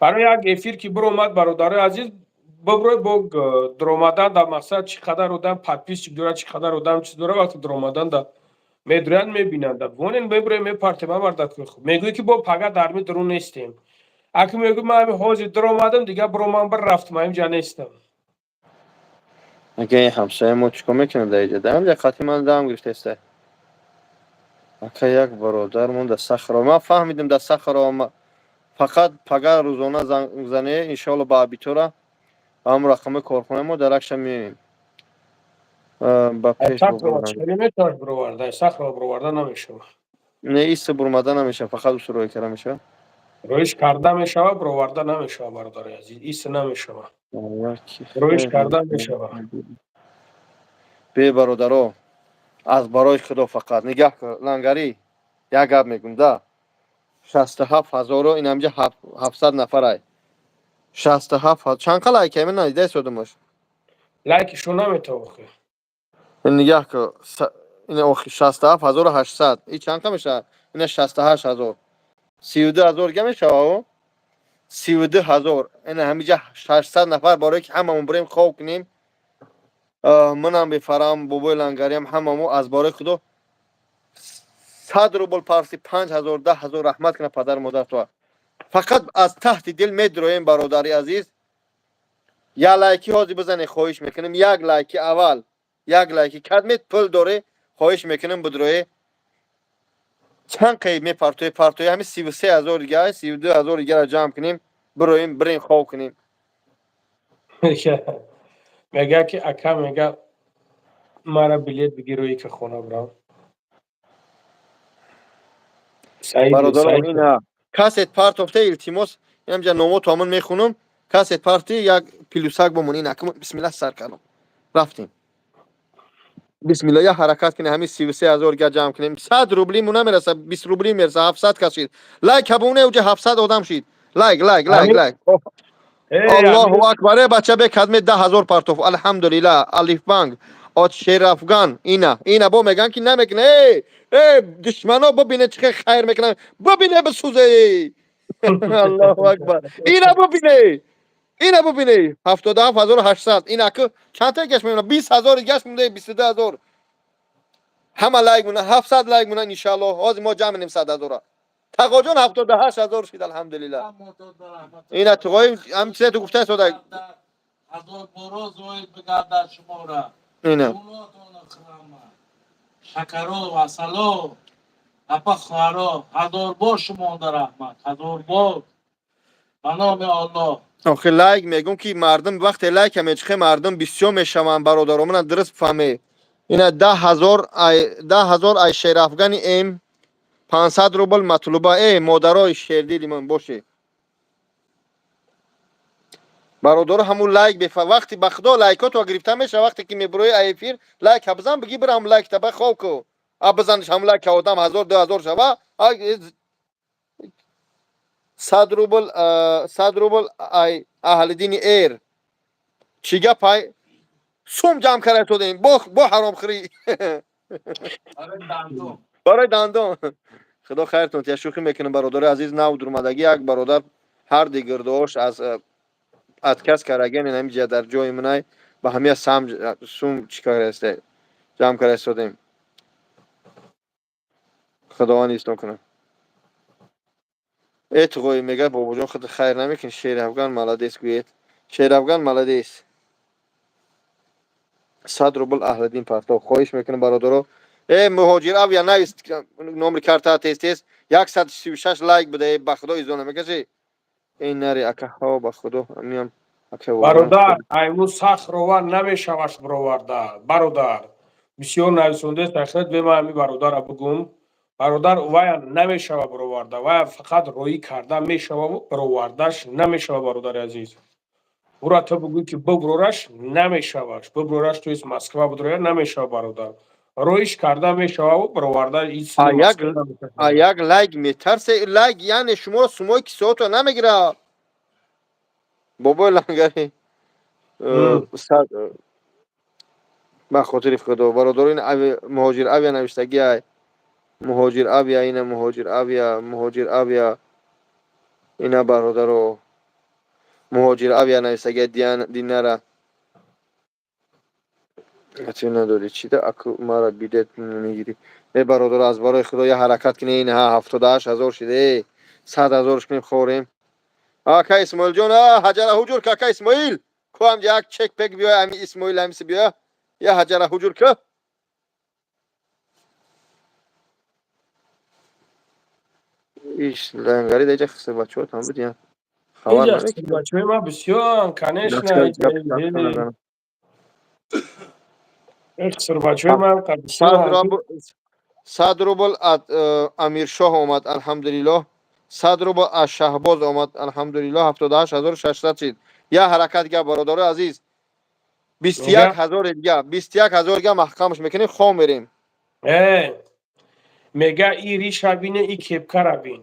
برای یک افیر که برو اومد برادر عزیز боброй бо дромадан да мақсад чӣ қадар одам подписчик дорад, чӣ қадар одам чиз дорад, вақти дромадан да медоянд мебинанд. Вонен мебурем мепартем амарда мегӯй ки бо пага дар ми дуру нестем. Аки мегӯ ман ҳами ҳозир дромадам дига броман бар рафтам инҷа нестам. اگه این همسایه ما چیکار میکنه در اینجا دارم یک خاطی من دارم گرفته است اگه یک برادر من در صخره من فهمیدم در صخره ما فقط پگاه روزانه زنگ زنه انشالله با ابیتوره هم رقم کارخانه ما درکش میبینیم با پیش صخره ببرم چی نمیتونش بروارده صخره بروارده نمیشه. نه ایست برمده نمیشه فقط او روی کرده میشه رویش کرده میشه بروارده نمیشه برادر عزیز ایست نمیشه. یکی رویش خیلی کرده میشه. بی برادرو از برای خدا فقط نگاه کن لنگری یک گپ میگم ده 67000 رو این همجا 700 نفره 67000 چند کا لایک من ندیده شدمش لایکشو نمیتونه. نگاه کن این اخی 67800 این چند کا میشه این 68000 32000 گه میشه او 32000 این همینجا 600 نفر برای که هممون بریم خواب کنیم منم بفرام بابای لنگری هم هممون از برای خدا 100 روبل پارسی 5000 10000 رحمت کنه پدر مادر تو فقط از تحت دل میدرویم برادری عزیز یا لایکی هازی بزنه خواهش میکنم یک لایکی اول یک لایکی کدمت پول داره خواهش میکنم بدروی چند قیب پرتوی همین 33000 دیگه 32000 دیگه را جمع کنیم برویم بریم خواب کنیم میگه که اکا میگه مرا بلیت بگیر روی که خونه برام. برادر اینا کاست پارت افته التماس همجا نامو تامن میخونم کاست پارتی یک پلوساک بمونی نکم بسم الله سر کنم رفتیم بسم الله یا حرکت کنه همین 33000 گه جمع کنیم 100 روبلی مون نمیرسه 20 روبلی میرسه 700 کشید لایک هبونه اوج 700 آدم شید لایک الله اکبر بچه به خدمت 10000 پارتوف الحمدلله الف بانک آت شیر افغان اینا با میگن که نمیکنه ای دشمنا ببینه چه خیر میکنن ببینه بسوزه الله اکبر اینا ببینه 77800 اینا که چند تا گشت میمونه 20000 گشت مونده 22000 همه لایک مونه 700 لایک مونه ان شاء الله حاضر ما جمع نیم 100000 تقاجون 78000 شد الحمدلله اینا تو هم چیزی تو گفته شده هزار بارا زاید بگردد شما را اینا شکرو و سلو اپا خوارا 1000 بار شما در رحمت 1000 بار به نام الله آخه لایک میگم که مردم وقتی لایک میچخه مردم بسیار میشوند برادرامون درست فهمه اینا 10000 ای شیر افغانی ام 500 روبل مطلوبه ای مادرای شیردیلی من باشه برادر همون لایک بفا وقتی به خدا لایکات و گرفته میشه وقتی که میبروی ایفیر لایک بزن بگی برام لایک تبع خواب کو بزنش هم لایک آدم 1000 2000 شوه 100 روبل ای اهل دین ایر چیگه پای سوم جمع کرده تو دیم با حرام خری برای دندون خدا خیرتون تیا شوخی میکنم برادر عزیز نو درمدگی یک برادر هر دیگر داشت از اتکس کرگین نمیجه در جای منای با همه سوم چیکار است جمع کرده شدیم خداوند ایستون کنه اتقوی میگه بابا جان خود خیر نمیکن شیر افغان مالادیس گوید شیر افغان مالادیس 100 روبل اهل دین پرتو خواهش میکنم برادرو مهاجر او یا نویست نمر کارت تست 136 لایک بده به خدا ایزونه میکشی این نری اکه ها به خدا میام برادر ایمو صخره نمیشوش بروارده برادر بسیار نویسنده تخت به من برادر بگم برادر وای نمیشوه بروارده وای فقط روی کرده میشوه برواردهش نمیشوه برادر عزیز او را تو بگوی که ببرورش نمیشوش ببرورش توی مسکو بدروی نمیشوه برادر رویش کرده میشوه برواردهش ایست نمیشوه یک لایک میترسه لایک یعنی شما رو سموی کسوتو نمیگیره بابا لنگری به خاطر خدا برادرین مهاجر اویا نوشتگی های مهاجر اویا اینا مهاجر اویا اینا برادرو مهاجر اویا نویسگه دینره چی نداری چی ده اکو مرا بیدت میگیری ای برادر از برای خدا یه حرکت کنی این 78,000 شده 100,000 کنیم خوریم که اسماعیل جان حجر حجور که اسماعیل کو هم یک چک پک بیا امی اسماعیل همیشه بیا یه حجر حجور که ایش لنگری دیگه خسته بچه ها هم بدیم خبر اینجا نمیکنم بچه ما بسیار کنشنا اکثر بچه ما بسیار صد روبل از امیر شاه آمد الحمدلله 100 روبل از شهباز آمد الحمدلله 78,600 شد یه حرکت دیگه برادر عزیز 21,000 دیگه 21,000 دیگه محکمش میکنیم خام میریم میگه ای ریش بینه ای کپکه را بین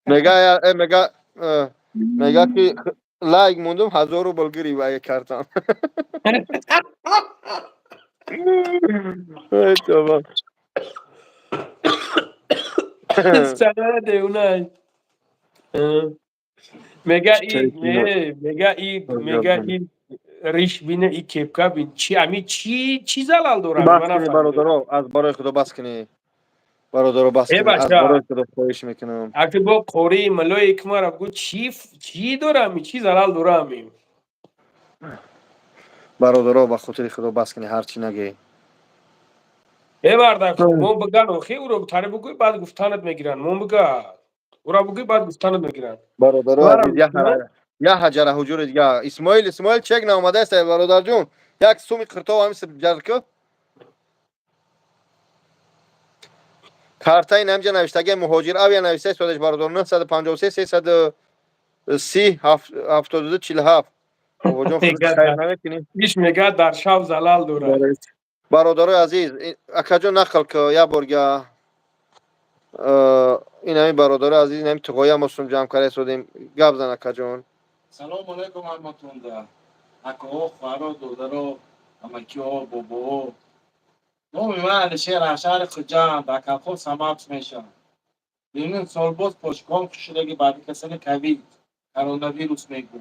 میگه که لایک موندم 1000 روبل گیری و یک کارتم ای تمام سنه دیونه میگه ای ریش بینه ای کپکه بین چی امی چی زلال دورم بس من کنی نفهمیدم برادر از برای خدا بس کنی برادر بس ای کنی از بچه برای خدا خواهش میکنم اگه با قوری ملوی اکما را بگو چی دورمی چی زلال دورمی برادر به خاطر خدا بس کنی هرچی نگی ای بردک مو بگن خیلی او رو تاره بگوی بعد گفتانت میگیرن مو بگه او را بگوی بعد گفتانت میگیرن برادر عزیز یه حجر حجور دیگه اسماعیل چک نامده است برادر جون یک سومی قرطا و همین جرکه کارتای نمجا نوشتگی مهاجر اویا نوشته سودش برادر 953 330 72 47 بابا جون خودت خیر نمیکنی بیش میگه در شب زلال دوره برادر عزیز اکا جون نقل که یه بارگه این همین برادر عزیز این همین تقایی هم مصنوم جمع کرده سودیم گب زن اکا جون سلام علیکم همتون اکا ها خواهرها دودرها امکی ها بابا ها نومی من شهر خجم اکا خود سماعت میشم بینین سال باز پاشکام کشیدگی بعدی کسانی کوید کرونا ویروس میگو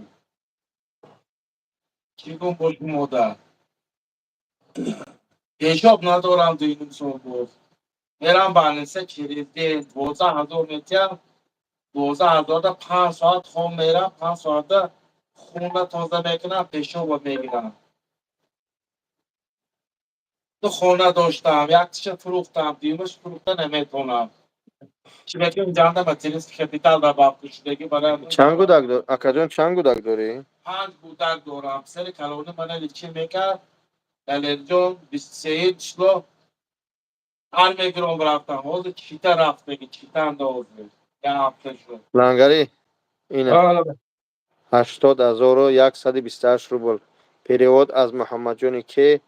چی کن پاشکو مادر پیشاب ندارم دیگه سال باز میرم بالنسه چریزده 12,000 متر 12,000 تا 5 ساعت خون میرم 5 ساعت خون تازه میکنم پیشاب میگیرم تو خونه داشتم یک تیشه فروختم دیمش فروخته نمیتونم چی بکنم جانده با تریس کپیتال و با کشیدگی برای چند گودک داری؟ اکا جون چند گودک داری؟ 5 بودک دارم سر کلونی من لیچی میکرد دلیرجون 23 چلو هر میگرام رفتم حوض چیتا رفته که چیتا اندازه یه هفته شد لنگری اینه 80,128 روبل перевод از محمد جونی که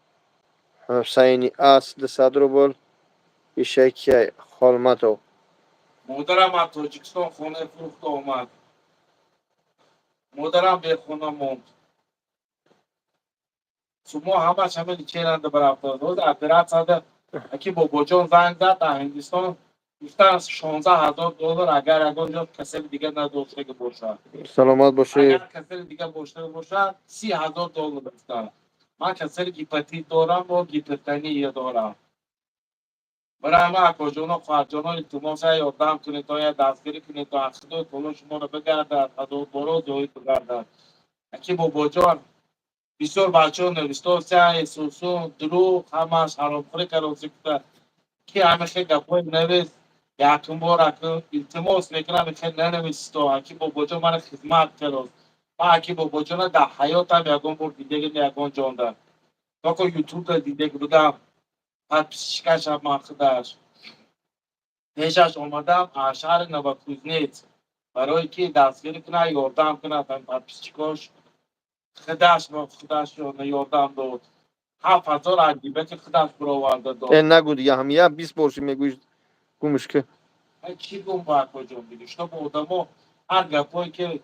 حسینی اصل 100 روبل ایشکی خالمتو مادرم از تاجیکستان خونه فروخت آمد مادرم به خونه موند شما همش همه لیچیننده برافتا روز اپرات زده اکی بابا جان زنگ زد در هندوستان گفتن 16,000 دلار اگر اونجا کسی دیگه نداشته که باشه سلامت باشی اگر کسی دیگه باشه 30,000 دلار گفتن من کسی گیپتیت دارم و گیپتنی دارم برای همه اکاجانا خواهرجانا التماس یادم کنید تا یه دستگیری کنید تا اخصدای طولو شما رو بگردد تا برو جایی بگردد اکی بابا جان بسیار بچه ها نوشته سعی سوسو دروغ همش حرامخوری کروزی کده که همه خیلی گپای نویست یکم بار اکنون التماس میکنم خیلی ننویستا اکی بابا جان من خدمت کرد من اکی بابا جان در حیاتم یکم بار دیده که یکم جانده تا که یوتیوب تا دیده که بودم پس پیشکش هم مخدش پیشش آمدم شهر نوکوزنیت برای که دستگیری کنه یاردم کنه پس پیشکاش خودش یاردم داد 7,000 عجیبه که خودش برآورده داد این نگو دیگه هم یه 20 برشی میگویش گمش که چی گم باید کجا میگوش تو با آدم هر گپایی که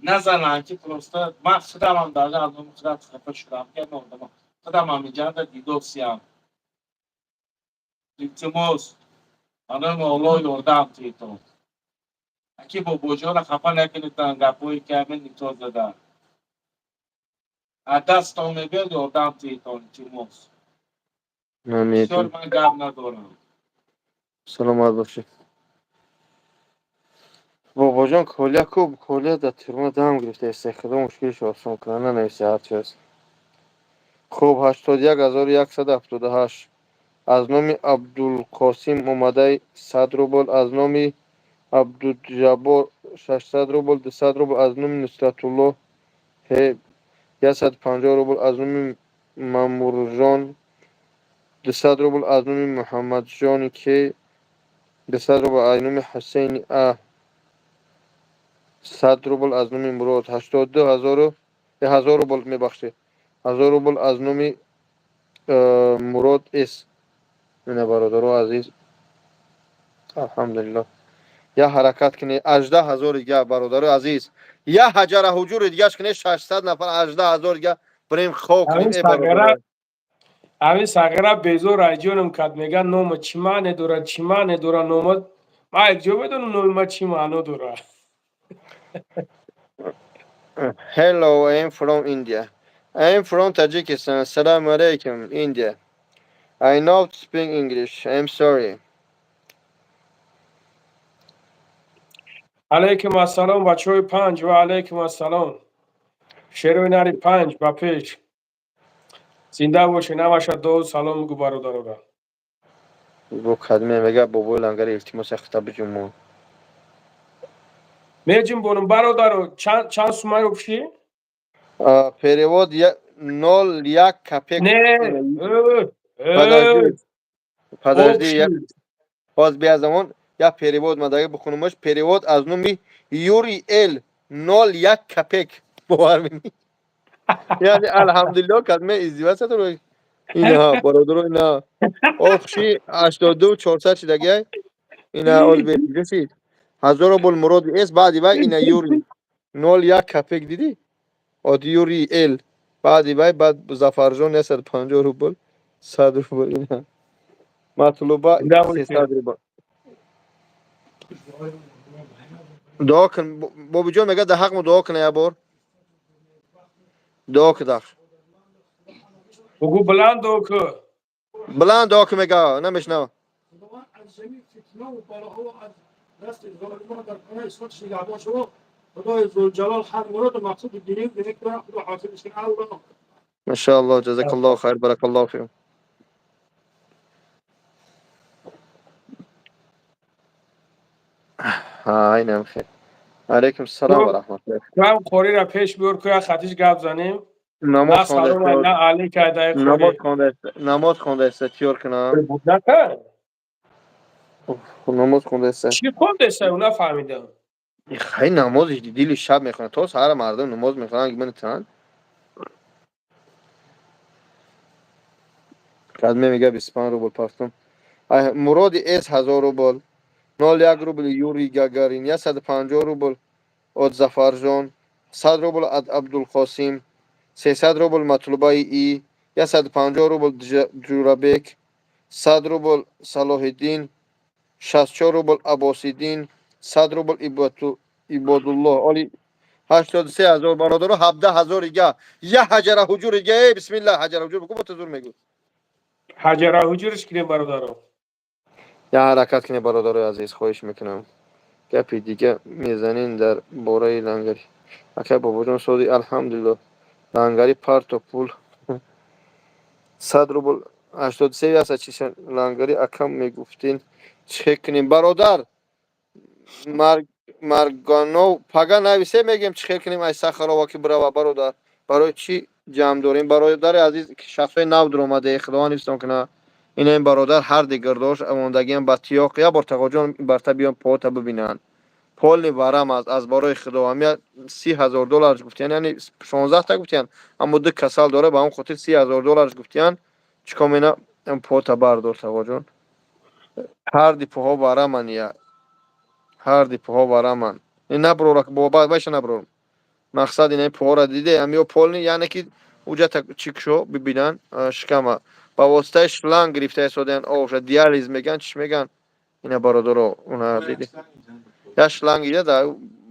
نزنن که پرسته من خودم هم در از اون خودم خفه شدم که آدم خودم هم اینجا در دیدوسی هم التماس خانم مولا یاردم توی تو که بابا را خفه نکنید تا گپایی که همین نیتو زده دست تا میبید آدم تیتان تیموس بسیار نمیتون من گپ ندارم سلامت باشی بابا جان کولیا کوب کولیا در تیرما دم گرفته استخدام مشکلش آسان کنه نمیشه هر چی هست خوب 81178 از نام عبدالقاسم اومده 100 روبل از نام عبدالجبار 600 روبل 200 روبل از نام نصرت الله 150 روبل از نام مامورجان 200 روبل از نام محمد جان که 200 روبل از نام حسین 100 روبل از نام مراد 82000 1000 روبل میبخشه 1000 روبل از نام مراد اس من برادر عزیز الحمدلله یا حرکت کنی 18000 دیگه برادر عزیز یا حجر حجور دیگه کنی 600 نفر 18000 دیگه بریم خوب کنیم ای برادر همین ساغره بیزو رایجونم کد میگن نوم چیمانه دورا نوم ما یک جو بدون نوم ما چیمانو دورا Hello, I am from India. I am from Tajikistan. Assalamu alaikum, India. I know to speak English. I am sorry. علیکم السلام بچه 5 و علیکم السلام شروع نری 5 با پیش زنده باشی نباشد دو سلام میگو برادر را Bu kadime mega bobo langar iltimos خطاب جمهور. میجیم بونم برادر چند سومای بشی؟ Перевод 0,1 копеек. نه Подожди, подожди, я обши باز бия замон я перевод мадага бухунумаш перевод аз номи Юрий Л 0,1 копеек. Бовар мени. Yani elhamdülillah kadme izdivas satır. İna barodur ina. Ofşi 82400 çidagay. İna ol bekliyorsun. Hazır bol murad es badi bay ina Yuri 0,1 kepek dedi. Od Yuri el. Badi bay bad Zafarjon ne 150 rubl. 100 rubl ina. Matluba زنده 300 باشی rubl. Dua kın. Bu bijon mega da hak mı dua kın ya bor? Dua kıdak. بگو بلند که Blan dua kın mega. Ne meşna. خدای زلجلال هر مورد مقصود دینی دیگه کنه خدا حاصلش کنه الله Maşallah. Cezakallahu hayır. Barakallahu fiyum. Ha, aynen. Aleyküm selam ve تو rahmetullah. تو هم خوری را پیش بیار که خطیش گپ زنیم نه Namaz سلام kondesi, نه علی که ادای namaz خوری kondesi, namaz kondesi diyor ki na. نکن Namaz kondesi. چی خود دسته اونا فهمیدم Hay namaz işte dili şab میخونه. تو سهر مردم نماز میخونن که من تن. کلمه میگه 25 روبل پاستم. مراد اس 1000 روبل. 01 روبل یوری گاگارین یا 150 روبل od Zafarjon. 100 روبل od عبدالقاسم. 300 روبل مطلوبه ای. یا 150 روبل جورابک. 100 روبل صلاح الدین. 64 روبل عباسیدین 100 روبل عبادالله علی 83000 برادر 17000 دیگه یه حجر حجور دیگه بسم الله حجر حجور بگو متزور میگو حجره حجورش کنیم برادرم یا حرکت کنی برادر عزیز خواهش میکنم گپی دیگه میزنین در باره لنگری اکه بابا جان سعودی الحمدلله لنگری پارت و پول 100 روبل 83 هست چیش لنگری اکم میگفتین چه کنیم برادر марганов пага нависе мегем чӣ хел кунем ай сахарова ки бурава бародар барои чӣ ҷамъ дорем бародари азиз шахсои нав дуромадаи худованд ҳифзон кунад ина ин бародар ҳар дигардош мондагиам ба тиёқ я бор тағоҷон барта биён пота бибинанд полни варам аст аз барои худованд мия $30000 гуфтиян яъне 16 та гуфтиян аммо ду касал дора ба он хотир $30000 гуфтиян чикор мена пота бардор тағоҷон ҳарди поҳо вараман я ҳарди поҳо вараман наброра бобат баша наброрам мақсад ина поҳора диде амё полни яъне ки уҷата чикшо бибинан шикама ба воситаи шланг гирифта истодаян овша диализ меган чиш меган ина бародаро уна диди یا شلنگیه در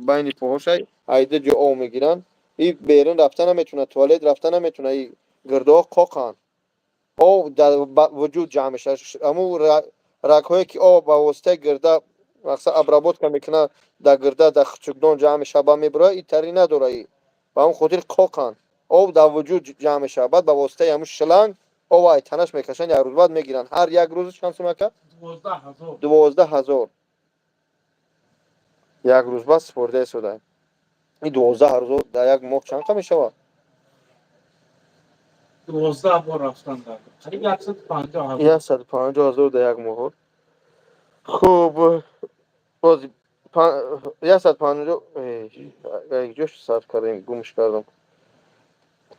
بین پاهاش ایده جو آب میگیرن. این بیرون رفتن نمیتونه، توالت رفتن نمیتونه، این گرده قاقن آب در وجود جمع میشه. اما رگ‌هایی که آب با واسطه گرده مثلا ابرابط که میکنه در گرده در خچگدان جمع میشه با میبره، این تری نداره. این با اون خاطر قاقن آب در وجود جمع میشه، بعد با واسطه همون شلنگ آب ای تنش میکشن. یک روز بعد میگیرن. هر یک روز چند سومه که 12,000 یک روز بعد سپرده شده. این 12,000 در یک ماه چند میشه؟ 12 بار رفتن در قریب 150,000. 150,000 در یک ماه. خوب باز 150 یک جوش صرف کردیم، گمش کردم.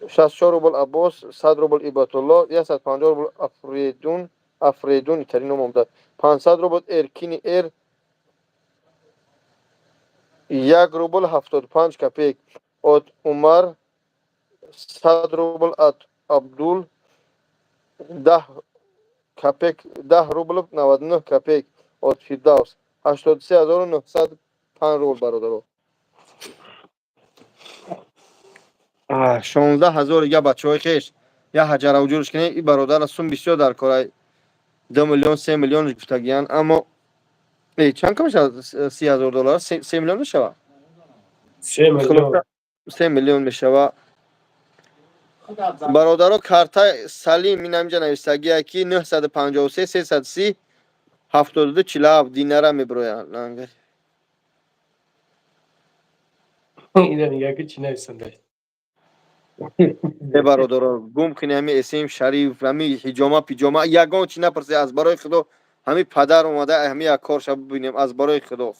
64 روبل عباس، 100 روبل ایبات الله، 150 روبل افریدون ترین اومده، 500 روبل ارکینی ایر، 1 روبل 75 کپیک ات عمر، 100 روبل ات عبدول، 10 کپیک 10 روبل 99 کپیک ات فیردوس، 83,905 روبل برادر. 16,000 یا بچه های خیش یا حجر و جورش کنه. این برادر سوم بسیار در کار 2 میلیون 3 میلیون گفتگیان. اما چند کمش $30,000 3 میلیون میشه. 3 میلیون 3 میلیون میشه. برادرها کارت سلیم این همینجا نوشتگی که 953 330 72 47 دیناره میبروین. اینا دیگه که چی نویسنده. برادرها گم کنی همین اسم شریف همین حجامه پیجامه یگان چی نپرسی از برای خدا. همین پدر اومده همین یک کارش ببینیم از برای خدا.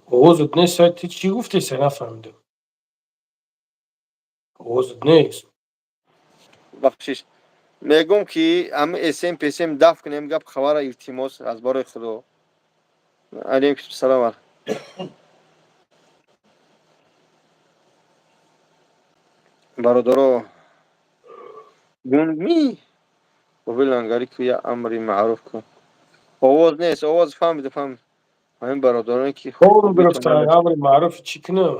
اوزد نیست سایت چی گفتی سه نفهمیدم. اوزد نیست. بخشش میگم که همه اسم پیسم دفع کنیم گپ خبر التماس از برای خدا. علیکم السلام. برادرها گونگمی و لنگاری که یه امری معروف کن. آواز نیست، آواز فهمید. همین برادرانی که اون گرفتن امر معروف چی کنه.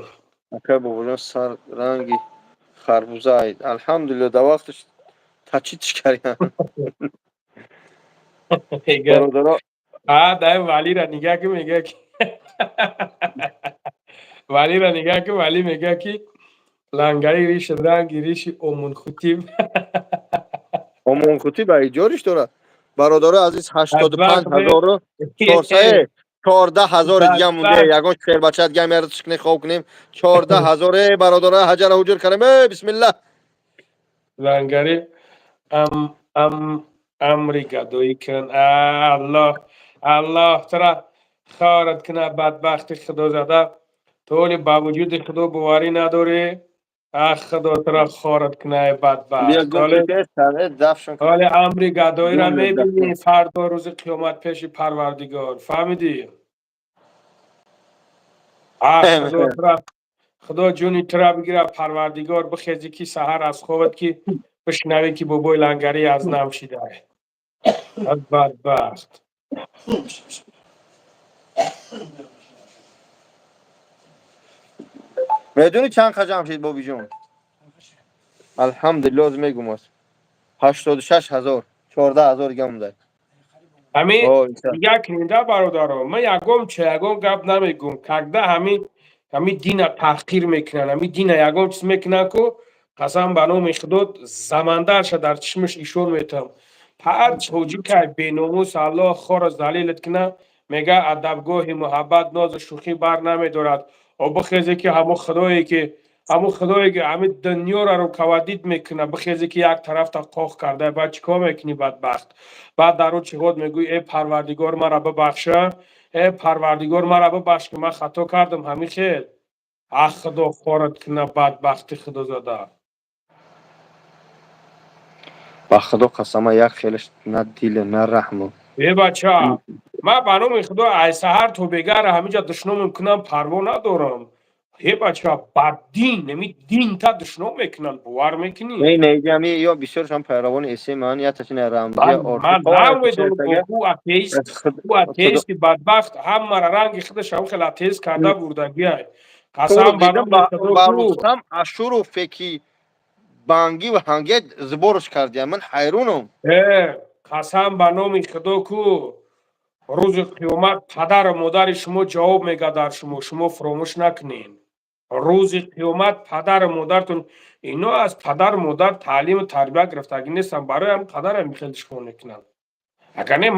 اکر بابا سر رنگی خربوزه اید. الحمدلله در وقتش تچیتش کردیم. برادرها دای ولی را نگاه که میگه که ولی را نگاه که ولی میگه که لنگری ریش رنگی ریش اومون خوتیم. امون خوتی به ایجارش داره. برادرها عزیز 85,000 رو 14,000 دیگه مونده. یگان خیر بچه دیگه میارد چکنه خواب کنیم. 14,000 برادرها حجر حجور کنیم. بسم الله. لنگری امریکا دوی کن. الله ترا خارت کنه بدبخت خدا زده. تولی با وجود خدا بواری نداری. خدا ترا خارت کنه بدبخت. حالا امریکا دوی را میبینی فردا روز قیامت پیش پروردگار. فهمیدی؟ خدا جونی ترا بگیره پروردگار بخیزی که سحر از خوبت که بشنوی که بابای لنگری از نم شیده. از بدبخت. میدونی چند خجم شید بابی جون؟ الحمدلله از میگم است 86,000 14,000 دیگه مونده. همین دیگه کننده برادرم من یگم گپ نمیگم کگده همین دین تحقیر میکنن. همین دین یگم چیز میکنن که قسم به نام خدا زماندرش در چشمش ایشون میتم پد چوجی که بیناموس الله خور از دلیلت کنه میگه ادبگاه محبت ناز شوخی بر نمیدارد و بخیزه که همون خدایی که همین دنیا رو کوادید میکنه بخیزه که یک طرف تا قاق کرده بعد چیکار میکنی بدبخت. بعد در اون چیکار میگوی ای پروردگار مرا ببخشه. ای پروردگار مرا ببخش که من خطا کردم همین خیل. خدا خورت کنه بدبخت خدا زده. با خدا قسم یک خیلش نه دیل نه رحم. ای بچه من بنام خدا ای سهر تو بگر همینجا دشنام میکنم پروا ندارم. هی بچه ها بددین نمی دین تا دشنو میکنن باور میکنی این نیجی یا بسیارش هم پیروان اسم من یا تشین رمزی آرتی من خواه نمیدونم او اتیست او اتیست بدبخت هم رنگ خودش هم خیلی اتیست کرده بوده بیای او رو قسم دیدم بنام خدا با کو رستم اشور و فکی بانگی و هنگه زبورش کردیم من حیرونم قسم بنام خدا کو روز قیامت پدر و مادر شما جواب میگه در شما فراموش نکنین روز قیامت پدر و مادرتون اینا از پدر و مادر تعلیم و تربیت گرفتگی نیستن برای هم پدر هم خیلی شما نکنن اگر نه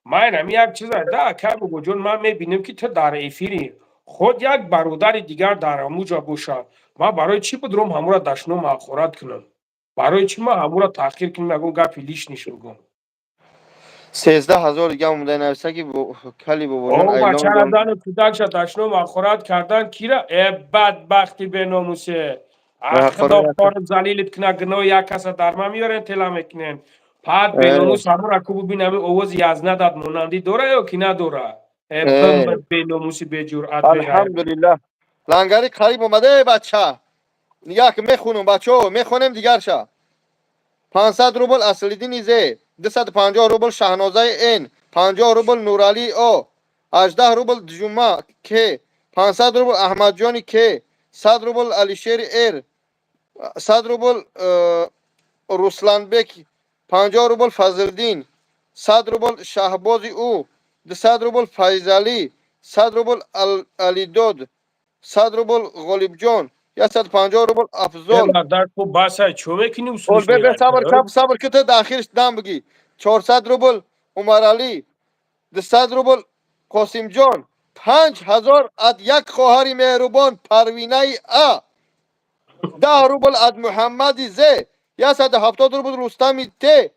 من هم یک چیز ده که بگو جون من میبینم که تو در ایفیری خود یک برادر دیگر در اموجا باشد من برای چی بدروم همو را دشنو مخورت کنم برای چی من همو را تحقیر کنم نگم گپی لیش نشوگم 13,000 دیگه اومده نوشته که کلی بابایان او ایلام بچه دارم زن و کودک شد دشنو مخورت کردن کی را بدبختی به ناموسه خدا کار زلیلت کنه گناه یک کس در من میارن تلا میکنن بعد به ناموس همون را که ببینم اوز یزنه داد مونندی دوره یا کی ندوره بمبر به ناموسی به جرأت به رای الحمدلله لنگری قریب اومده بچه نگاه که میخونم بچه ها میخونم دیگر شا 500 روبل اصلیدین زی 250 روبل شهنازه این 50 روبل نورالی او 18 روبل جمعه که 500 روبل احمد جانی که 100 روبل علیشیر ایر 100 روبل رسلان بک 50 روبل فضلدین 100 روبل شهباز او 200 روبل فیضالی 100 روبل علی دود 100 روبل غالب جان 150 روبل افضل در کو باسه چو میکنی اول اصولش به صبر میگن کب صبر که تا آخرش دام بگی 400 روبل عمر علی 200 روبل قاسم جان 5000 اد یک خواهر مهربان پروینه ا 10 روبل اد محمد ز 170 روبل رستم ت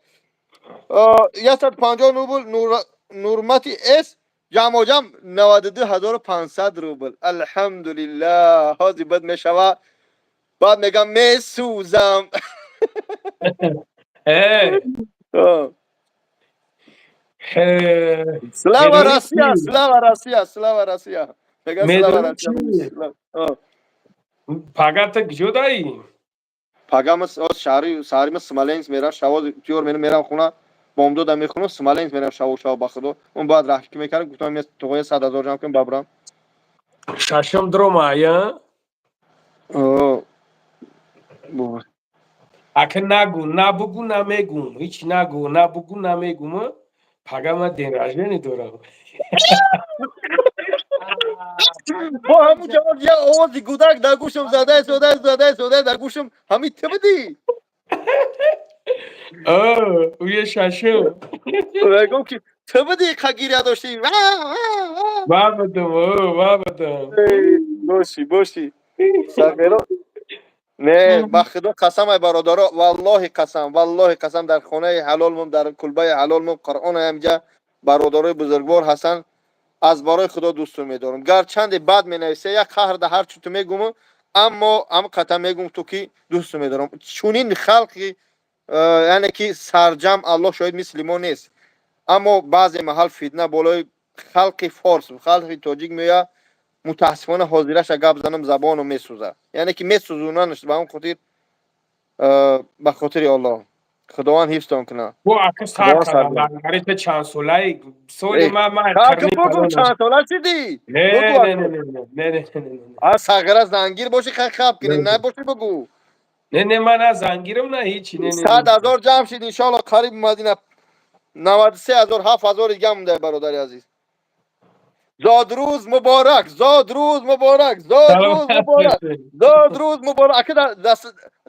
150 روبل نورمتی اس جمع جمع 92500 روبل الحمدلله هازی بد میشوه بعد میگم میسوزم Slava میدونی Russia, چی Slava Russia, Slava Russia. Mega Slava میدونی Russia. چی فقط جدایی Pagamos az şahri Smolensk میرم شواز تیور میرم خونه بامدو دم میخونم Smolensk میرم شو بخدا اون بعد راه که میکردم گفتم می تو 100,000 جمع کنم ببرم ششم درم یا اکه نگو نبگو نمیگم هیچ نگو نبگو نمیگم پگم دراجه ندارم با همون جواب یه آوازی گودک در گوشم زده در گوشم همین تو بدی او یه ششم میگم که تو بدی خگیری داشتی بابدم باشی سرگیرو نه با خدا قسم ای برادرها والله قسم در خانه حلال مم در کلبه حلال مم قرآن همجا برادرای بزرگوار هستن از برای خدا دوستون میدارم گرچند بد می نویسه یک قهر ده هر چی تو میگم اما قطعا میگم تو کی دوست میدارم چونین خلقی یعنی که سرجم الله شاید مثل ما نیست اما بعضی محل فتنه بالای خلق فارس خلق تاجیک میاد متاسفانه حاضرش گپ زنم زبانو میسوزه یعنی که میسوزوننش به اون خاطر به خاطر الله خداوند حفظتان کنه بو اکه سر خداوند کنم سربلند لنگری تو چند سوله سولی ای من کاکا قرنی بگو پلونش چند ساله شدی نه بگو نه نه اکنون نه نه نه نه نه از سغره زنگیر باشی خب کنی نه نه باشی بگو نه نه من از زنگیرم نه هیچی نه نه نه 100,000 جمع شد انشالله قریب مدینه 93,000 7,000 دیگه مونده برادر عزیز زاد روز مبارک زاد روز مبارک زاد روز سلامت مبارک باشی زاد روز مبارک اکی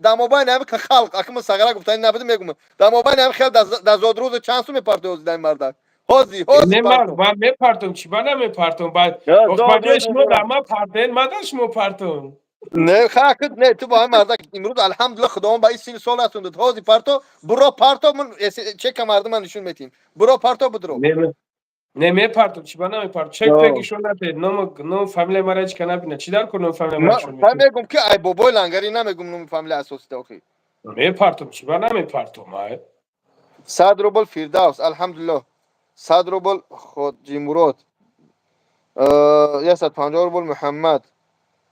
در مابین همه که خلق اکی من سغره گفتن نبوده میگم در مابین همه خیلی در زاد روز چند سو میپرده در این مردک هازی نه پرتو من میپرتم چی من نمیپرتم بعد یا وقت زاد مجای روز شما در مبارک ما پرتین من در شما پرتم نه خاکت نه تو با هم مردک امروز الحمدلله خداوند با این سین سال هستند هازی پرتو برو پرتو من چک مردم من نشون میتیم برو پرتو بدرو نه نه میپرتم چی من نمیپرتم چک پیگیشون نتید نو فامیلی مرا هیچ کنه بینه چی در کنم فامیلی مرا شون من میکنم میگم که ای بابای لنگری نمیگم نوم فامیلی اساسی توخی میپرتم چی من نمیپرتم 100 روبل فردوس الحمدلله 100 روبل خود جمهورات 150 روبل محمد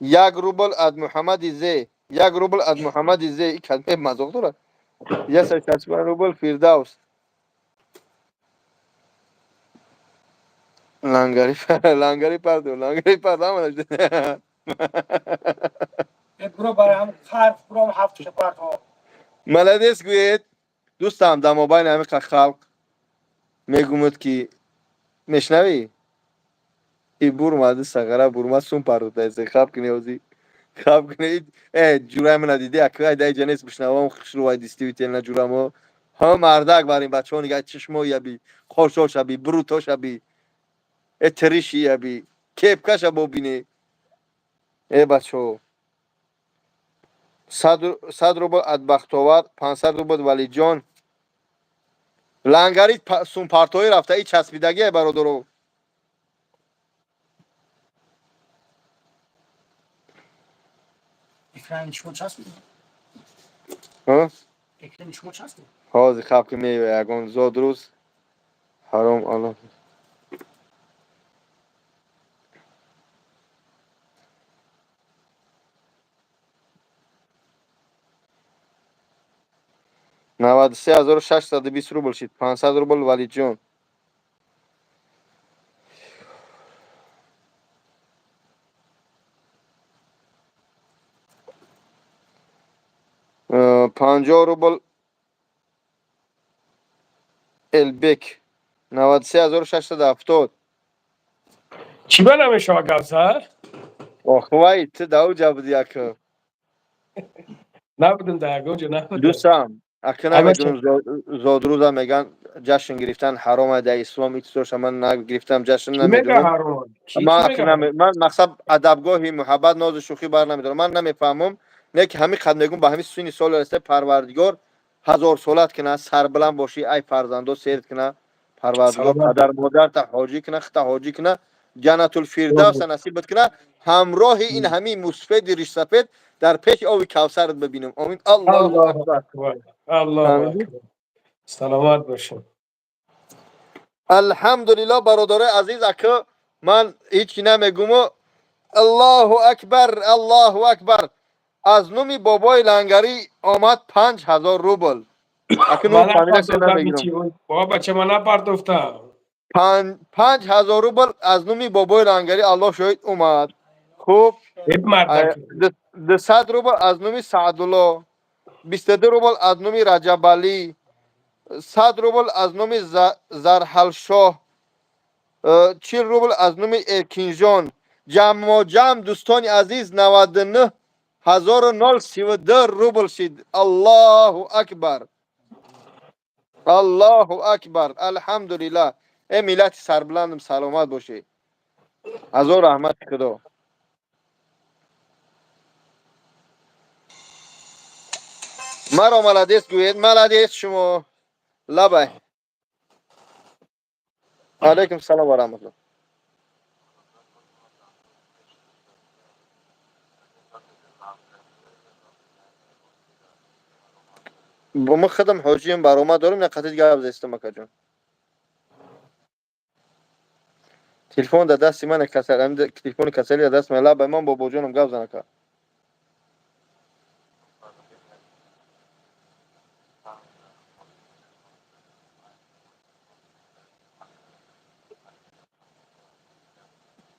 یک روبل از محمد زی، یک روبل از محمد زی. این کلمه مذاق داره. 165 روبل فردوس. لنگری لنگری پردو لنگری پردو برو برای هم خرف برو هم هفت شپرت ها. ملدیس گوید دوستم در مابین همه خلق میگومد که میشنوی ای بور اومده سغره بور اومد سون پردو ایسه خواب کنی اوزی خواب کنی جورای من ندیدی اکرای دای جنیس بشنوام خشلو وای دیستیوی تیل نجورامو ها مردک بریم بچه ها نگه چشمو یبی خوشو شبی بروتو شبی اتریشی یبی کیپکا شبو بینی ای بچه ها 100 روبل از بختاور 500 روبل ولی جان لنگری سون پارتوی رفته ای چسبیدگی برادرو اکران شما چست بود؟ ها اکران شما چست بود؟ حاضی خواب که میوه یگان زاد روز حرام الله 93,620 روبل شد 500 روبل ولی جان 50 روبل البک 93,670 چی بنامه شما گفزر؟ آخوایی تو داو جابدی اکا نبودم در گوجه نبودم دوستم اکا اما چه نمیدونم زاد روزا میگن جشن گرفتن حرامه در اسلام ایتسوش من نگرفتم جشن کی میگه نمیدونم حرام؟ کی میگه حرام؟ من مقصد ادبگاهی محبت ناز و شوخی بر نمیدارم من نمیفهمم نه که همین خدمگون به همین سنی سال رسته پروردگار هزار سالت کنه سر بلند باشی ای فرزندو سیرت کنه پروردگار سلامت پدر باشی مادر تا حاجی کنه خطا حاجی کنه جنت الفردوس نصیب کنه همراه این همین مسفید ریش سفید در پیش آب کوثرت ببینم آمین الله الله اکبر اکبر الله آمین اکبر سلامت باشین الحمدلله برادر عزیز اکا من هیچی نمیگم الله اکبر الله اکبر از نومی بابای لنگری آمد 5000 روبل اکنون من فهمیده که نپرداختم نمیگیرم چی بود بابا بچه من نپرداختم 5000 روبل از نومی بابای لنگری الله شاید اومد خوب اب مردک 200 روبل از نومی سعدالله 22 روبل از نومی رجب علی 100 روبل از نومی زرحل شاه 40 روبل از نومی ارکینجان جمع دوستان عزیز 99,032 روبل شد الله اکبر الله اکبر الحمدلله ای ملت سربلندم سلامت باشی هزار رحمت خدا مرا ملدیس گوید ملدیس شما لبه علیکم سلام و رحمت الله با ما خدم حاجیم برآمد دارم نقطه دیگه عبز استم مکه جان تلفن در دست من کسل هم تلفن کسلی در دست من لبه من با جانم گپ زنه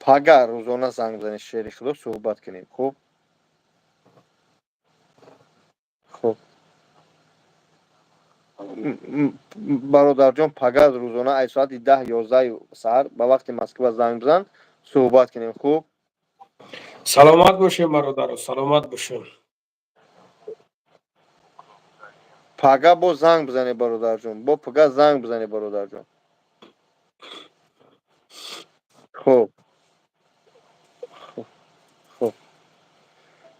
پگاه روزانه زنگ بزنید شعر خدا صحبت کنیم خوب خوب برادر جان پگاه روزانه ای ساعت 10 11 سحر به وقت مسکو زنگ بزن صحبت کنیم خوب سلامت باشین برادر سلامت باشین پگاه با زنگ بزنی برادر جان با پگاه زنگ بزنی برادر جان خوب خوب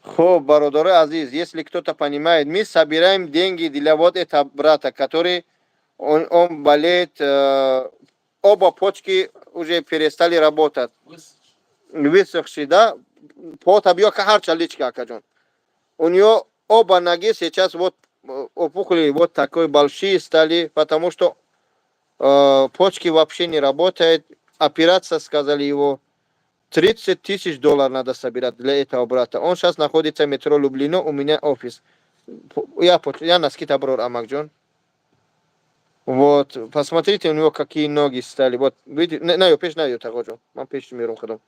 خوب برادر عزиз если кто-то понимает мы собираем деньги для вот этого брата который он болеет оба почки уже перестали работать высохший да потобьёка харчаличка акаджон у нее оба ноги сейчас вот опухли вот такой большие стали потому что почки вообще не работают операция сказали его 30 тысяч долларов надо собирать для этого брата. Он сейчас находится в метро Люблино, у меня офис. Я на скид Аброр Амакджон. Вот, посмотрите у него какие ноги стали. Вот, видите, на пеш на того же. Мам пеш миром ходом.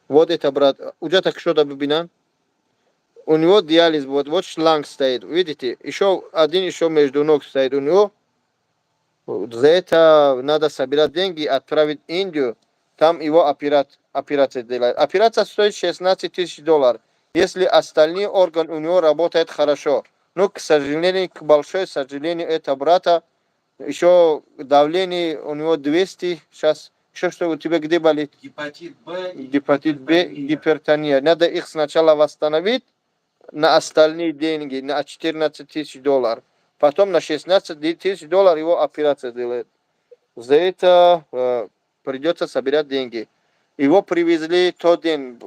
Вот это брат. Уже так что-то бинан. У него диализ, вот шланг стоит. Видите, еще между ног стоит у него. За это надо собирать деньги, отправить в Индию. Там его операция делают. Операция стоит 16 тысяч долларов. Если остальные органы у него работают хорошо. Но, к сожалению, к большому сожалению, это брата. Еще давление у него 200. Сейчас, еще что у тебя где болит? Гепатит Б. Гепатит Б, гипертония. Надо их сначала восстановить на остальные деньги, на 14 тысяч долларов. Потом на 16 тысяч долларов его операция делает. За это придется собирать деньги. Его привезли тот день,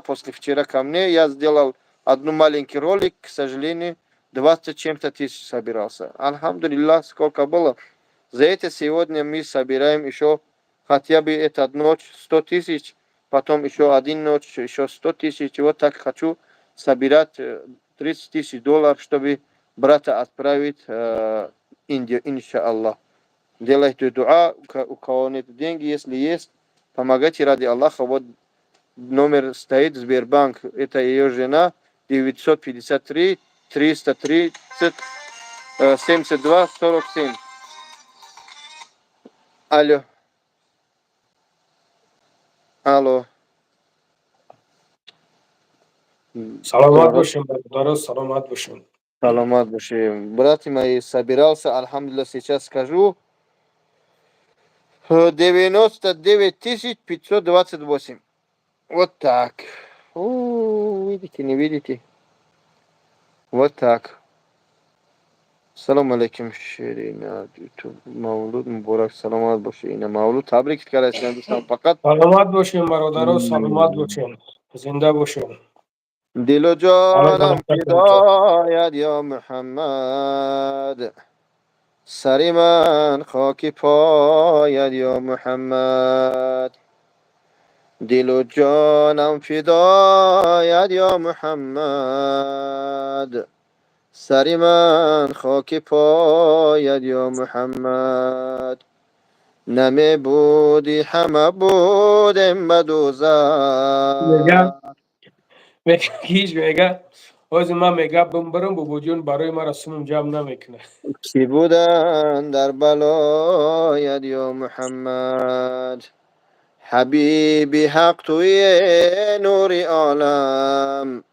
послевчера ко мне. Я сделал один маленький ролик, к сожалению, 20 чем-то тысяч собирался. Альхамдулиллах, сколько было. За это сегодня мы собираем еще хотя бы эту ночь 100 тысяч, потом еще один ночь, еще 100 тысяч. Вот так хочу собирать 30 тысяч долларов, чтобы брата отправить в Индию, иншаллах. Делайте дуа, у кого нет деньги, если есть, помогайте ради Аллаха. Вот номер стоит, Сбербанк, это ее жена, 953 330 72 47. Алло. Алло. Саламат бошем, бародаро, саламат бошем. Саламат бошем. Братья мои, собирался, альхамдулилlah, сейчас скажу. 99 528. Вот так. Видите, не видите? Вот так. Салам алейкум, Ширина. Мавлуд Мубарак, саламат бошем. Мавлуд, табрик карайсен, дустам, фақат. Саламат бошем, бародаро, саламат бошем. Зинда бошем. دل و جانم فدایت یا محمد سر من خاک پایت یا محمد دل و جانم فدایت یا محمد سر من خاک پایت یا محمد نمی بودی همه بودم به دوزخ هیچ میگه از من میگه برم بابا جون برای ما رسوم جمع نمیکنه. کی بودن در بلایت یا محمد حبیبی حق توی نور عالم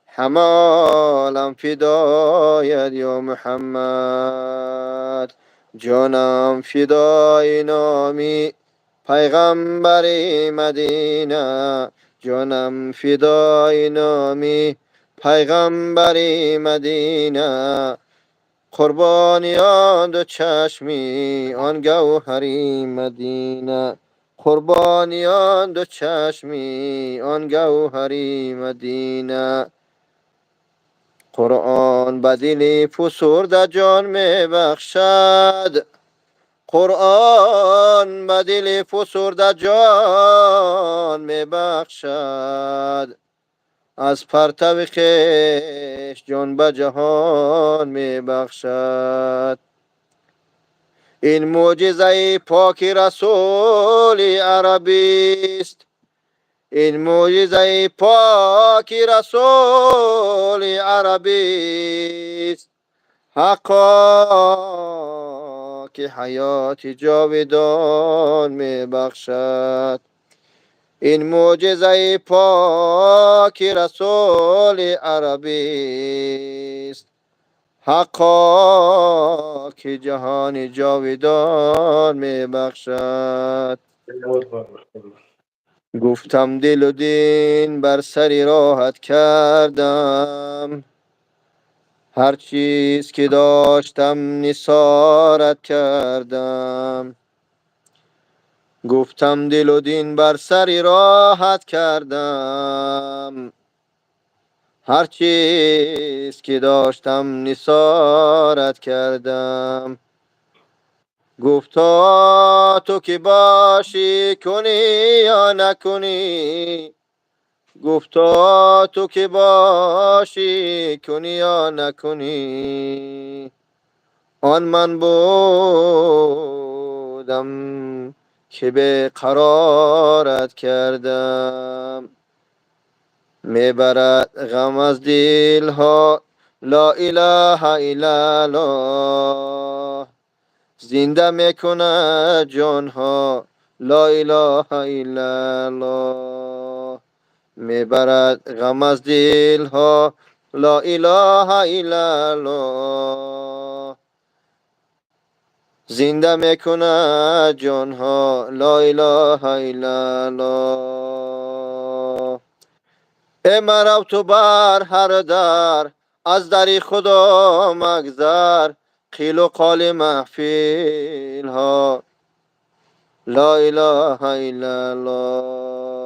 همه عالم فدایت یا محمد جانم فدای نامی پیغمبر مدینه جانم فدای نامی پیغمبر مدینه قربانیان دو چشمی آن گوهری مدینه قربانیان دو چشمی آن گوهری مدینه قرآن به دل فسرده جان می بخشد قرآن به دل فسرده جان می بخشد از پرتو خویش جان به جهان می بخشد این معجزه پاک رسول عربی است این معجزه پاک رسول عربی است حقا که حیات جاودان می بخشد این معجزه پاک رسول عربی است حقا که جهان جاودان می بخشد گفتم دل و دین بر سری راحت کردم هر چیز که داشتم نثارت کردم گفتم دل و دین بر سری راحت کردم هر چیز که داشتم نثارت کردم گفتا تو که باشی کنی یا نکنی، گفتا تو که باشی کنی یا نکنی. آن من بودم که به قرارت کردم، میبرد غم از دل ها لا اله الا الله. زنده میکند جان ها لا اله الا الله. میبرد غم از دل ها لا اله الا الله. زنده میکند جان ها لا اله الا الله. ای مرو تو بر هر در، از دری خدا مگذر. قیل و قال محفیل ها لا اله الا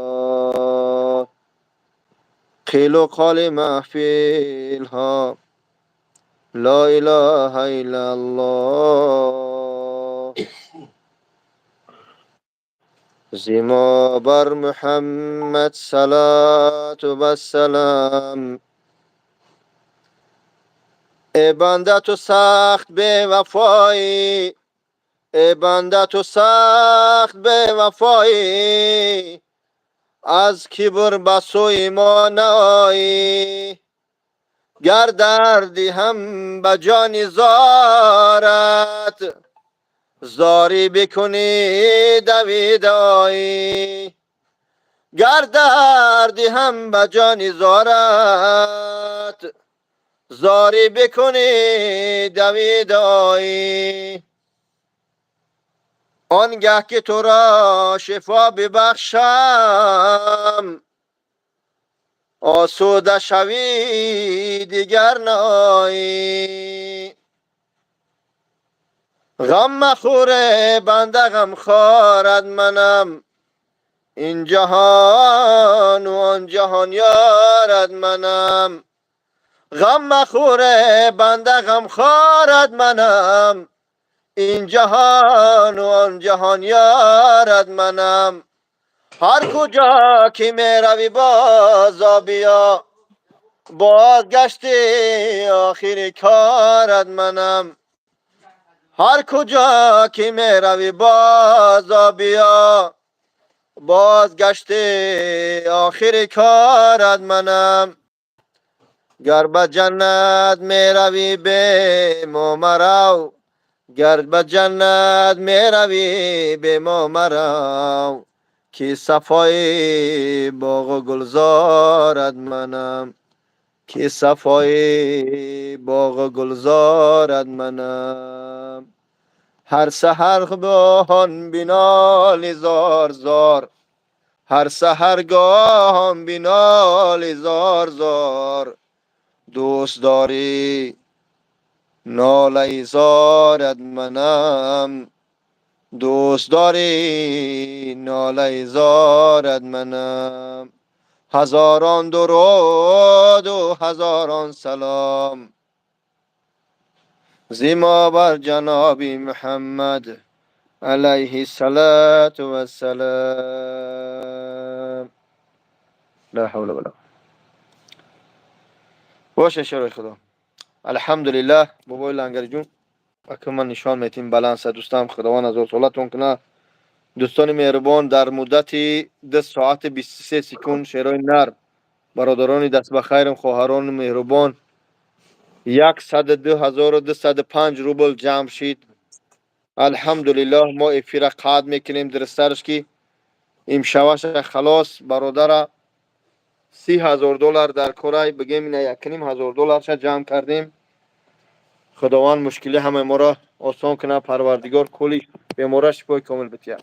الله. قیل و قال محفیل ها لا اله الا الله. زما بر محمد صلات و سلام. ای بنده تو سخت به وفایی، ای بنده تو سخت به وفایی. از کبر به سوی ما نایی. گر دردی هم به جان زارت، زاری بکنی دویدایی. گر دردی هم به جان زارت، زاری بکنی دویدایی. آنگه که تو را شفا ببخشم، آسوده شوی دیگر نایی. غم مخوره بنده غم خارد منم، این جهان و آن جهان یارد منم. غم مخوره بنده غم خارد منم، این جهان و آن جهان یارد منم. هر کجا که می روی بازا بیا، بازگشتی آخر کارد منم. هر کجا که می روی بازا بیا، بازگشتی آخر کارد منم. گر به جنت می روی به ما مرو، گر به جنت می روی به ما مرو. که صفای باغ و گلزارد منم، که صفای باغ و گلزارد منم. هر سحرگاهان بینالی زار زار، هر سحرگاهان بینالی زار زار. دوست داری ناله زارد منم، دوست داری ناله زارد منم. هزاران درود و هزاران سلام زما بر جناب محمد علیه الصلاة و السلام. لا حول ولا باشه شروع خدا. الحمدلله. بابای لنگری جون اکنون من نشان میتیم بلنس دوستم. خداوند از اصولتون کنه. دوستان مهربان، در مدت 10 ساعت 23 سکند شعرهای نر برادران دست بخیرم، خواهران مهربان 102,205 روبل جمع شد. الحمدلله. ما افیر قاد میکنیم در سرش که امشبش خلاص برادر 30,000 دلار در کره بگیم نه 1,500 دلار جمع کردیم. خداوند مشکلی همه ما را آسان کنه. پروردگار کلی به ما را شفای کامل بده.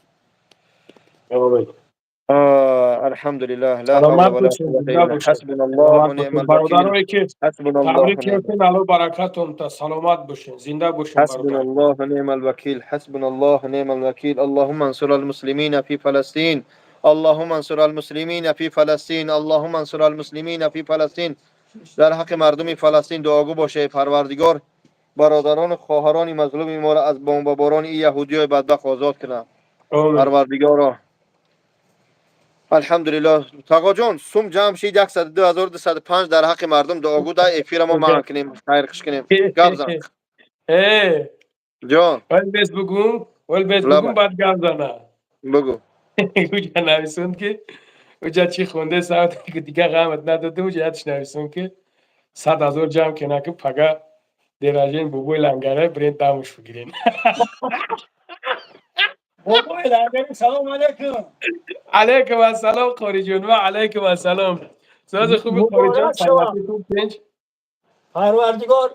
الحمدلله. لا حول سلامت ولا باشین، قوة زنده الا باشین. حسبنا الله سلامت ونعم باشین الوکیل. برادرایی که حسبنا الله تبریک ونعم میگیم. الله برکتون تا سلامت باشین، زنده باشین حسبنا برادر. الله ونعم الوكيل. حسبنا الله ونعم الوكيل. اللهم انصر المسلمين في فلسطين. اللهم انصر المسلمين في فلسطين. اللهم انصر المسلمين في فلسطين. در حق مردم فلسطین دعاگو باشه. پروردگار برادران و خواهران مظلوم ما را از بمباران این یهودیای بدبخت آزاد کنه. آمین. پروردگارا الحمدلله. تقا جان سوم جمع شید 102,205 در حق مردم دعا گو در افیر ما معنی کنیم خیرش کنیم. گپ زن ای جان. ول بس بگم لبه بعد گپ زنه. بگو. اوجا نویسون که اوجا چی خونده ساعت که دیگه غمت نداده اوجا یادش نویسون که 100,000 جمع کنه که پگه درجه بوبوی لنگره برین دامش بگیرین. بابای لنگری سلام علیکم. علیکم السلام قاری جون و علیکم السلام. ساز خوبی قاری جان مبارک شما. سلامتی خوب پنج. پروردگار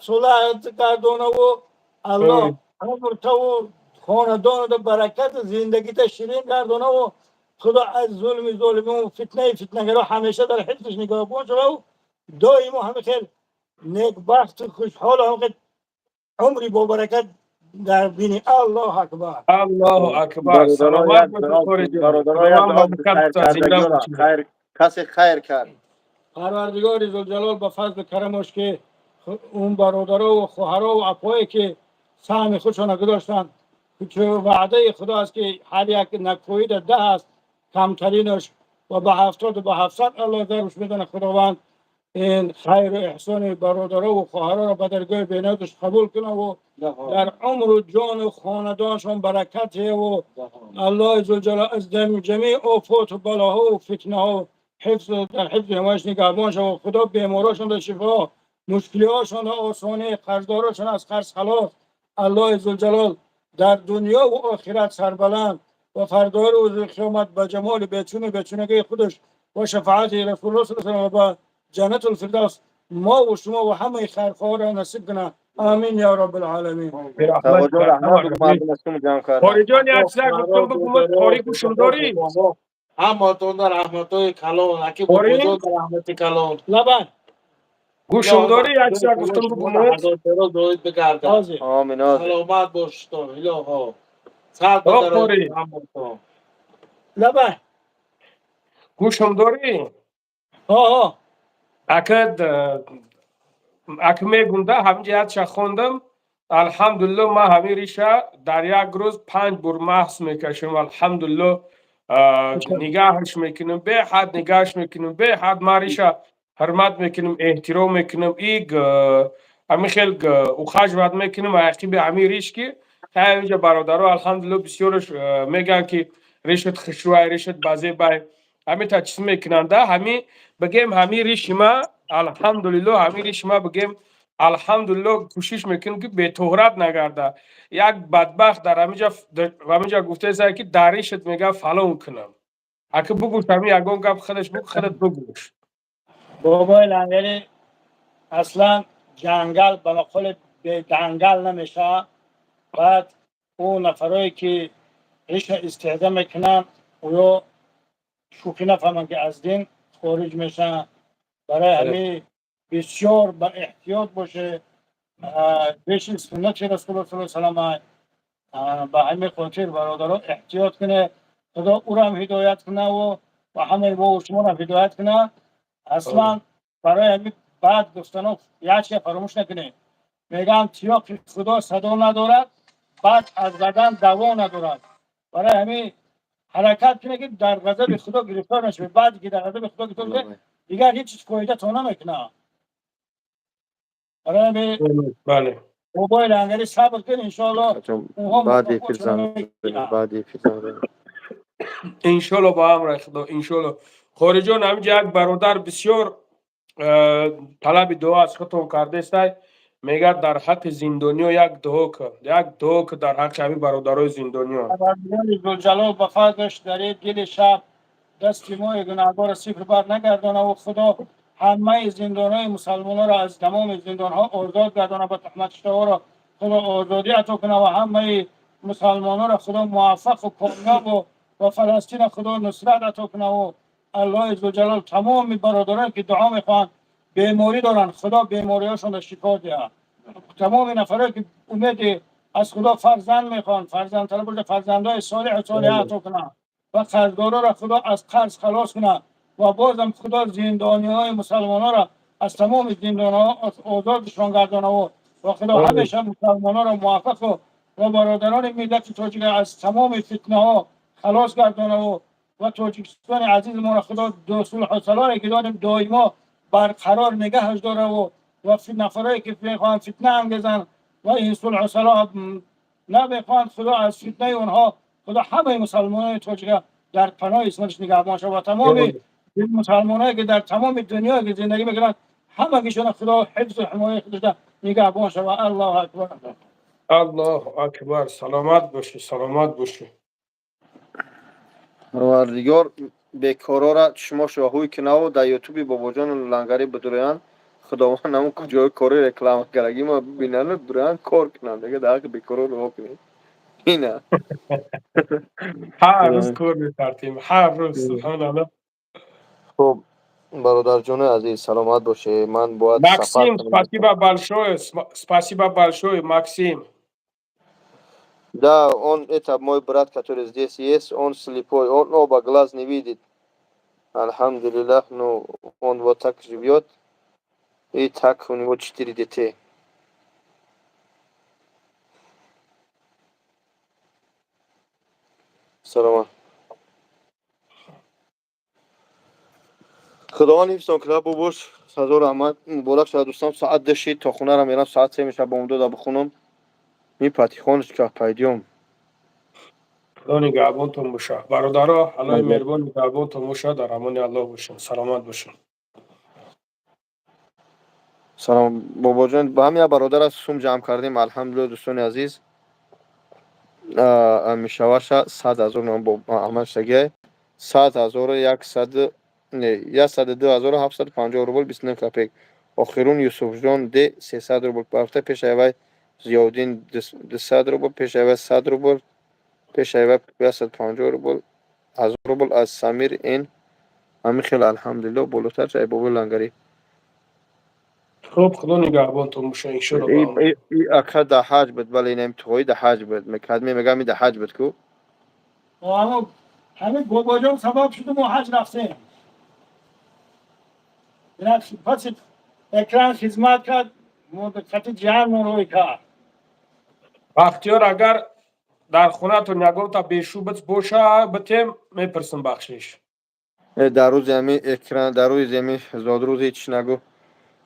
صلح گردونه و الله عمر تو و خاندان و برکت زندگی شیرین گردونه و خدا از ظلم و فتنه همیشه در حفظش نگهبان شده و دائم همه خیر نیکبخت و خوشحال و همه عمری با برکت در بین الله اکبر. الله اکبر. برادران سلامت یک باشید دعا قاری کن. جان. برادران یک خداوند دعا برکت خیر زنده کردگی را باشید. خیر کسی خیر کرد. پروردگار ذوالجلال به فضل کرمش که اون برادرها و خواهرها و اپایی که سهم خودشان گذاشتن که وعده خدا است که هر یک نکویی در 10 است کمترینش و به 70 و به 700 الله درش میدن. خداوند این خیر و احسان برادرها و خواهرها را به درگاه بیناتش قبول کنه و در عمر و جان و خاندانشان برکت و الله ذوالجلال از جمیع آفات و بلاها و فتنه ها حفظ در حفظ حمایش نگهبان شد و خدا بیماراشون در شفا، مشکلیاشون در آسانی، قرضداراشون از قرض خلاص. الله ذوالجلال در دنیا و آخرت سربلند و فردا روز قیامت به جمال بیچونگی خودش و شفاعت رسول الله صلی الله علیه و به جنت الفردوس ما و شما و همه خیرخواه را نصیب کنه. آمین یا رب العالمین. تقا جان رحمت بگو مردم از تو جمع کردن. قاری جان یک چیز گفتم بگم قاری گوشم داری؟ همه تون در رحمتای کلان اکی با قاری؟ بزرگ در رحمت کلان لبن گوشم داری یک چیز گفتم بگم هزار ترال دارید بگردن. آزی آمین. سلامت باشتون الها سر آه، بدرد قاری. همتون. لبن گوشم داری؟ ها اکه میگونده همینجا یادش خوندم الحمدلله ما همین ریشه در یک روز 5 بار محض میکشیم الحمدلله نگاهش میکنیم به حد نگاهش میکنیم به حد ما ریشه حرمت میکنیم احترام میکنیم همین خیلی اوخاش بد میکنیم عقیب همین ریش که اینجا برادرها الحمدلله بسیارش میگن که ریشت خشوع ریشت بازی بای همین تا چیز میکننده همین بگیم همین ریش ما الحمدلله همین ریش ما بگیم الحمدلله کوشش میکنیم که به طهرت نگرده. یک بدبخت در همینجا گفته است که دریشت میگه فلان کنم اگه بگوش همین یگان گپ خودش بگو خودت بگوش. بابای لنگری اصلا جنگل به مقال به جنگل نمیشه. بعد اون نفرایی که ایش استعده میکنن او شوخی نفهمن که از دین خارج میشن. برای همین بسیار با احتیاط باشه. بیش سنت رسول الله صلی الله علیه و به همین خاطر برادرها احتیاط کنه. خدا او را هم هدایت کنه و همه با شما را هدایت کنه. اصلا برای همین بعد گفتن یک چیز فراموش نکنه. میگم تیاق خدا صدا ندارد بعد از بدن دوا ندارد. برای همین حرکت کنه که در غضب خدا گرفتار نشه. بعد که در غضب خدا گرفتار نشه دیگر هیچ چیز فایده تو نمیکنه. برای همین بله بابای لنگری صبر کن انشاءالله بعد فیلم انشالله با امر خدا انشالله. خارجان همینجا یک برادر بسیار طلب دعا از خودتون کرده است میگه در حق زندانیا یک دعا که در حق همین برادرای زندانیا پروردگار ذوالجلال به فضلش در این دل شب دست ما گناهکار صفر بر نگردانه و خدا همه زندانهای مسلمانان را از تمام زندانها آزاد گردانه به تهمت شده را خدا آزادی عطا کنه و همه مسلمانان را خدا موفق و کامیاب و فلسطین خدا نصرت عطا کنه و الله ذوالجلال تمام برادران که دعا میخوان بیماری دارن خدا بیماریاشون را شفا ده. تمام نفرایی که امید از خدا فرزند میخوان فرزند طلب بوده فرزندای صالح و صالحه عطا کنه و قرضدارا را خدا از قرض خلاص کنه و بازم خدا زندانی های مسلمان ها را از تمام زندان ها آزادشان گردانه و و خدا همیشه مسلمانان را موفق و برادران ملت تاجیک از تمام فتنه ها خلاص گردانه و تاجیکستان عزیز ما را خدا صلح و صلاحی که داریم دائما برقرار نگهش داره و نفرایی که میخوان فتنه انگیزن و این صلح و صلاح نمیخوان، خدا از فتنه اونها خدا همه مسلمانان تاجیک در پناه اسمش نگهبان شود و تمام مسلمانایی که در تمام دنیا که زندگی میکنن همگیشون خدا حفظ و حمایت خودش نگهبان شود. الله اکبر. الله اکبر. سلامت باشی، سلامت باشی. پروردگار بیکارا را شما شاهوی که نو در یوتیوب باباجان لنگری بدوریان خداوند همون کجای کاری رکلام کرگی ما ببینن دوران کار کنن دیگه در حق بیکارا رو کنیم اینا هر روز کار می‌کردیم، هر روز. سبحان الله. خب برادر جان عزیز سلامت باشه. من باید سفر Максим, کنم. спасибо большое, спасибо большое, Максим. Да, он это мой брат, который здесь есть, он слепой, он оба глаз не видит. Альхамдулиллах, ну он вот так живет, и так у него 4 детей. Саламат. خداوند حفظتان کنه باباش. سزا رحمت مبارک شد دوستان. ساعت دشید تا خونه رو میرم ساعت 3 میشه با اون دو بخونم میپاتی خونش که پیدیوم. خدا نگهبانتون باشه. برادرها الله مهربان نگهبانتون باشه. در امان الله باشین. سلامت باشین. سلام بابا جان. با همین برادر از سوم جمع کردیم الحمدلله دوستان عزیز. میشوش 100,000 نام با احمد شگه 100,100 نه 102,750 روبل 29 کپیک. آخرون یوسف جان ده 300 روبل پرفته پیش ایوه زیادین 200 روبل پیش ایوه 100 روبل پیش ایوه 250 روبل از روبل از سمیر این همین خیلی الحمدلله بالاتر جای بابا لنگری. خب خدا نگهبانتون باشه ان شاء الله. ای اکا ده حج بود ولی نمی توی ده حج بود مکدمی میگم ده حج بود کو همه بابا جان سبب شده ما حج رفتیم. پس اکران خدمت کرد مدت جمع روی کرد. بختیار اگر در خونتون نگو تا بیشوبت باشه بتیم میپرسم بخشش. در روز یمی اکران در روز یمی زاد روز هیچ نگو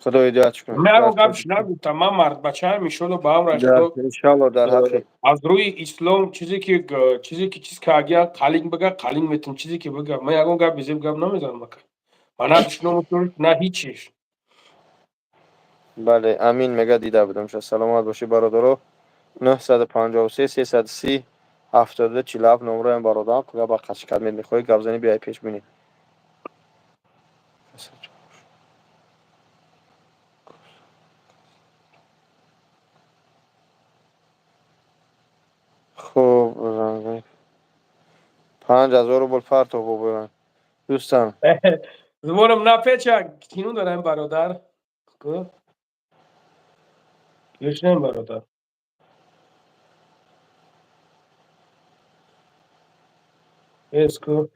خدا هدایتش کنه. نه گپش نگو تمام مرد بچه هم ایشالله با هم خدا انشالله در حق از روی اسلام چیزی که چیز که اگر قلین بگه قلین میتون چیزی که بگه من یگون گپ بزیم گپ نمیزنم مکه من نه دشنام نه هیچیش. بله امین میگه دیده بودم. سلامت باشی برادرو. 953 330 72 47 نمره این برادرم که با قش کلمه میخوای گفزنی بیای پیش بینی. خوب 5,000 روبل پرتو بابا دوستان. زبانم نپیچه کینو دارم برادر که یشنم برادر اسکو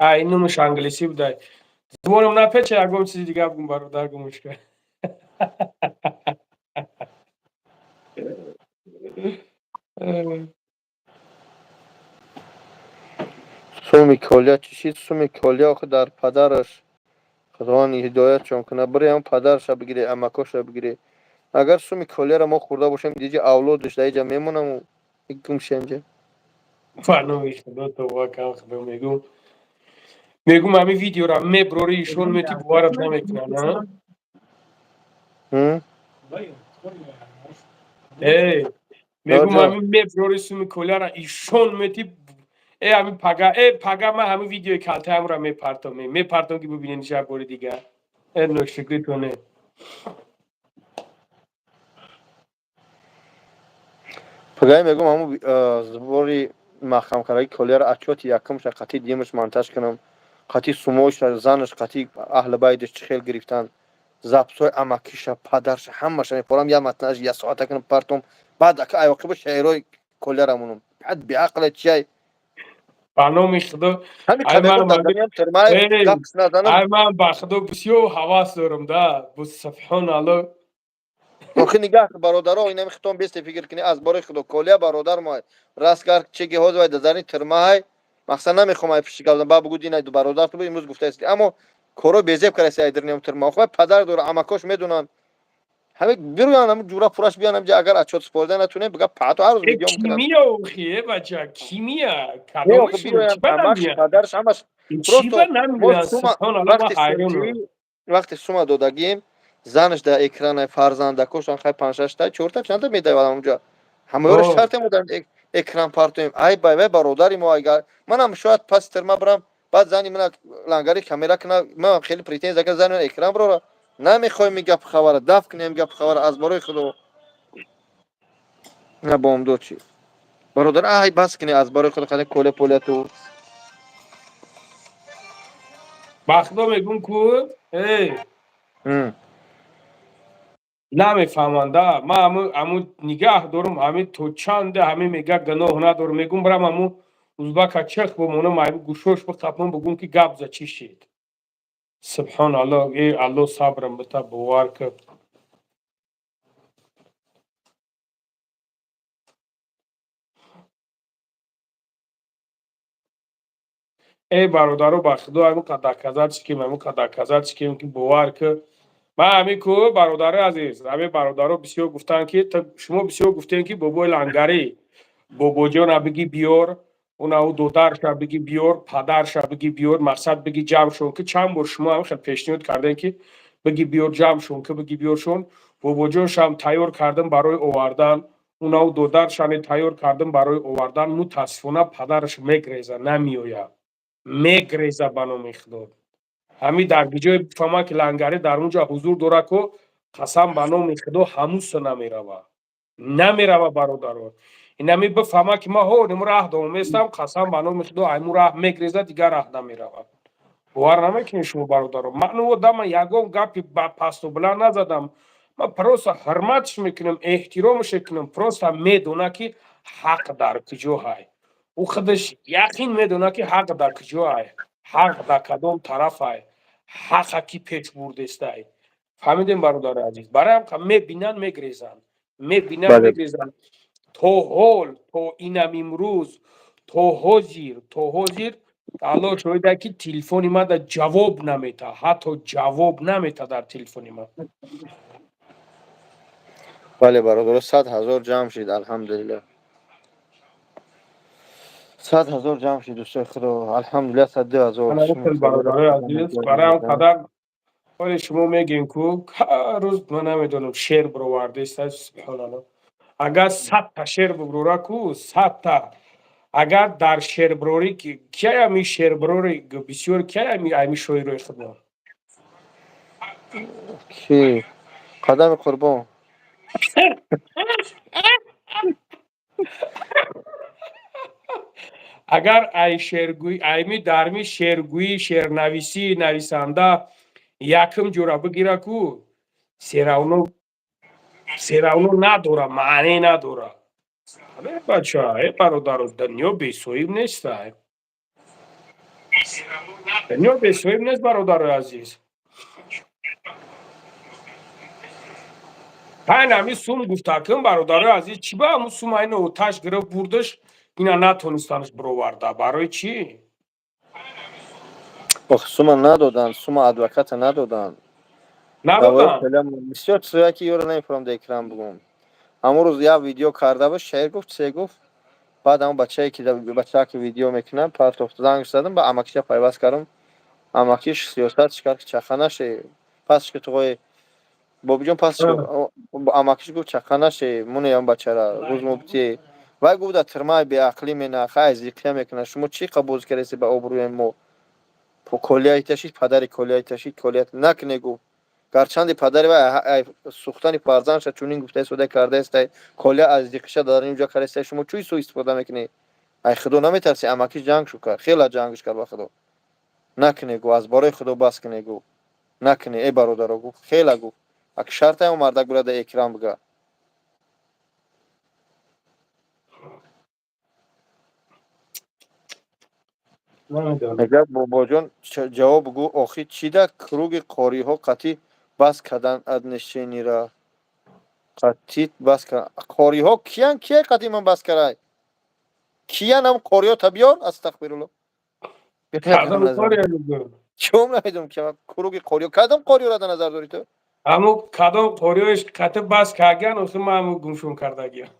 اینو مش انگلیسی بوده زبانم نپیچه اگم چیزی دیگه بگم برادر گمش که سومی کالیا چشید سومی کالیا آخه در پدرش خداوند هدایت چون کنه بری هم پدرش بگیری امکاش بگیری. اگر سومی کالیا را ما خورده باشیم دیگه اولادش در اینجا میمونم و گم شه اینجا. فانویش خدا تو واقعا خدا میگم همین ویدیو را میبروری ایشون میتی بوارد نمیکنه نه میگم همین میبروری سومی کالیا را ایشون میتی همین پگا من همین ویدیو کالته هم را میپرتم که ببینین شب باری دیگه نوشکری تونه پگای میگم همون زباری محکم کردگی کالیا را اچوت یکمش قطعی دیمش منتش کنم قطعی سموش زنش قطعی اهل بیتش چخیل گرفتن زبطای امکیش پدرش همش میپرم یا متنش یا ساعت کنم پرتم بعد اکا ایواقع شعرهای کالیا را مونم بعد بیعقل چیه فانومی خدا همین کمیگم دادنیم ترمای گپس ندانم من با خدا بسیار حواس دارم ده بس سبحان الله آخه نگاه برادرها اینا میختم بیست فکر کنی از برای خدا کولیا برادر ما راست کار چگی ها زاید دزانی ترمای مثلا نمیخوام ای پیش کردم با بگو دینا دو برادر تو امروز گفته است اما کورو بیزب کرسی ایدر نیم ترما خو پدر دور اماکوش میدونن همه بیرویان هم جورا پورش بیان هم اگر اچوت سپرده نتونه بگه پاتو هر روز ویدیو میکنن کیمیا اوخیه بچه کیمیا نه آخه کدامشون چی بیرویان همش بدم پدرش همش چی به پروستو ما نمیدونن سوما سبحان الله ما وقتی حیرانم سرچوی وقتی سوما دادگیم زنش در اکران فرزنده کوش آنخای 5 6 تا 4 تا چند تا میده اونجا همه رو اوه شرط مودن اکران پارتویم ای بای برادری ما اگر منم شاید پس ترما برم بعد زنی من لنگاری کامera کنه من خیلی پریتنز اگر زن اکران برو نمیخوای میگه خبر دفع کنیم گپ خبر از برای خدا نه بام دو چی برادر ای بس کنی از برای خدا خاله کوله پوله تو بخدا میگون کو ای نمیفهمنده ما همو نگاه دارم همه تو چنده همه میگه گناه ندارم میگم برم همو ازبک چخ بمونه ما گوشوش بخطم بگم که گپ ز چی شید سبحان الله ای الله صبرم بتا بوار که ای برادرو بخدا همو قدر چکیم همو قدر چکیم که بوار که ما همین کو برادر عزیز همه برادرها بسیار گفتن که شما بسیار گفتین که بابای لنگری بابا جان بگی بیار او دخترش بگی بیار پدرش بگی بیار مقصد بگی جمع شون که چند بار شما هم خیلی پیشنهاد کردین که بگی بیار جمع شون که بگی بیار شون بابا جانش هم تیار کردم برای آوردن او دخترش هم تیار کردم برای آوردن متاسفانه پدرش میگریزه نمیآید میگریزه بنو میخداد همین در بجای بفهمه که لنگری در اونجا حضور داره که قسم به نام خدا هموس نمیروه نمیروه برادر این همی بفهمه که ما ها نمو راه دومیستم قسم به نام خدا ایمو راه میگریزه دیگر راه نمیروه باور نمیکنی شما برادر من او دم یگان گپی پست و بلند نزدم من پروسا حرمتش میکنم احترامش میکنم پروسا میدونه که حق در کجاهای او خودش یقین میدونه که حق در کجاهای حق در کدام طرف های حق کی پیچ برده است فهمیدیم برادر عزیز برای هم که میبینن بله میگریزن تو حال تو اینم امروز تو حاضر الله شاید که تلفنی ما در جواب نمیده حتی جواب نمیده در تلفنی ما بله برادر 100,000 جمع شد الحمدلله 100,000 جمع شد دوستای خدا الحمدلله 102,000 من شما مثل خدا برادر عزیز برای هم قدر ولی شما میگین که هر روز من نمیدونم شعر برآورده است سبحان الله اگر 100 تا شعر ببرورا کو 100 تا اگر در شعر بروری که کیا همی شعر بروری بسیار کیا همی شعر خدا کی قدم قربان اگر ای شعرگوی ایمی درمی شعرگویی شعرنویسی نویسنده یکم جورا بگیره کو سراونو نداره معنی نداره ای بچه ای برادر دنیا بیسویب نیست دنیا بیسویب نیست برادر عزیز پایین همی سوم گفتکم برادر عزیز چی با همون سوم این اوتش گرفت بردش اینا نتونستنش برآورده برای چی؟ سوما ندادن سوما ادوکات ندادن دوای ندادن کلام بسیار چیزایی که یورو نمیفهم در اکرام بگم همون روز یا ویدیو کرده بود شعر گفت چه گفت بعد همون بچه‌ای که بچه‌ها که ویدیو میکنن پارت اف زنگ زدم با اماکیش پیوست کردم اماکیش سیاست چیکار که چخانه شه پس که توی بابی جان پس اماکیش گفت چخانه شه مونه هم بچه را روز مبتی و گفت در ترمای بی عقلی مینا خیلی زیقه میکنه شما چی قبول کردی به آبروی ما کلیه تشید پدر کلیه تشید کلیت نکنه گفت گرچند پدر و سوختن فرزندش چونین گفته سوده کرده است کلیه از دیقشه داره اینجا کرده شما چوی سو استفاده میکنی ای خدا نمیترسی اماکی جنگ شو کرد خیلی جنگش کرد با خدا نکنه گو از برای خدا بس کنه گو نکنه ای برادر گو خیلی گو اک شرط هم مردک براد اکرام بگه نمیدونم اگر بابا جان جواب گو آخی چی ده کروگ قاری ها قطعی بس کدن اد نشینی را قطیت بس کن کاری ها کیان کیه قطعی من بس کرای کیان هم کاری ها تبیار استغفرالله کدام کاری میکنم چون نمیدونم که من کروگی کاری ها کدام کاری را در نظر داری تو همون کدام کاریش قطع بس کردن اصلا من همون گمشون کرده گیم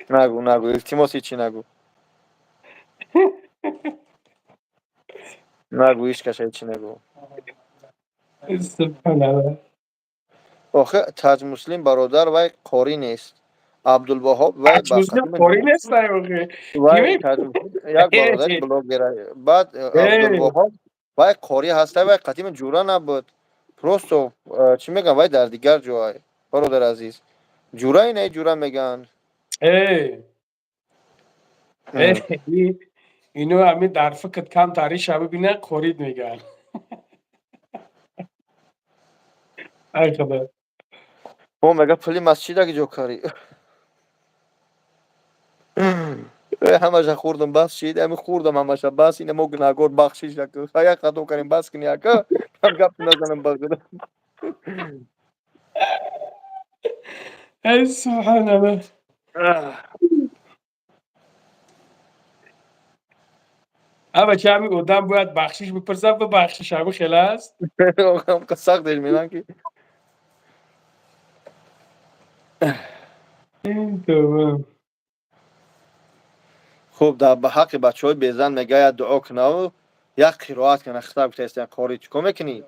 نگو التماس چی نگو نگو هیچ کس چی نگو سبحان الله آخه تاج مسلم برادر وای قاری نیست عبدالوهاب وای با مسلم ختم کاری نیست اوکی وای کیمی تاج مسلم یک برادری بلاگر بعد عبدالوهاب وای قاری هسته وای قدیم جورا نبود پروستو چی میگن وای در دیگر جای برادر عزیز جورای نه جورا میگن اینو همین در فکر کم تاریخ شبه بینه خورید میگن ای خدا او میگه پلی مسجد اگه جو کاری همش خوردم بس شید همین خوردم همش بس اینه مو گناهگار بخشش نکن خیا خطا کنیم بس کنی اکا هم گپ نزنم بگذارم ای سبحان الله اما چه همین آدم باید بخشش بپرسم به بخشش همه خیلی است هم که سخت دیش میدن که تمام خوب در به حق بچه های بیزن میگه دعا کنه و یک قرائت کنه خطاب تیستین قاری چکو میکنی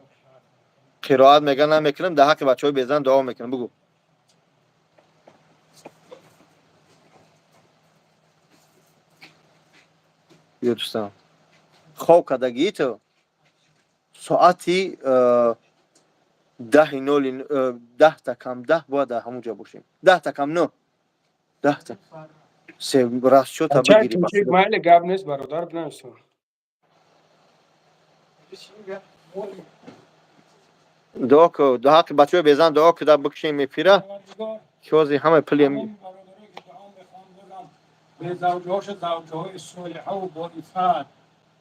قرائت میگه نمیکنم در حق بچه های بیزن دعا میکنم بگو بیا دوستان خواب کدگی تو ساعتی 10 تا کم 10 باید در همونجا باشیم 10 تا کم 9 10 تا سه راست شد تا چه بگیری چه مایل گاب نیست برادر بنویسم دعا که در حق بچه های بیزن دعا که در بکشیم میپیره شوزی همه پلیم به زوجهاش زوجه های صالحه و با عفت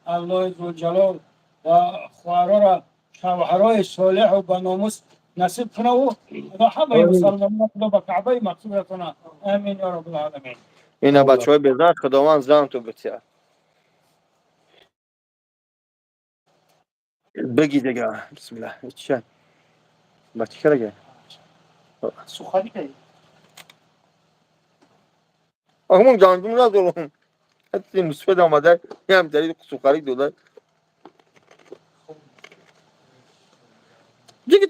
الله ذوالجلال و خواهرها را شوهرای صالح و با ناموس نصیب کنه و خدا همه مسلمانان خدا به کعبه مقصود کنه آمین یا رب العالمین اینا بچه های بیزن خداوند زن تو بتیه بگی دیگه بسم الله چه بچه کرده سخنی که همون جاندون را دارم حتی مصفت آمده یه هم دارید سخاری دوله دیگه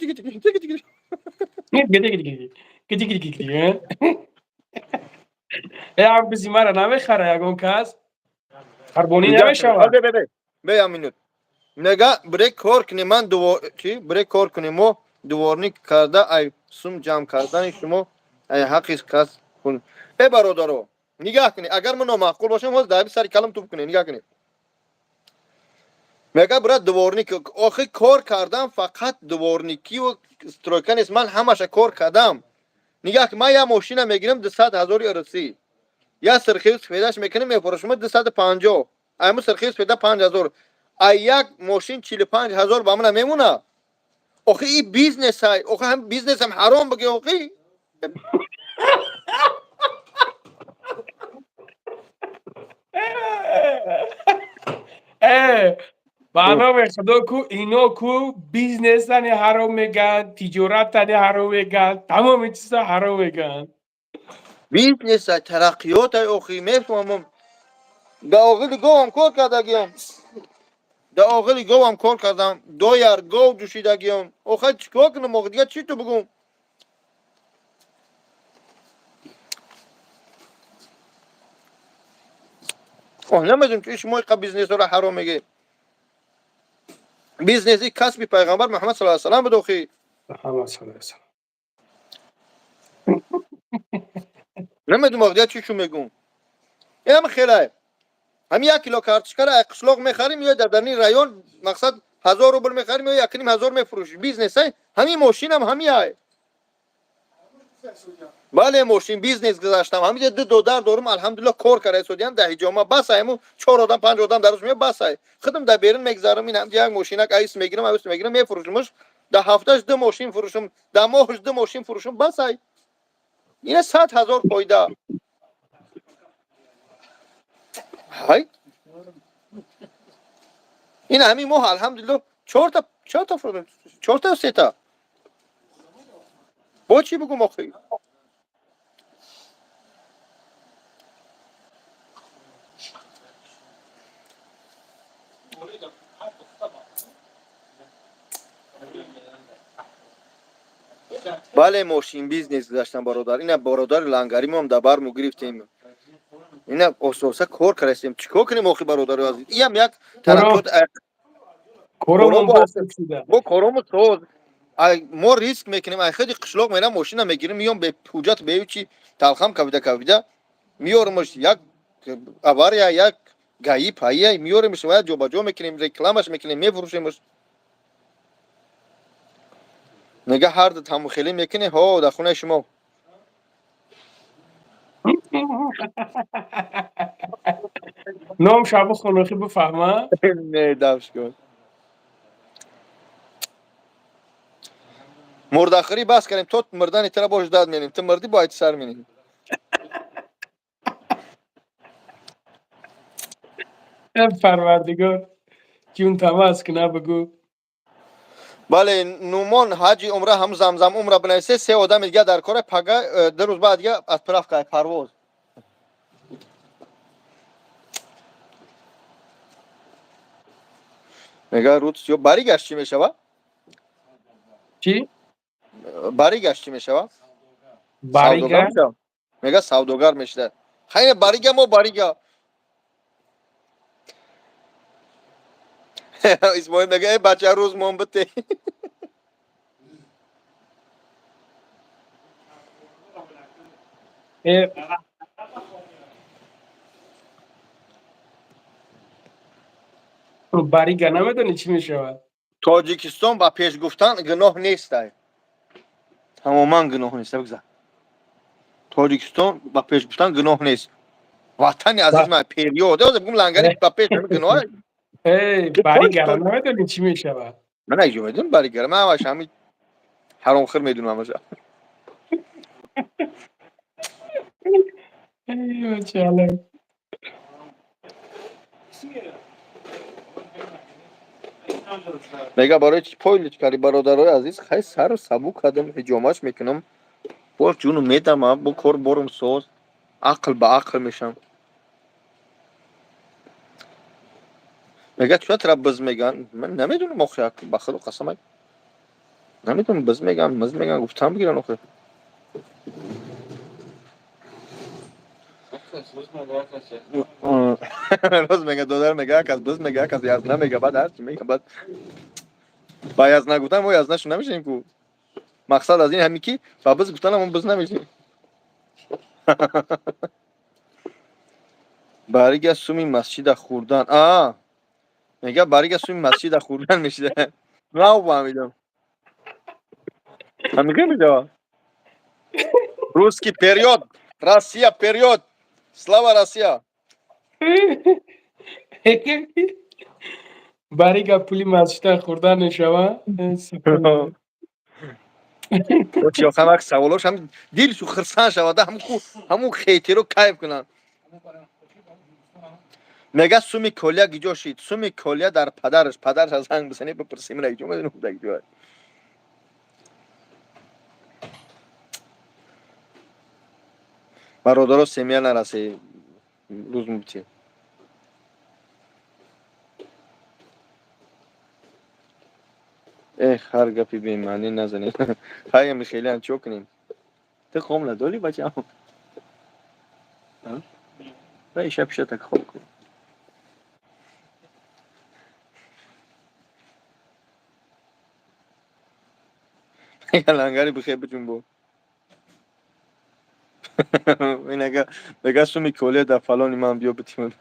گدی ای بزی مرا نمیخره یگون کس خربونی نمیشود بیا منوت نگه بریک کار کنی من بریک کار کنی ما دوارنی کرده ای سوم جمع کردن شما ای حقی کس کن ای برادرو نگاه کنی اگر من نامعقول باشم باز دایب سر کلم توپ کنی نگاه کنی میگه برات دوارنی که آخه کار کردم فقط دوارنیکی و استروکن است من همش کار کردم نگاه که من یه ماشین میگیرم 200,000 ارسی یا سرخیز پیداش میکنم میفروشم 250 اما سرخیز پیدا 5000 یک ماشین 45,000 با من میمونه آخه این بیزنس های آخه هم بیزنس هم حرام بگه آخه برنامه خدا کو اینو کو بیزنس تنی حرام میگن تجارت تنی حرام میگن تمام چیزا حرام میگن بیزنس های ترقیات های آخه میفهمم دا آقلی گو هم کار کردگیم دا آقلی گو هم کار کردم 2 یار گو دوشیدگیم آخه چیکار کنم آخه دیگه چی تو بگم نمیدونم که شما که بیزنس را حرام میگه بیزنسی کسب پیغمبر محمد صلی الله علیه و سلم بدوخی محمد صلی الله علیه و سلم نمیدونم آخه چی شو میگم این هم خیلی هم 1 کیلو کارتشکر قشلاق میخریم یا در درنی رایون مقصد 1000 روبل میخریم یا 1,500 میفروشیم بیزنس های همین ماشین هم همین های بله ماشین بیزنس گذاشتم همین دو در دورم الحمدلله کار کرده سودیان ده جامعه بس همو 4 آدم 5 آدم درش میاد بس های خودم در بیرون میگذارم این هم یک ماشینک ایس میگیرم میفروشمش در هفتهش 2 ماشین فروشم، در ماهش 2 ماشین فروشم، بس ای اینا 100,000 فایده. های این همین ماه الحمدلله 4 تا فروشم، 4 تا 3 تا. با چی بگم آخه؟ بله ماشین بیزنس داشتم برادر. اینا برادر لنگری ما هم دبر مو گرفتیم. اینا اساسا کار کردیم. چیکار کنیم آخه برادر عزیز؟ اینم یک ترقیات کورمون با کارامو ساز. ما ریسک میکنیم. ای خیلی قشلاق میرم ماشین میگیریم میام به پوجت به چی تلخم کویده میارمش یک اواریا یک گایی پایه میارمش و جا با جا میکنیم رکلامش میکنیم میفروشیمش. نگه هر دو تمو خیلی میکنه ها در خونه شما. نام شب خونخی بفهمه؟ نه دفش کن. مرداخری بس کردیم تو مردانی ترا باش داد می‌نیم تو مردی باید سر می‌نیم. پروردگار جون تماس کنه بگو. بله نومان حاجی عمره هم زمزم عمره بنویسه 3 آدم دیگه در کار پگا 2 روز بعد دیگه از طرف که پرواز. میگه روت جو برگشت چی میشه؟ چی؟ برگشت چی میشه؟ باریگر؟ میشه. میگه سوداگر میشه. خیلی باریگه ما باریگه. اسماعیل میگه ای بچه روز مومبته. باریگر نمیدونی چی میشه؟ تاجیکستان با پیش گفتن گناه نیست. تماما گناه نیست. بگذار. تاجیکستان با پیش گفتن گناه نیست. وطن عزیز من پیریو ده بگم لنگری با پیش گناه. باریگر نمیدونی چی میشه؟ من ایجو میدونم باریگر من همش همین حرام خور میدونم همش. چاله. میگه برای چی پایلش کردی برادرای عزیز خیلی سر و سبو کردم هجامش میکنم باز جونو میدم با کار برم ساز عقل به عقل میشم. میگه چرا ترا بز میگن من نمیدونم آخه بخدا قسم نمیدونم بز میگن مز میگن گفتم بگیرن آخه. روز میگه دادر میگه کس بز میگه کس یاز نمیگه بعد هر چی میگه بعد با یاز نگفتن ما یاز نشو نمیشیم کو مقصد از این همین کی با بز گفتن ما بز نمیشیم. برگ سومی مسجد خوردن میگه برگ سومی مسجد خوردن میشه. نه فهمیدم همین میگه روسکی پریود Россия вперед слава Россия. باریگر پولی مسجد خوردن نشوه؟ چی آخه وقت سوالاش هم دلشو خرسان شود همون خیتی رو کیف کنن. میگه سومی کولیا گیجا شید سومی کولیا در پدرش از هنگ بسنی بپرسیم نیجا میدونم بودک جوه برادر سیمیا نرسه روز مبتی هر گپی به معنی نزنی. های همی خیلی هم چو کنیم تو خوم نداری بچه هم رای شب شد تک خوب کنیم. میگه لنگری بخیر بجون بو. این نگه سومی کولیا در فلانی من بیا بتیم.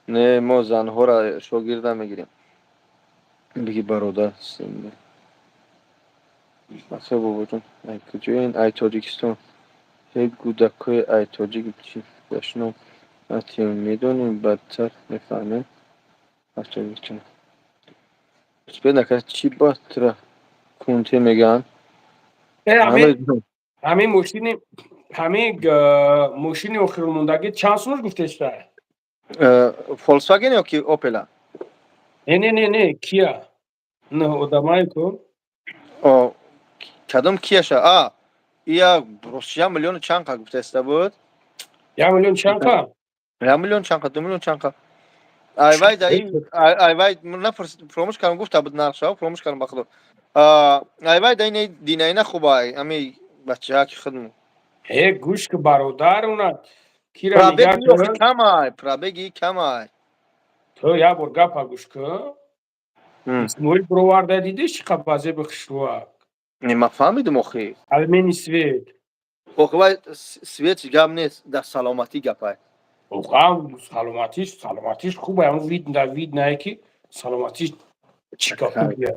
نه ما زنها را شاگرد میگیریم بگی برادر بخیر بابا جون ای کجا این ای تاجیکستان یک گودکای ایتاجی چی داشتم اتیم میدونیم بدتر میفهمه حتی میتونم سپید نکرد چی با ترا کنته میگن همین همه همین ماشین آخر موندگی چند سومش گفتش تا؟ فولکسواگن یا کی اوپلا نه کیا؟ نه آدمایی کو؟ کدام کیشه یا روسیا میلیون چند کا گفته است بود 1,000,000 چند کا؟ یا میلیون چند کا 2 میلیون چند کا ای وای دایی ای وای من فراموش کردم گفته بود نقشه فراموش کردم بخدا ای وای دایی نه دینای نه خوبه امی بچه ها که خودمون گوش که برادر اونا کیرا نگاه پرابگی یوخی کن کمای پرابگی کمای تو یا بار گپا گوش کن اسمویل بروارده دیدی چی قبازه بخشوا نما فهمیدم اخی المینی سوید اخی وای سویت گم نیست در سلامتی گپای اوخام سلامتیش خوبه همون وید نه که سلامتیش چیکا خوبیه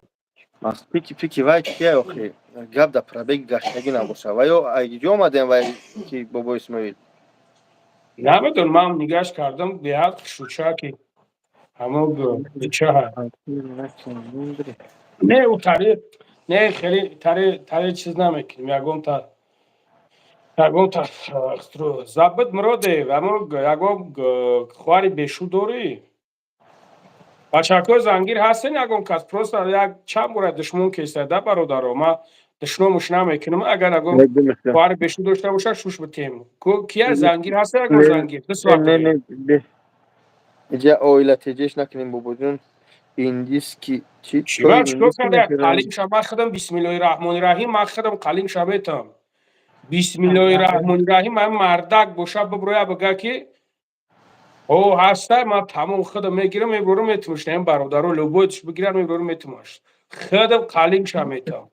ماست پیکی وای کیه اخی گپ در پرابگی گشتگی نباشه وای اگه اومدیم وای کی بابا اسماعیل نمیدون من نگاش کردم بیاد شوچا که همون چه ها نه او نه خیلی تاری چیز نمیکنیم یکم تا زبط مروده و همون یکم خواری بشو دوری بچه‌ها زنگیر هستن یکم کس پروست یک چند بوره دشمن کیسته ده برادر ما دشمنش نمیکنم اگر یکم خواری بشو داشته باشه شوش بتیم کیا زنگیر هسته یکم زنگیر دست وقت نه بگیر اینجا اویلا تجیش نکنیم بابا جون ایندیسکی توی شیبا چیکار ایندیسکی کرده میخورن قلیم شما خدم بسم الله الرحمن الرحیم ما خدم قلیم شبیتم بسم الله الرحمن الرحیم من مردک باشه ببرویا بگه که او هسته ما تمام خودم میگیرم میبرم میتموش نیم برادرو لوبویتش بگیرم میبرم میتموش خودم قلیم شمیتم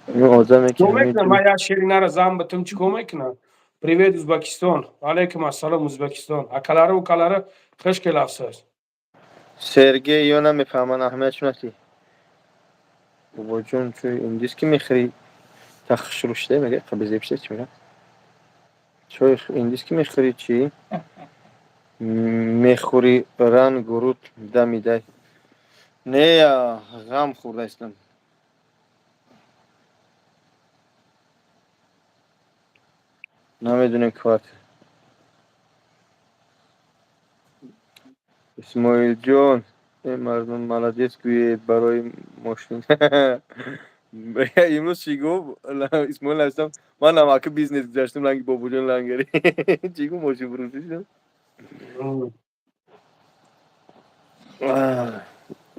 این آدمه که چیکار همه میکنم جو من یا شیرینه را زن بتم چیکار میکنم پریوید ازبکستان علیکم السلام ازبکستان اکلاره و کلاره خشکل افسر سرگی یا نمیفهمن اهمیت نتی بابا جون توی ایندیسکی میخوری تخش روشته میگه قبضه بشه چی میگه توی ایندیسکی میخوری چی میخوری رن گروت دمیده نه غم خورده استم نمیدونیم کارت اسماعیل جون این مردم ملادیس گویه برای ماشین امروز چی گفت اسماعیل هستم من نمکه بیزنس گذاشتم لنگی بابو جون لنگری چی گفت ماشین فروشی شدم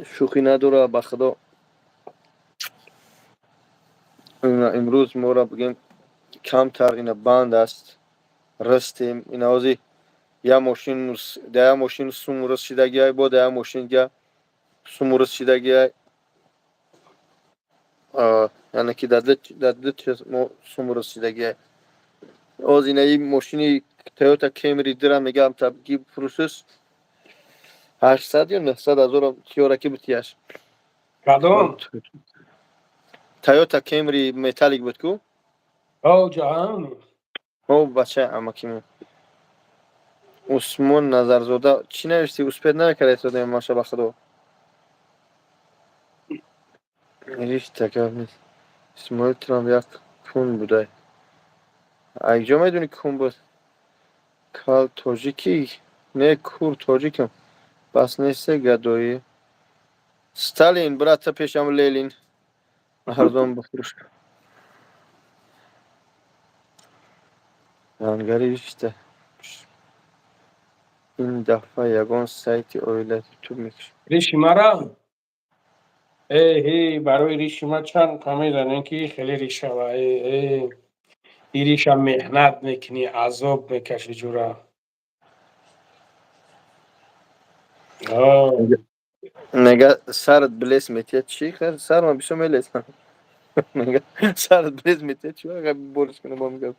شوخی نداره بخدا امروز ما را بگیم کمتر این بند است رستیم این آزی یا ماشین سوم رسیدگی های با یا ماشین گه سوم رسیدگی های یعنی که در چیز سوم رسیدگی های از این ماشینی تویوتا کیمری درم میگم تبگی پروسس 800 یا 900 هزار کیاره که بتیاش کدام تویوتا کیمری متالیک بود کو او جهان او بچه اما کیمون عثمان نظرزاده چی نوشتی اسپید نکرده تو دیم ماشا بخدا ریش تکر نیست اسماعیل ترام یک کون بوده ایجا میدونی کون بود کال تاجیکی نه کور تاجیکم بس نیسته گدایی ستالین برات پیشم لیلین هردوم بفروش هنگاری işte این دفعه یگان سایت اویلت تو میکش ریشی مرا برای ریشی ما چند کمی دارن که خیلی ریشه و این ریشه مهنت میکنی عذاب میکشی جورا نگه سرت بلیس میتید چی خیر سر ما بیشم میلیس نگه سرت بلیس میتید چی اگر بورش کنه با میگم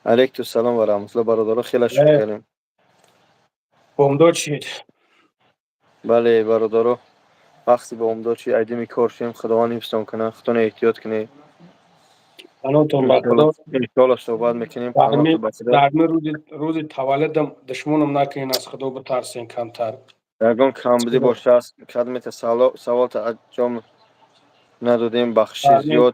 علیکم السلام و رحمت الله برادرها خیلی شکر بومداد شید بله برادرها وقتی با امداد چی ایدی میکارشیم خداوند حفظتون کنه خداوند احتیاط کنه تنوتون با خدا انشالله صحبت میکنیم در پیامت می بسیار روز تولدم دشمنم نکنین از خدا بترسین کمتر یگان کم بدی باشه است خدمت سوال تا انجام ندادیم بخش زیاد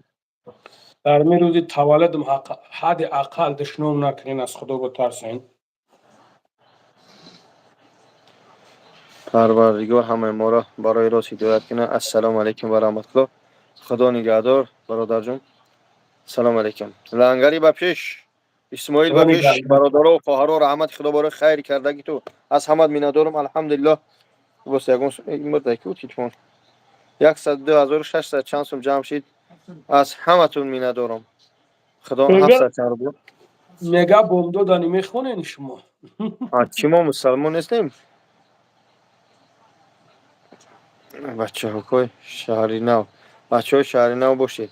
در می روز تولدم حد اقل دشمنم نکنین از خدا بترسین پروردگار همه ما را برای راست هدایت کنه. السلام علیکم و رحمت الله. خدا نگهدار برادر جون. سلام علیکم. لنگری به پیش، اسماعیل به خدا پیش، نگهدار. برادرها و خواهرها رحمت خدا برای خیر کردگی تو از همه میندارم. الحمدلله. بس یگون مرد کی بود تلفن 102,600 چند سوم جمع شد. از همتون میندارم. خدا 700 چند بود. میگه بومدو دانی میخونین شما چی ما مسلمان نیستیم؟ بچه های شهری نو، بچه های شهری نو باشید.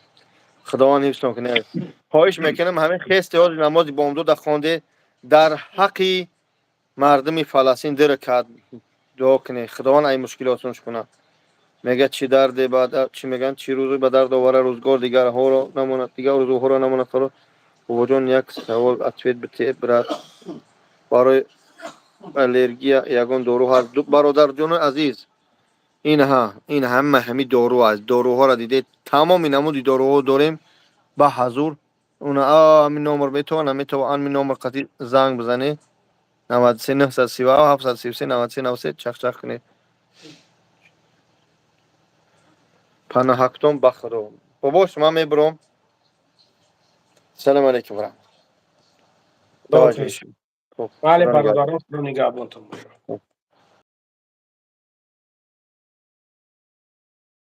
خداوند حفظتون کنه. خواهش میکنم همه خیست یاد نماز بامداد خوانده در حق مردم فلسطین در کد دعا کنه. خداوند این مشکلاتونش کنه. میگه چی درد بعد چی میگن چی روزی به درد آوره روزگار دیگر ها رو نمونه دیگر روز ها رو نمونه فرا وجون یک سوال اتوید به برات برای الرژی یگان دارو هست. برادر جون عزیز این همه همین دارو است. داروها را دیدید تمام نمودی داروها داریم با حضور اون همین نمبر میتونه همین نمبر قطعی زنگ بزنه 93 932 733 93 93 چخ کنه پناه هفتم بخدا بابا شما میبرم. سلام علیکم ورحمت خدا توجه حافظ. میشم. خب بله خدا نگهدار. برادران خدا نگهبانتون باشه